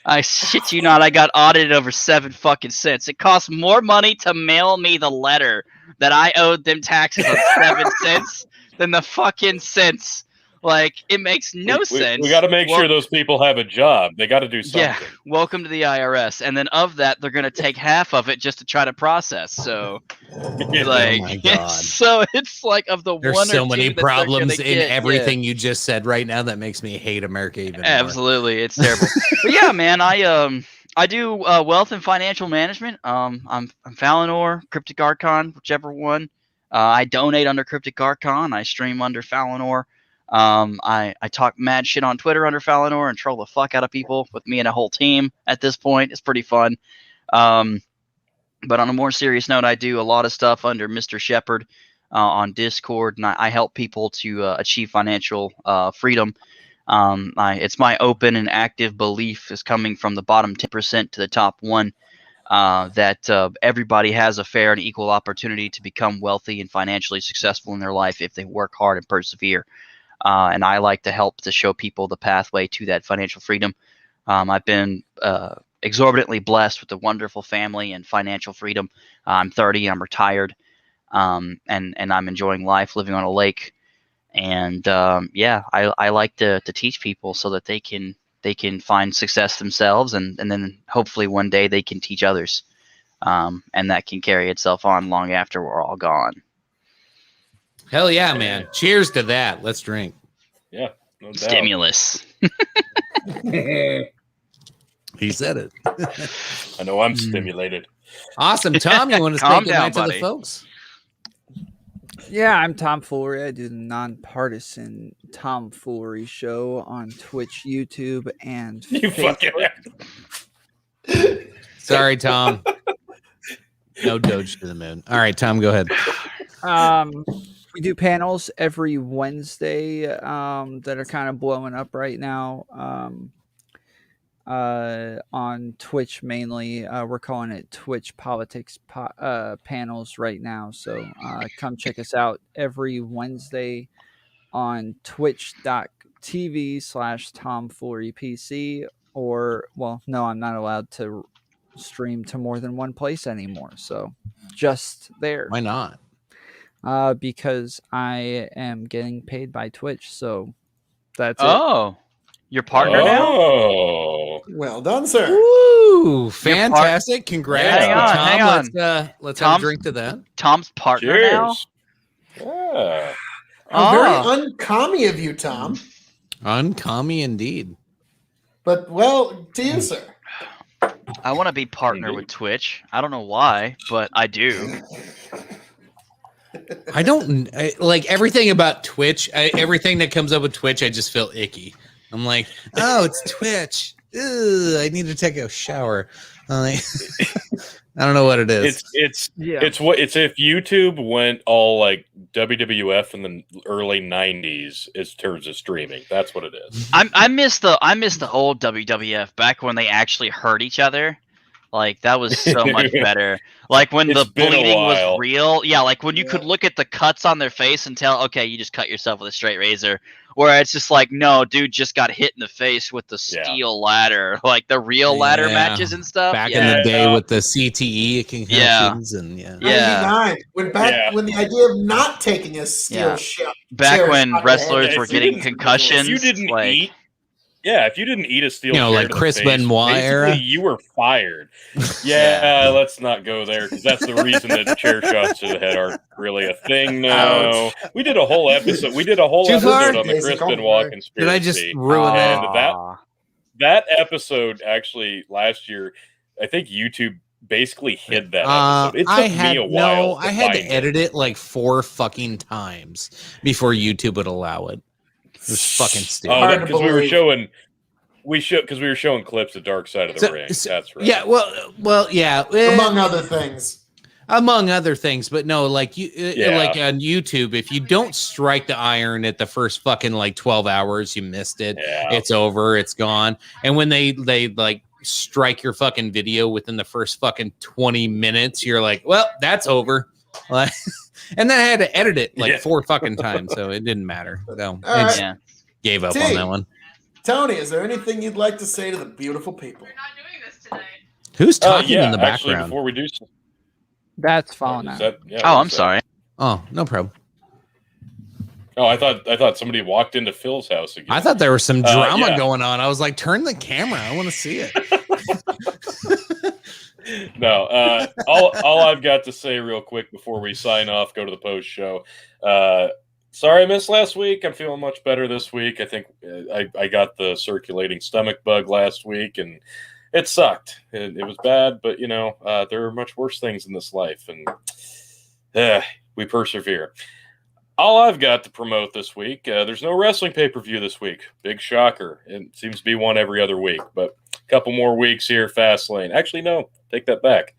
I shit you not. I got audited over 7 fucking cents. It cost more money to mail me the letter that I owed them taxes on 7 cents than the fucking cents. Like, it makes no sense. We got to make sure those people have a job. They got to do something. Yeah, welcome to the IRS. And then of that, they're going to take half of it just to try to process. So, like, Oh my God. so it's like of the There's one so or many two that they're problems gonna in get, everything you just said right now that makes me hate America even more. Absolutely, it's terrible. But yeah, man, I do wealth and financial management. I'm Falinor, Cryptic Archon, whichever one. I donate under Cryptic Archon. I stream under Falinor. I talk mad shit on Twitter under Falinor and troll the fuck out of people with me and a whole team at this point. It's pretty fun. But on a more serious note, I do a lot of stuff under Mr. Shepherd on Discord, and I help people to achieve financial freedom. It's my open and active belief is coming from the bottom 10% to the top 1 that everybody has a fair and equal opportunity to become wealthy and financially successful in their life if they work hard and persevere. and I like to help to show people the pathway to that financial freedom. I've been exorbitantly blessed with a wonderful family and financial freedom. I'm 30. I'm retired, and I'm enjoying life, living on a lake. And I like to teach people so that they can find success themselves, and then hopefully one day they can teach others, and that can carry itself on long after we're all gone. Hell yeah, man! Cheers to that. Let's drink. Yeah, no doubt. Stimulus. He said it. I know I'm stimulated. Awesome, Tom. You want to say Calm goodnight down, to the buddy. folks? Yeah, I'm Tom Foolery. I do the nonpartisan Tomfoolery show on Twitch, YouTube, and You fucking Sorry, Tom. No Doge to the moon. All right, Tom, go ahead. We do panels every Wednesday that are kind of blowing up right now. On Twitch mainly. We're calling it Twitch Politics Panels right now. So come check us out every Wednesday on twitch.tv/TomFooleryPC. Or, well, no, I'm not allowed to stream to more than one place anymore. So just there. Why not? Because I am getting paid by Twitch. So that's it. Oh, your partner now? Oh, Well done, sir. Woo! Fantastic. Congrats, Hang on, Tom. hang on. Let's have a Tom's- drink to that. Tom's partner now? cheers. Yeah. How Oh. very uncommie of you, Tom. Uncommie indeed. But, well, to you, sir. I want to be partner with Twitch. I don't know why, but I do. Like everything about Twitch. Everything that comes up with Twitch, I just feel icky. I'm like, oh, it's Twitch. Ugh, I need to take a shower. I don't know what it is. It's if YouTube went all like WWF in the early '90s in terms of streaming. That's what it is. I miss the old WWF back when they actually hurt each other. Like that was so much better. Like when It's the been a bleeding was while. real. Yeah, like when you could look at the cuts on their face and tell, okay, you just cut yourself with a straight razor. Where it's just like, no, dude just got hit in the face with the steel ladder, like the real ladder Yeah. matches and stuff. Back yeah. in the day with the CTE concussions and Yeah. 99. When the idea of not taking a steel Yeah. shot. Back chair when shot to wrestlers the head. were If you getting didn't- concussions. If you didn't like, eat, if you didn't eat a steel, You know, chair like to the Chris face, Benoit basically era? you were fired. Yeah, let's not go there because that's the reason that chair shots to the head aren't really a thing now. We did a whole episode. Too far? On the Chris Benoit conspiracy. Did I just ruin that? And that episode actually last year, I think YouTube basically hid that episode. It took me a while. I had to find it. edit it like 4 fucking times before YouTube would allow it. It was fucking stupid. Hard to because we were believe. showing clips of Dark Side of the Ring. That's right. Yeah, well, yeah. Among other things. Among other things, but no, like you, Yeah. like on YouTube, if you don't strike the iron at the first fucking like 12 hours, you missed it. Yeah. It's over. It's gone. And when they like strike your fucking video within the first fucking 20 minutes, you're like, well, that's over. Like, and then I had to edit it like Yeah. 4 fucking times, so it didn't matter. So I right. just yeah. gave up T. on that one. Tony, is there anything you'd like to say to the beautiful people? Who's talking in the actually, background? before we do, That's falling is out. that, yeah, Oh, what I'm is that? sorry. Oh, no problem. Oh, I thought somebody walked into Phil's house again. I thought there was some drama yeah. going on. I was like, turn the camera. I want to see it. No, all I've got to say real quick before we sign off, go to the post show. Sorry I missed last week. I'm feeling much better this week. I think I got the circulating stomach bug last week, and it sucked. It was bad, but there are much worse things in this life, and we persevere. All I've got to promote this week, there's no wrestling pay-per-view this week. Big shocker. It seems to be one every other week, but a couple more weeks here, Fastlane. Actually, no, take that back.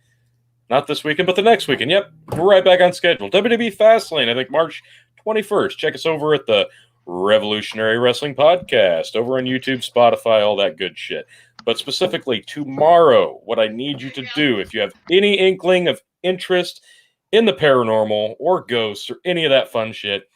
Not this weekend, but the next weekend. Yep, we're right back on schedule. WWE Fastlane, I think March 21st. Check us over at the Revolutionary Wrestling Podcast, over on YouTube, Spotify, all that good shit. But specifically tomorrow, what I need you to do, if you have any inkling of interest in the paranormal or ghosts or any of that fun shit,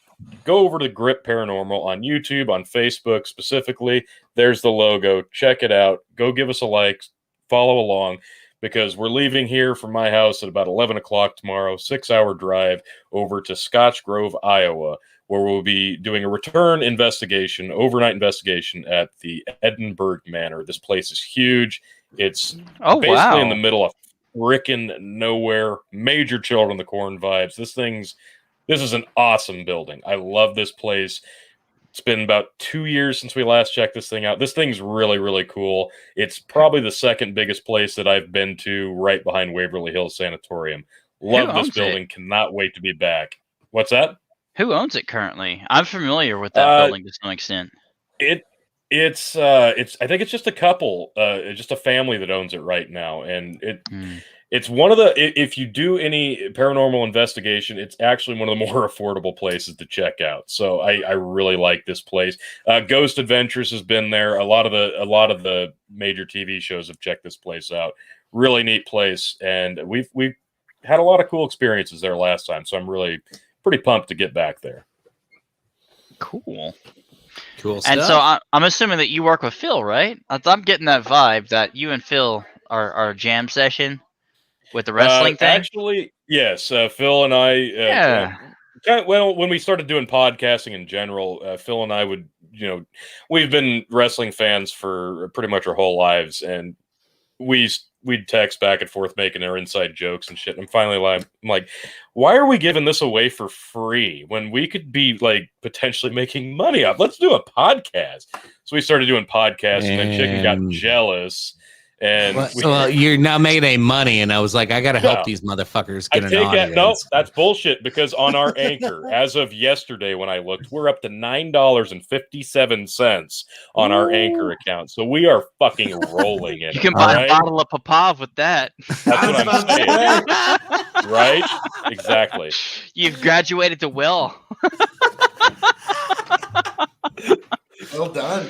go over to Grip Paranormal on YouTube, on Facebook specifically. There's the logo. Check it out. Go give us a like. Follow along, because we're leaving here from my house at about 11 o'clock tomorrow, 6-hour drive over to Scotch Grove, Iowa, where we'll be doing a return investigation, overnight investigation at the Edinburgh Manor. This place is huge. It's basically in the middle of frickin' nowhere. Major Children of the Corn vibes. This is an awesome building. I love this place. It's been about 2 years since we last checked this thing out. This thing's really, really cool. It's probably the second biggest place that I've been to, right behind Waverly Hills Sanatorium. Love this building. Cannot wait to be back. What's that? Who owns it currently? I'm familiar with that building to some extent. It's I think it's just a couple, just a family that owns it right now, and it's one of the, if you do any paranormal investigation, it's actually one of the more affordable places to check out. So I really like this place. Ghost Adventures has been there. A lot of the major TV shows have checked this place out. Really neat place, and we've had a lot of cool experiences there last time. So I'm really pretty pumped to get back there. Cool stuff. And so I'm assuming that you work with Phil, right? I'm getting that vibe that you and Phil are a jam session with the wrestling thing. Actually, yes. Phil and I. Well, when we started doing podcasting in general, Phil and I would, we've been wrestling fans for pretty much our whole lives, and we'd text back and forth making our inside jokes and shit. And I'm finally like, why are we giving this away for free when we could be like potentially making money off? Let's do a podcast. So we started doing podcasts, and then Chicken got jealous. And you're not making any money, and I was like, I gotta help these motherfuckers get an audience. No, that's bullshit, because on our Anchor, as of yesterday when I looked, we're up to $9.57 on our Anchor account. So we are fucking rolling in. You can buy a bottle of Popov with that. That's what I'm saying. Right? Exactly. You've graduated to Will. Well done.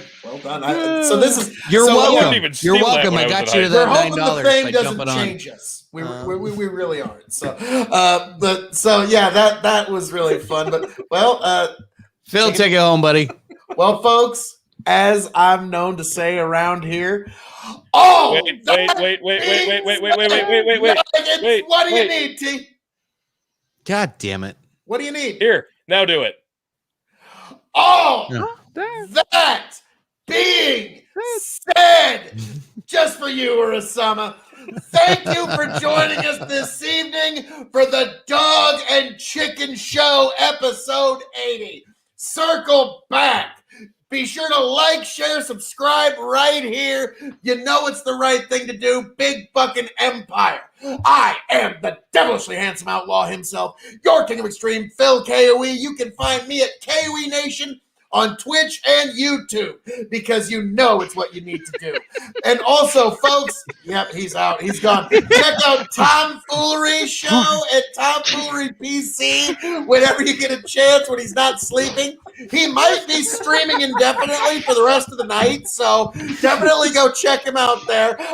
So this is. You're welcome. You're welcome. I got you to that $9. The fame doesn't change us. We really aren't. So, that was really fun. But Phil, take it home, buddy. Well, folks, as I'm known to say around here. Wait. What do you need, T? God damn it. What do you need? Here, now do it. That being said, just for you, Urasama, thank you for joining us this evening for the Dog and Chicken Show, episode 80. Circle back. Be sure to like, share, subscribe right here. You know it's the right thing to do. Big fucking empire. I am the devilishly handsome outlaw himself, your king of extreme, Phil KOE. You can find me at KOE Nation on Twitch and YouTube, because you know it's what you need to do. And also, folks, he's out. He's gone. Check out Tomfoolery Show at Tomfoolery PC whenever you get a chance when he's not sleeping. He might be streaming indefinitely for the rest of the night, so definitely go check him out there. He's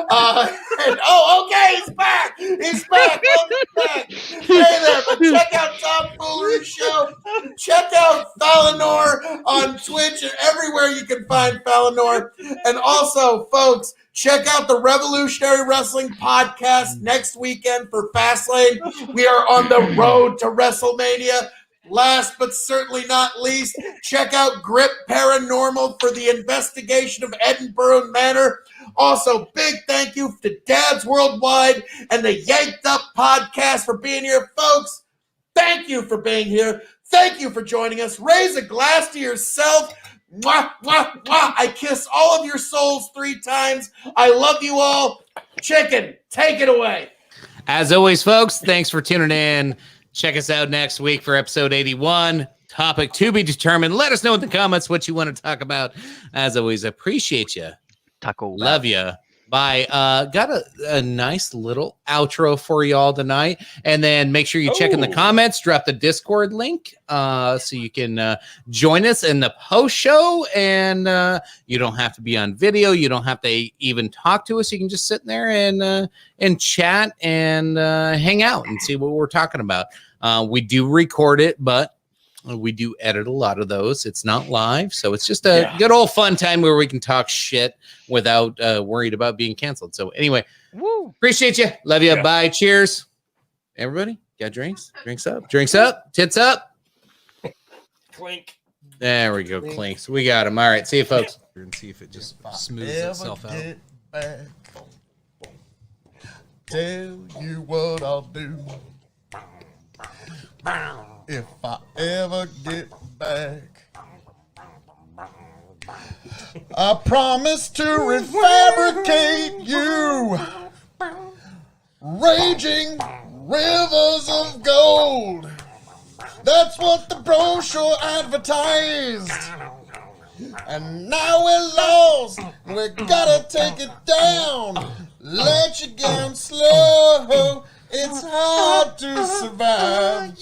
back. He's back. Welcome back. Hey there, but check out Tomfoolery Show. Check out Falinor on Twitch and everywhere you can find Falinor. And also, folks, check out the Revolutionary Wrestling Podcast next weekend for Fastlane. We are on the road to WrestleMania. Last but certainly not least, check out Grip Paranormal for the investigation of Edinburgh Manor. Also, big thank you to Dads Worldwide and the Yanked Up Podcast for being here. Folks, thank you for being here. Thank you for joining us. Raise a glass to yourself. Mwah, mwah, mwah. I kiss all of your souls 3 times. I love you all. Chicken, take it away. As always, folks, thanks for tuning in. Check us out next week for episode 81. Topic to be determined. Let us know in the comments what you want to talk about. As always, appreciate you. Taco. Love you. Bye. Got a nice little outro for y'all tonight. And then make sure you check in the comments, drop the Discord link so you can join us in the post show. And you don't have to be on video. You don't have to even talk to us. You can just sit there and chat and hang out and see what we're talking about. We do record it, but We do edit a lot of those. It's not live, so it's just a good old fun time where we can talk shit without worried about being canceled. So anyway, appreciate you. Love you. Bye. Cheers. Everybody, got drinks? Drinks up. Drinks up. Tits up. Clink. There we go. Clinks. We got them. All right. See you, folks. And see if it just smooths itself out. Back, tell you what I'll do. If I ever get back, I promise to refabricate you. Raging rivers of gold. That's what the brochure advertised. And now we're lost. We gotta take it down. Let you down slow. It's hard to survive.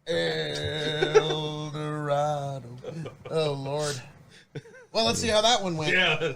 El Dorado. Oh, Lord. Well, let's see how that one went. Yeah.